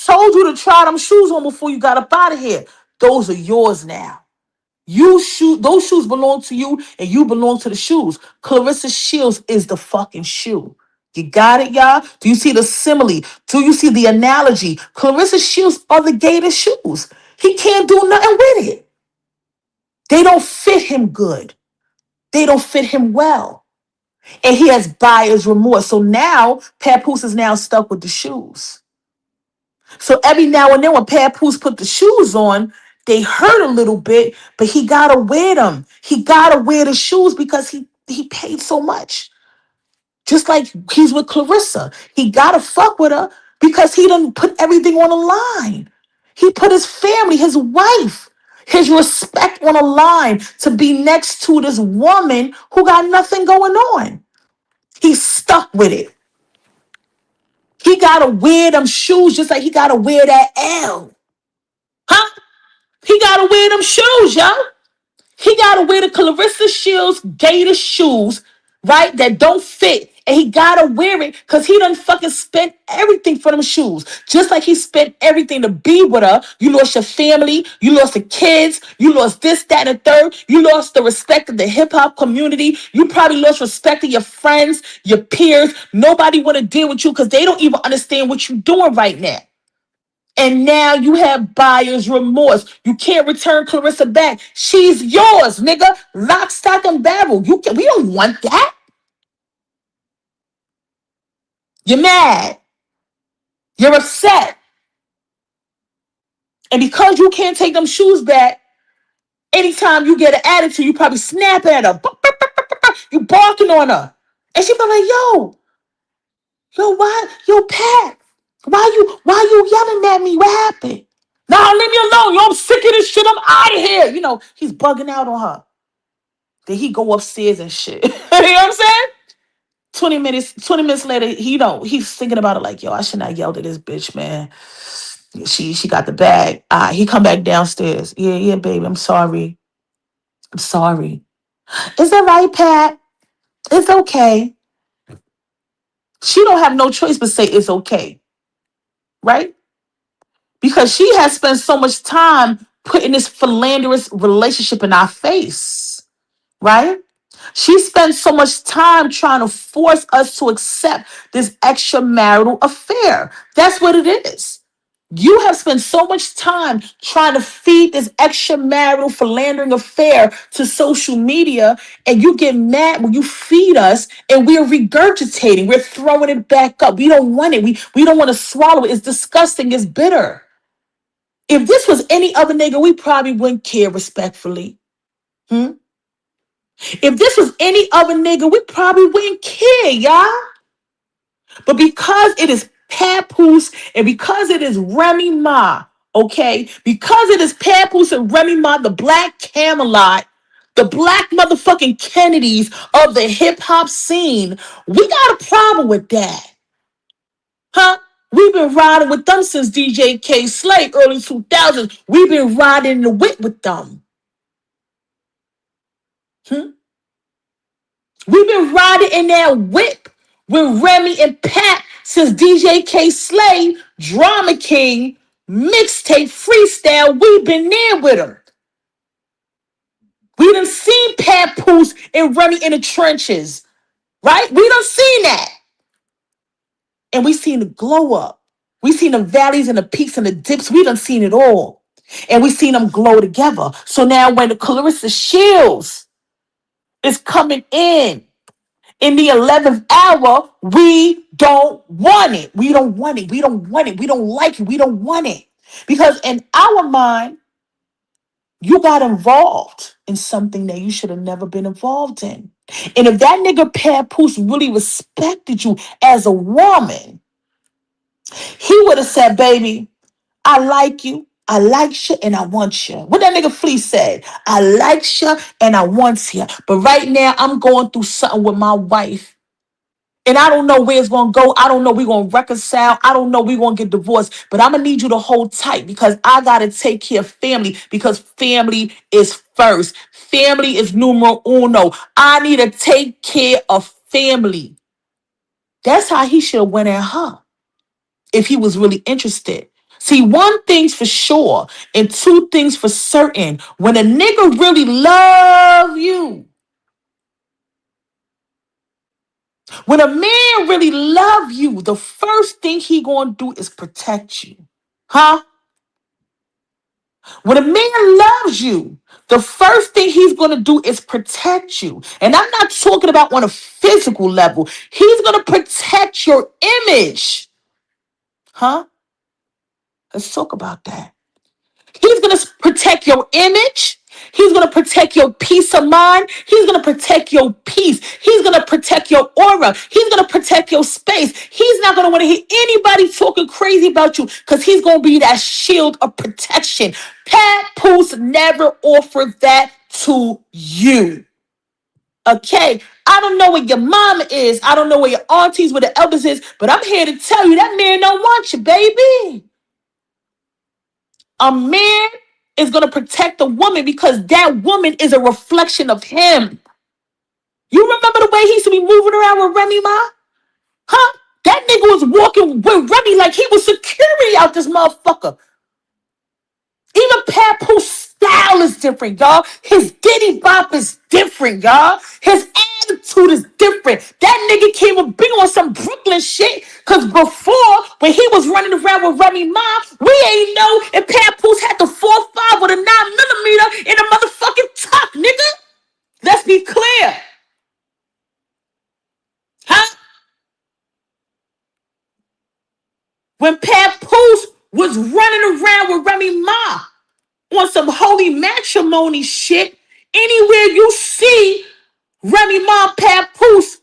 told you to try them shoes on before you got up out of here. Those are yours now. Those shoes belong to you, and you belong to the shoes. Clarissa Shields is the fucking shoe. You got it, y'all? Do you see the simile? Do you see the analogy? Clarissa Shields are the gator shoes. He can't do nothing with it. They don't fit him good. They don't fit him well. And he has buyer's remorse. So now Papoose is now stuck with the shoes. So every now and then when Papoose put the shoes on, they hurt a little bit, but he gotta wear them. He gotta wear the shoes because he paid so much. Just like he's with Clarissa. He gotta fuck with her because he done put everything on the line. He put his family, his wife, his respect on the line to be next to this woman who got nothing going on. He's stuck with it. He gotta wear them shoes just like he gotta wear that L. Huh? He gotta wear them shoes, yo. He gotta wear the Clarissa Shields Gator shoes, right? That don't fit. And he gotta wear it because he done fucking spent everything for them shoes. Just like he spent everything to be with her. You lost your family, you lost the kids, you lost this, that, and the third. You lost the respect of the hip-hop community. You probably lost respect of your friends, your peers. Nobody wanna deal with you because they don't even understand what you're doing right now. And now you have buyer's remorse. You can't return Clarissa back. She's yours, nigga. Lock, stock, and barrel. We don't want that. You're mad. You're upset. And because you can't take them shoes back, anytime you get an attitude, you probably snap at her. You barking on her. And she be like, Pat, why you yelling at me? What happened? Nah, leave me alone. Yo, I'm sick of this shit. I'm out of here. He's bugging out on her. Then he go upstairs and shit. You know what I'm saying? 20 minutes later, he's thinking about it like, yo, I should not yelled at this bitch, man. She got the bag. He come back downstairs. Yeah, baby, I'm sorry. I'm sorry. Is that right, Pat? It's okay. She don't have no choice but say it's okay. Right? Because she has spent so much time putting this philanderous relationship in our face. Right? She spends so much time trying to force us to accept this extramarital affair. That's what it is. You have spent so much time trying to feed this extramarital philandering affair to social media, and you get mad when you feed us and we're regurgitating. We're throwing it back up. We don't want it. We don't want to swallow it. It's disgusting. It's bitter. If this was any other nigga, we probably wouldn't care respectfully. Hmm? If this was any other nigga, we probably wouldn't care, y'all. But because it is Papoose and because it is Remy Ma, okay? Because it is Papoose and Remy Ma, the black Camelot, the black motherfucking Kennedys of the hip hop scene, we got a problem with that. Huh? We've been riding with them since DJ K Slay, early 2000s. We've been riding in the whip with them. Hmm? We've been riding in that whip with Remy and Pat since DJ K Slay, Drama King, mixtape, freestyle. We've been there with them. We done seen Pat Poose and Remy in the trenches, right? We done seen that. And we seen the glow up. We seen the valleys and the peaks and the dips. We done seen it all. And we seen them glow together. So now when the Clarissa Shields is coming in the 11th hour, we don't want it. We don't want it. We don't want it. We don't like it. We don't want it. Because in our mind, you got involved in something that you should have never been involved in. And if that nigga Papoose really respected you as a woman, he would have said, baby, I like you. I like you and I want you. What that nigga Flea said, I like you and I want you. But right now, I'm going through something with my wife. And I don't know where it's going to go. I don't know we're going to reconcile. I don't know we're going to get divorced. But I'm going to need you to hold tight because I got to take care of family because family is first. Family is numero uno. I need to take care of family. That's how he should have went at her if he was really interested. See, one thing's for sure and two things for certain. When a nigga really love you, when a man really love you, the first thing he gonna do is protect you. Huh? When a man loves you, the first thing he's gonna do is protect you. And I'm not talking about on a physical level. He's gonna protect your image. Huh? Let's talk about that. He's going to protect your image. He's going to protect your peace of mind. He's going to protect your peace. He's going to protect your aura. He's going to protect your space. He's not going to want to hear anybody talking crazy about you because he's going to be that shield of protection. Pat Poose never offered that to you. Okay, I don't know where your mama is. I don't know where your aunties, where the elders is, but I'm here to tell you that man don't want you, baby. A man is going to protect a woman because that woman is a reflection of him. You remember the way he used to be moving around with Remy Ma? Huh? That nigga was walking with Remy like he was security out this motherfucker. Even Papoose style is different, y'all. His Diddy Bop is different, y'all. His attitude is different. That nigga came up big on some Brooklyn shit. Cause before, when he was running around with Remy Ma, we ain't know if Papoose had the 4.5 with a 9mm in a motherfucking tuck, nigga. Let's be clear. Huh? When Papoose was running around with Remy Ma on some holy matrimony shit, anywhere you see Remy Ma Papoose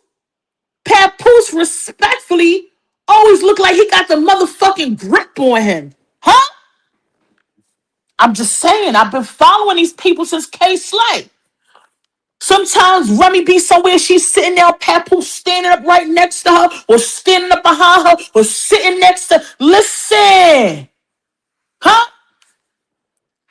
respectfully always look like he got the motherfucking grip on him. Huh? I'm just saying, I've been following these people since K Slay. Sometimes Remy be somewhere, she's sitting there, Papoose standing up right next to her, or standing up behind her, or sitting next to. Listen, huh?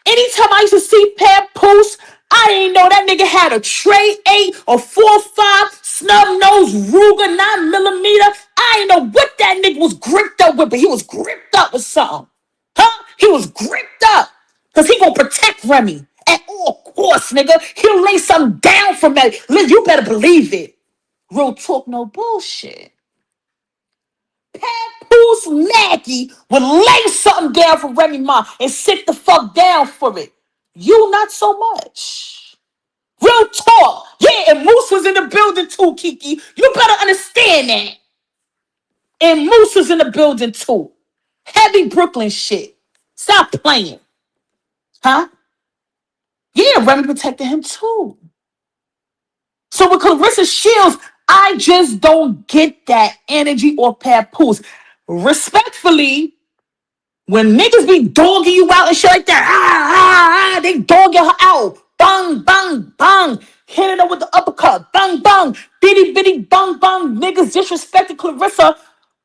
Anytime I used to see Papoose, I didn't know that nigga had a Trey 8 or 4.5 snub nose Ruger 9mm. I didn't know what that nigga was gripped up with, but he was gripped up with something. Huh? He was gripped up. Because he gonna protect Remy. At all costs, nigga. He'll lay something down for me. You better believe it. Real talk, no bullshit. Papoose Maggie would lay something down for Remy Ma and sit the fuck down for it. You not so much. Real talk. Yeah, and Moose was in the building too, Kiki. You better understand that. And Moose was in the building too. Heavy Brooklyn shit. Stop playing. Huh? Yeah, Remy protected him too. So with Clarissa Shields, I just don't get that energy or Papoose. Respectfully, when niggas be dogging you out and shit like that, they dogging her out. Bang, bang, bang. Hitting her with the uppercut. Bang, bang. Bitty, bitty, bang, bang. Niggas disrespecting Clarissa.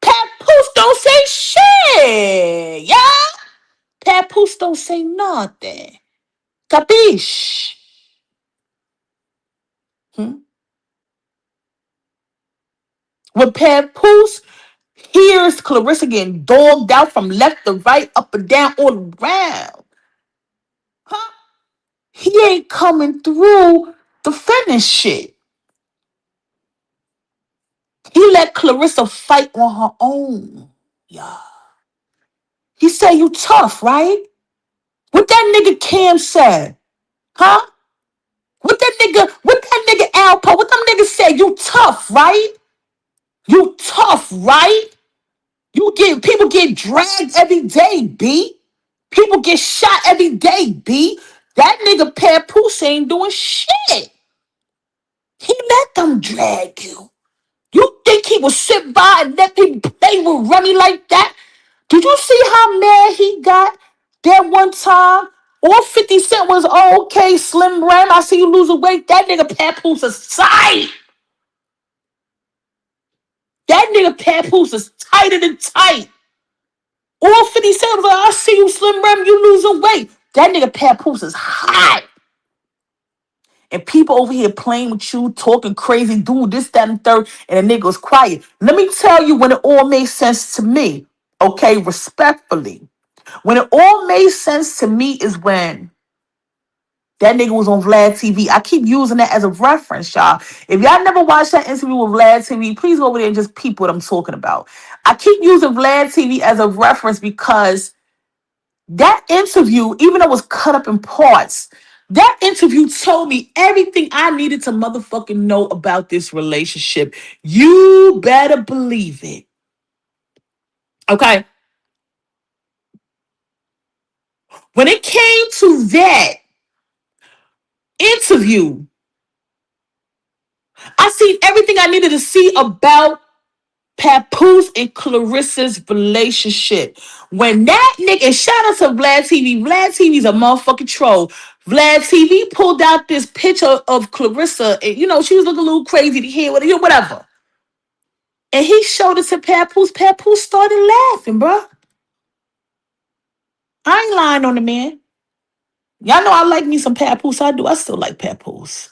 Papoose don't say shit. Yeah. Papoose don't say nothing. Capiche? Hmm? When Papoose hears Clarissa getting dogged out from left to right, up and down, all around, huh? He ain't coming through the finish shit. He let Clarissa fight on her own. Yeah. He said, you tough, right? What that nigga Cam said, huh? What that nigga Alpo, what them niggas said, you tough, right? You tough, right? You get people get dragged every day, B. People get shot every day, B. That nigga Papoose ain't doing shit. He let them drag you. You think he would sit by and let people play with Remy like that? Did you see how mad he got that one time? All 50 Cent was, oh, okay, Slim Rem, I see you losing weight. That nigga Papoose is tight. That nigga Papoose is tighter than tight. All 50 Cent was like, I see you, Slim Rem, you losing weight. That nigga Papoose is hot. And people over here playing with you, talking crazy, doing this, that, and third, and the nigga was quiet. Let me tell you when it all made sense to me, okay, respectfully. When it all made sense to me is when that nigga was on Vlad TV. I keep using that as a reference, y'all. If y'all never watched that interview with Vlad TV, please go over there and just peep what I'm talking about. I keep using Vlad TV as a reference because that interview, even though it was cut up in parts, that interview told me everything I needed to motherfucking know about this relationship. You better believe it. Okay. When it came to that interview, I seen everything I needed to see about Papoose and Clarissa's relationship. When that nigga, and shout out to Vlad TV. Vlad TV's a motherfucking troll. Vlad TV pulled out this picture of Clarissa, and she was looking a little crazy to hear, whatever. And he showed it to Papoose. Papoose started laughing, bro. I ain't lying on the man. Y'all know I like me some Papoose. I do. I still like Papoose.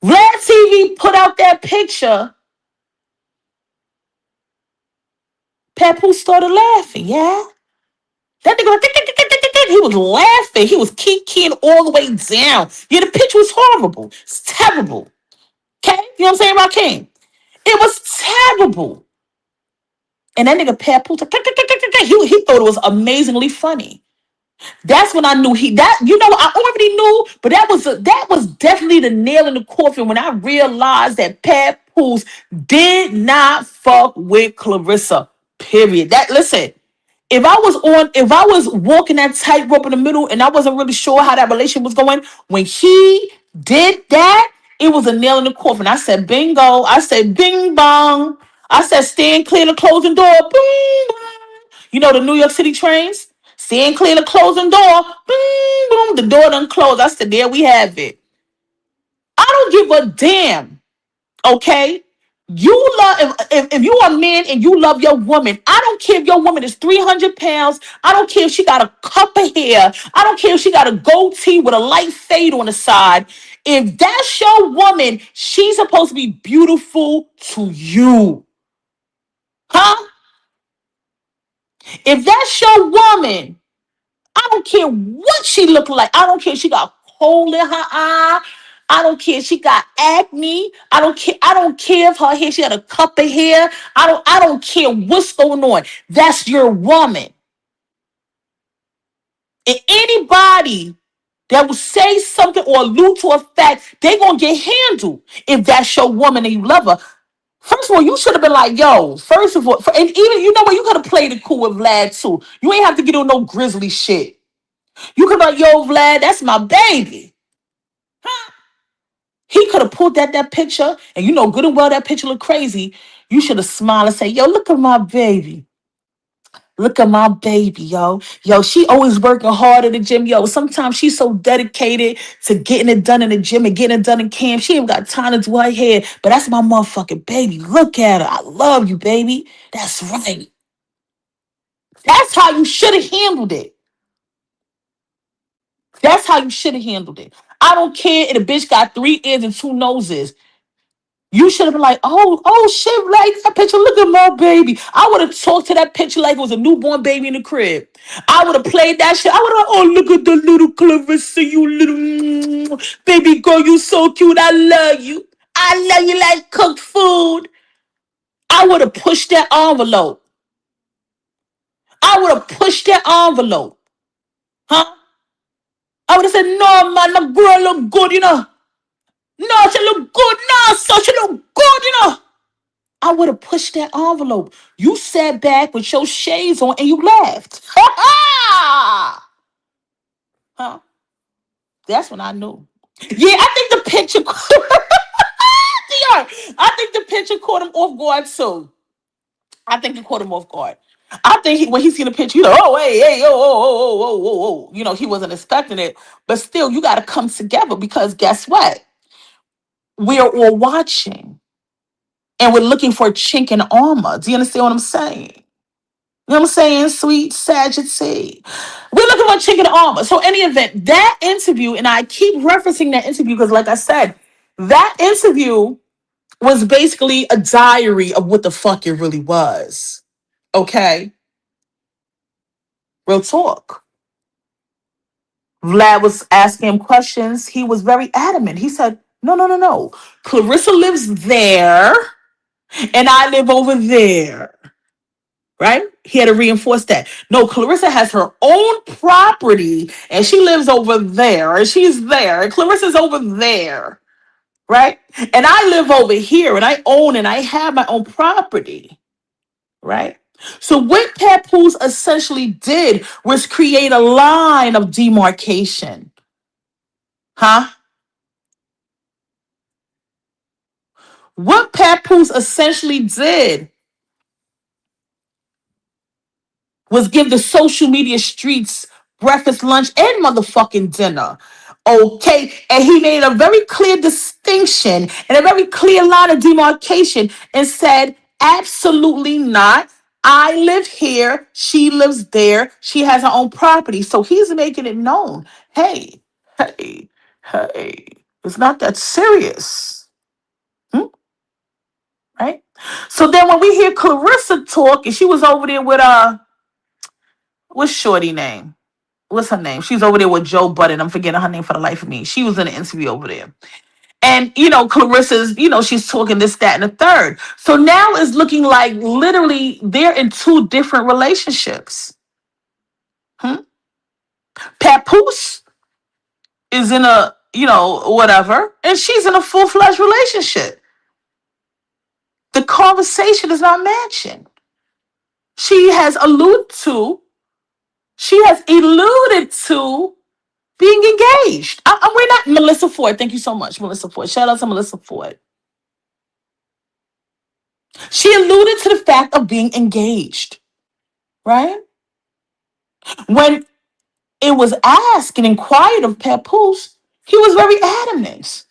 Vlad TV put out that picture. Papoose started laughing, yeah. That nigga, he was laughing. He was kicking all the way down. Yeah, the pitch was horrible. It's terrible. Okay? You know what I'm saying, Rakim? It was terrible. And that nigga Papoose, he thought it was amazingly funny. That's when I knew I already knew, but that was definitely the nail in the coffin when I realized that Papoose did not fuck with Clarissa. Period. Listen, if I was walking that tightrope in the middle and I wasn't really sure how that relationship was going, when he did that, it was a nail in the coffin. I said bingo. I said bing bong. I said stand clear the closing door. Bing bong. You know the New York City trains? Stand clear the closing door. Bing boom. The door done closed. I said, there we have it. I don't give a damn. Okay? You love if you are a man and you love your woman. I don't care if your woman is 300 pounds. I don't care if she got a cup of hair. I don't care if she got a goatee with a light fade on the side. If that's your woman, she's supposed to be beautiful to you. Huh? If that's your woman, I don't care what she look like. I don't care if she got coal in her eye. I don't care if she got acne. I don't care. I don't care if her hair, she got a cup of hair. I don't care what's going on. That's your woman. And anybody that will say something or allude to a fact, they gonna get handled if that's your woman and you love her. First of all, you should have been like, yo, first of all, and even you know what, you could have played it cool with Vlad too. You ain't have to get on no grizzly shit. You could be like, yo, Vlad, that's my baby. Huh? He could have pulled that picture, and you know good and well that picture looked crazy. You should have smiled and say, yo, look at my baby. Look at my baby, yo. Yo, she always working hard at the gym. Yo, sometimes she's so dedicated to getting it done in the gym and getting it done in camp. She ain't got time to do her hair. But that's my motherfucking baby. Look at her. I love you, baby. That's right. That's how you should have handled it. That's how you should have handled it. I don't care if the bitch got 3 ears and 2 noses. You should have been like, oh shit, like that picture. Look at my baby. I would have talked to that picture like it was a newborn baby in the crib. I would have played that shit. I would have, oh, look at the little Clarissa, you little baby girl, you so cute. I love you. I love you like cooked food. I would have pushed that envelope. I would have pushed that envelope. Huh? I would have said, no, man, the girl look good, you know. No, she look good. No, so she look good, you know. I would have pushed that envelope. You sat back with your shades on and you laughed. Huh? That's when I knew. Yeah, I think the picture. I think the picture caught him off guard too. I think it caught him off guard. I think when he seen the picture, you know, oh, hey, hey, oh. You know, he wasn't expecting it. But still, you got to come together because guess what? We're all watching and we're looking for a chink in armor. Do you understand what I'm saying? You know what I'm saying? Sweet Sagittarius. We're looking for a chink in armor. So, any event, that interview, and I keep referencing that interview because, like I said, that interview was basically a diary of what the fuck it really was. Okay? Real talk. Vlad was asking him questions. He was very adamant. He said, no. Clarissa lives there, and I live over there. Right? He had to reinforce that. No, Clarissa has her own property and she lives over there and she's there and Clarissa's over there. Right? And I live over here and I own and I have my own property. Right? So what Papoose essentially did was create a line of demarcation. Huh? What Papoose essentially did was give the social media streets breakfast, lunch, and motherfucking dinner. Okay. And he made a very clear distinction and a very clear line of demarcation and said, absolutely not. I live here. She lives there. She has her own property. So he's making it known. Hey, hey, it's not that serious. Hmm? Right? So then when we hear Clarissa talk, and she was over there with what's Shorty name? What's her name? She's over there with Joe Budden. I'm forgetting her name for the life of me. She was in an interview over there. And, you know, Clarissa's, you know, she's talking this, that, and the third. So now it's looking like literally they're in two different relationships. Papoose is in a, you know, whatever, and she's in a full-fledged relationship. The conversation is not matching. She has she has alluded to being engaged. We're not Melissa Ford. Thank you so much, Melissa Ford. Shout out to Melissa Ford. She alluded to the fact of being engaged, right? When it was asked and inquired of Papoose, he was very adamant.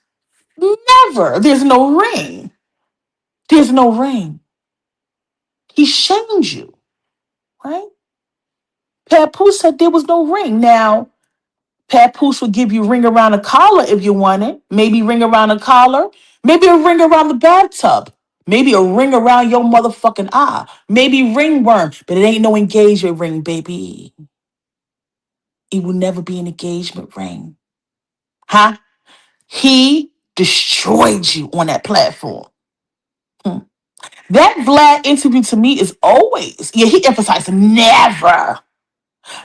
Never. There's no ring. There's no ring. He shamed you, right? Papoose said there was no ring. Now, Papoose would give you ring around the collar if you want it. Maybe ring around the collar. Maybe a ring around the bathtub. Maybe a ring around your motherfucking eye. Maybe ringworm. But it ain't no engagement ring, baby. It will never be an engagement ring. Huh? He destroyed you on that platform. Hmm. That Vlad interview to me is always, yeah, he emphasized never.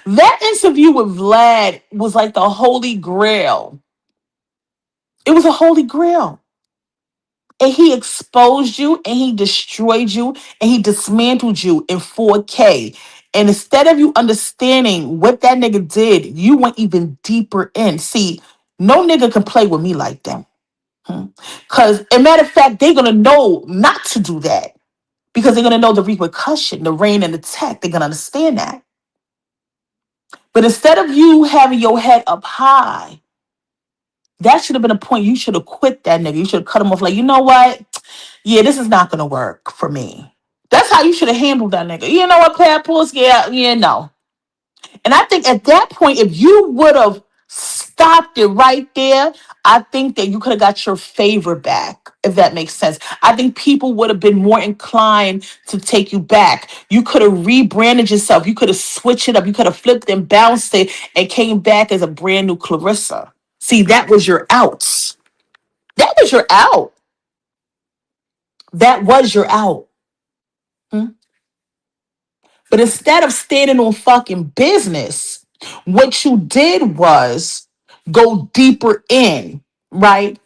That interview with Vlad was like the holy grail. It was a holy grail. And he exposed you and he destroyed you and he dismantled you in 4K. And instead of you understanding what that nigga did, you went even deeper in. See, no nigga can play with me like that. Because, a matter of fact, they're going to know not to do that. because they're going to know the repercussion, the rain and the tech. They're going to understand that. But instead of you having your head up high, that should have been a point. You should have quit that nigga. You should have cut him off. Like, you know what? Yeah, this is not going to work for me. That's how you should have handled that nigga. You know what, Papoose? Yeah, no. And I think at that point, if you would have stopped it right there, I think that you could have got your favor back, if that makes sense. I think people would have been more inclined to take you back. You could have rebranded yourself. You could have switched it up. You could have flipped and bounced it and came back as a brand new Clarissa. See, that was your out. That was your out. That was your out. Hmm? But instead of standing on fucking business, what you did was go deeper in, right?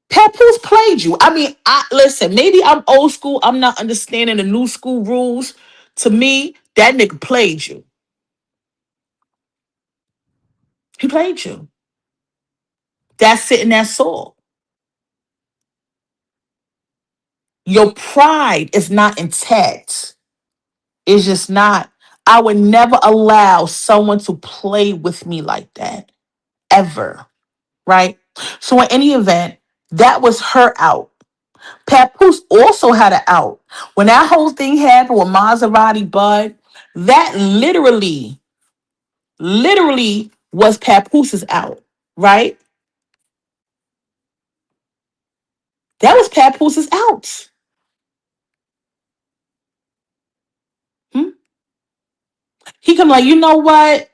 Papoose played you. I mean, I listen, maybe I'm old school. I'm not understanding the new school rules. To me, that nigga played you. He played you. That's it and that's all. Your pride is not intact. It's just not. I would never allow someone to play with me like that. Ever. Right? So in any event, that was her out. Papoose also had an out. When that whole thing happened with Maserati Bud, that literally was Papooses out, right? That was Papooses out. Hmm? He come like, you know what?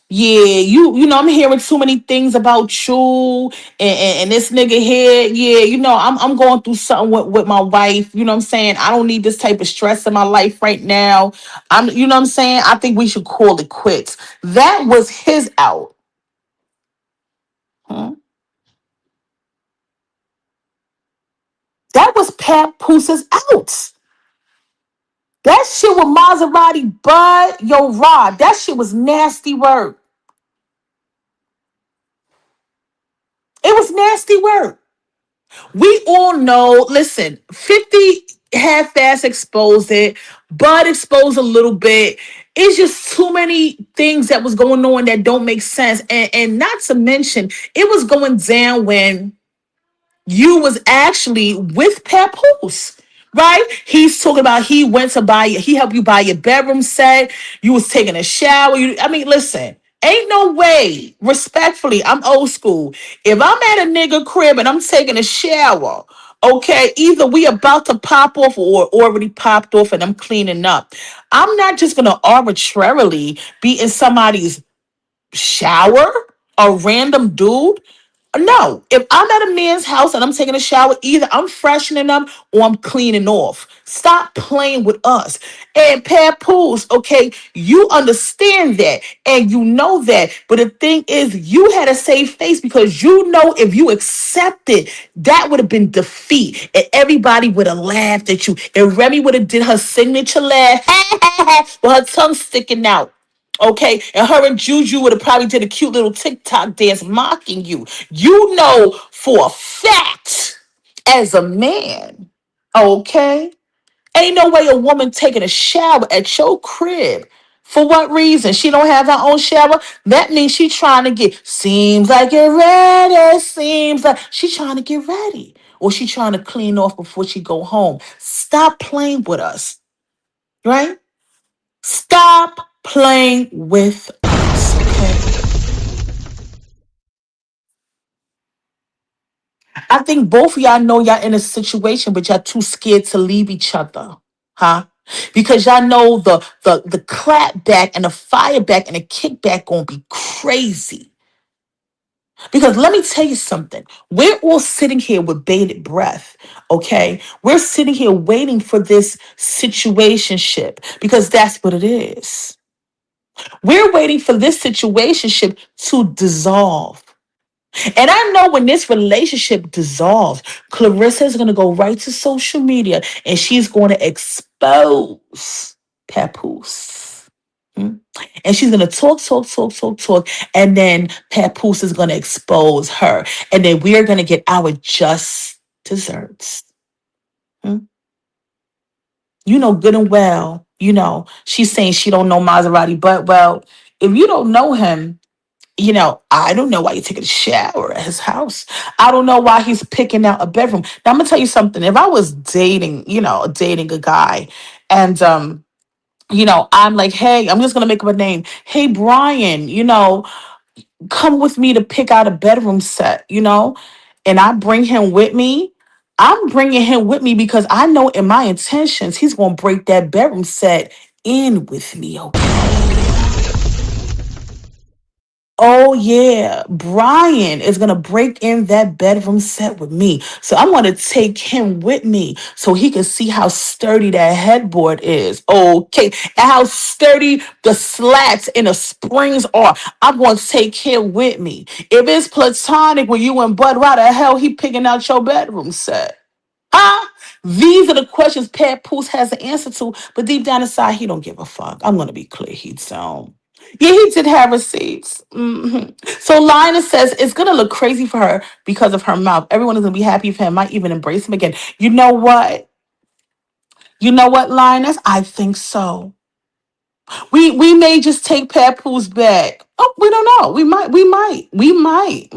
Yeah, you know, I'm hearing too many things about you and this nigga here. Yeah, I'm going through something with my wife. You know what I'm saying? I don't need this type of stress in my life right now. You know what I'm saying? I think we should call it quits. That was his out. Hmm? That was Papooses out. That shit with Maserati Bud, yo, Rod, that shit was nasty work. It was nasty work. We all know, listen, 50 half-ass exposed it, Bud exposed a little bit. It's just too many things that was going on that don't make sense. And not to mention, it was going down when you was actually with Papoose, right? He's talking about he helped you buy your bedroom set. You was taking a shower. I mean, listen, ain't no way, respectfully, I'm old school. If I'm at a nigga crib and I'm taking a shower, okay, either we about to pop off or already popped off and I'm cleaning up. I'm not just gonna arbitrarily be in somebody's shower, a random dude. No, if I'm at a man's house and I'm taking a shower, either I'm freshening up or I'm cleaning off. Stop playing with us. And Papoose, okay, you understand that and you know that. But the thing is, you had a safe face because you know if you accepted, that would have been defeat. And everybody would have laughed at you. And Remy would have did her signature laugh with her tongue sticking out. Okay, and her and Juju would have probably did a cute little TikTok dance mocking you. You know for a fact, as a man, okay, ain't no way a woman taking a shower at your crib. For what reason? She don't have her own shower. That means she trying to get. Seems like you're ready. Seems like she trying to get ready, or she trying to clean off before she go home. Stop playing with us, right? Stop playing with us, okay? I think both of y'all know y'all in a situation, but y'all too scared to leave each other, huh? Because y'all know the clap back and the fire back and the kickback gonna be crazy. Because let me tell you something. We're all sitting here with bated breath, okay? We're sitting here waiting for this situationship because that's what it is. We're waiting for this situationship to dissolve. And I know when this relationship dissolves, Clarissa is going to go right to social media and she's going to expose Papoose. Hmm? And she's going to talk. And then Papoose is going to expose her. And then we're going to get our just desserts. Hmm? You know good and well, she's saying she don't know Maserati, but well, if you don't know him, I don't know why you're taking a shower at his house. I don't know why he's picking out a bedroom. Now I'm gonna tell you something. If I was dating, dating a guy, and I'm like, hey, I'm just gonna make up a name. Hey, Brian, come with me to pick out a bedroom set, and I bring him with me. I'm bringing him with me because I know in my intentions he's gonna break that bedroom set in with me, okay? Oh yeah, Brian is gonna break in that bedroom set with me. So I'm gonna take him with me so he can see how sturdy that headboard is. Okay, and how sturdy the slats and the springs are. I'm gonna take him with me. If it's platonic with you and Bud, why the hell he picking out your bedroom set? Huh? These are the questions Pat Poose has the answer to, but deep down inside, he don't give a fuck. I'm gonna be clear, he don't. Yeah, he did have receipts. So Linus says it's gonna look crazy for her because of her mouth. Everyone is gonna be happy for him, might even embrace him again. You know what? You know what, Linus? I think so. We may just take Pat Poose back. Oh, we don't know. We might.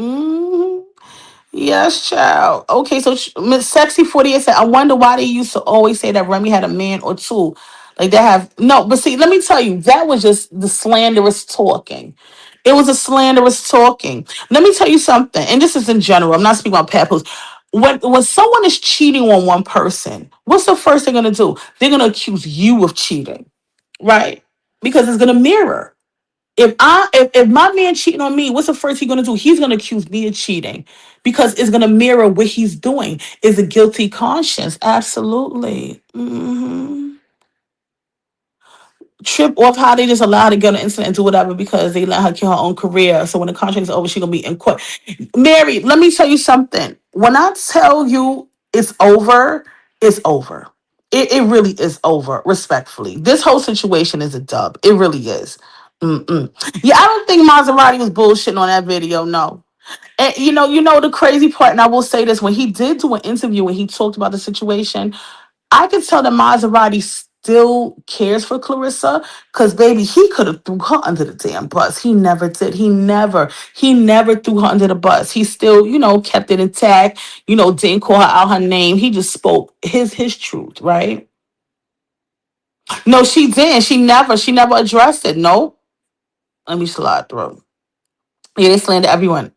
Yes, child. Okay, so Miss Sexy 48 said, I wonder why they used to always say that Remy had a man or two. Like they have no, but see, let me tell you, that was just the slanderous talking. It was a slanderous talking. Let me tell you something, and this is in general. I'm not speaking about papples. When someone is cheating on one person, what's the first thing they're gonna do? They're gonna accuse you of cheating, right? Because it's gonna mirror. If my man cheating on me, what's the first he's gonna do? He's gonna accuse me of cheating because it's gonna mirror what he's doing. Is a guilty conscience. Absolutely. Trip off how they just allow her to get on the internet and do whatever because they let her kill her own career. So when the contract is over, she's gonna be in court. Mary, let me tell you something. When I tell you it's over, it's over. It really is over, respectfully. This whole situation is a dub. It really is. Mm-mm. Yeah, I don't think Maserati was bullshitting on that video. No. And you know the crazy part, and I will say this: when he did do an interview and he talked about the situation, I could tell that Maserati still cares for Clarissa because baby, he could have threw her under the damn bus. He never did. He never threw her under the bus. He still, kept it intact, didn't call her out her name. He just spoke his truth, right? No, she didn't. She never addressed it. No. Let me slide through. Yeah, they slander everyone.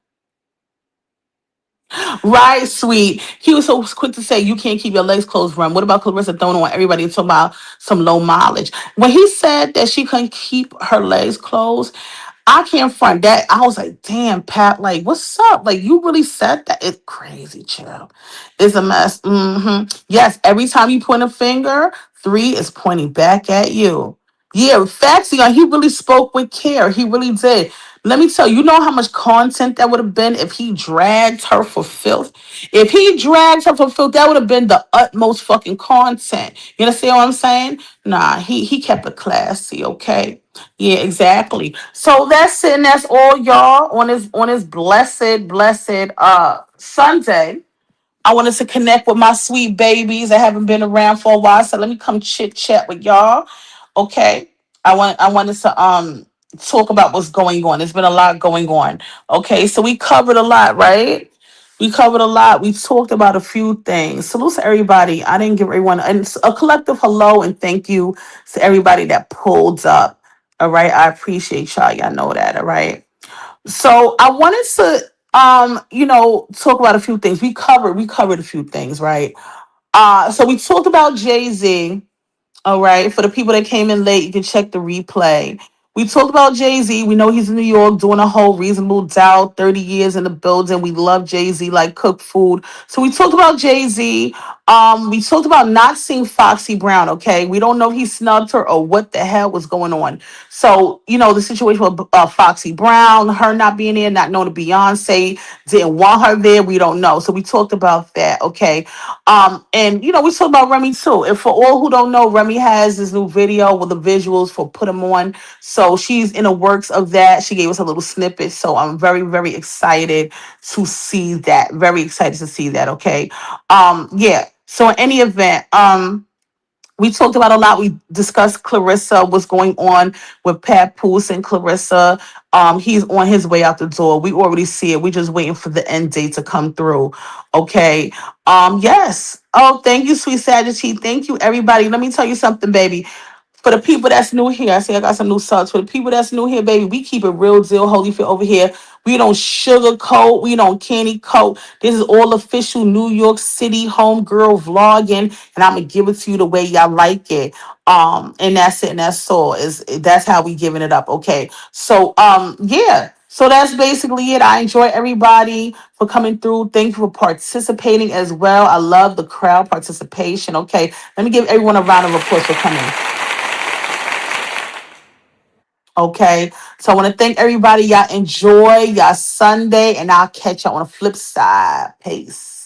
Right, sweet. He was so quick to say you can't keep your legs closed, run. What about Clarissa throwing on everybody and talking about some low mileage? When he said that she couldn't keep her legs closed, I can't front that. I was like, damn, Pat, like, what's up? Like, you really said that? It's crazy, chill. It's a mess. Yes, every time you point a finger, three is pointing back at you. Yeah, facts. He really spoke with care. He really did. Let me tell you, you know how much content that would have been if he dragged her for filth? If he dragged her for filth, that would have been the utmost fucking content. You understand what I'm saying? Nah, he kept it classy, okay? Yeah, exactly. So that's it, and that's all y'all on his blessed Sunday. I wanted to connect with my sweet babies that haven't been around for a while. So let me come chit chat with y'all. Okay. I wanted to talk about what's going on. There's been a lot going on. Okay, so we covered a lot, right? We covered a lot. We talked about a few things. Salute to everybody. I didn't give everyone a collective hello and thank you to everybody that pulled up. All right. I appreciate y'all. Y'all know that. All right. So I wanted to talk about a few things. We covered a few things, right? So we talked about Jay-Z. All right. For the people that came in late, you can check the replay. We talked about Jay-Z. We know he's in New York doing a whole reasonable doubt, 30 years in the building. We love Jay-Z like cook food. So we talked about Jay-Z. We talked about not seeing Foxy Brown, okay? We don't know if he snubbed her or what the hell was going on. So, the situation with Foxy Brown, her not being there, not knowing Beyonce, didn't want her there. We don't know. So we talked about that, okay? And we talked about Remy too. And for all who don't know, Remy has this new video with the visuals for Put 'em On. So she's in the works of that. She gave us a little snippet. So I'm very, very excited to see that. Very excited to see that. Okay. Yeah. So in any event, We talked about a lot. We discussed Clarissa, what's going on with Papoose and Clarissa. He's on his way out the door. We already see it. We just waiting for the end date to come through. Okay. Yes. Oh, thank you, sweet Sagittarius. Thank you, everybody. Let me tell you something, baby. For the people that's new here, I say I got some new subs. For the people that's new here, baby, we keep it real deal, Holyfield over here. We don't sugarcoat, we don't candy coat. This is all official New York City homegirl vlogging, and I'm gonna give it to you the way y'all like it. And that's it, and that's all. That's how we giving it up, okay? So yeah. So that's basically it. I enjoy everybody for coming through. Thank you for participating as well. I love the crowd participation. Okay, let me give everyone a round of applause for coming. Okay, so I want to thank everybody. Y'all enjoy y'all Sunday, and I'll catch y'all on the flip side. Peace.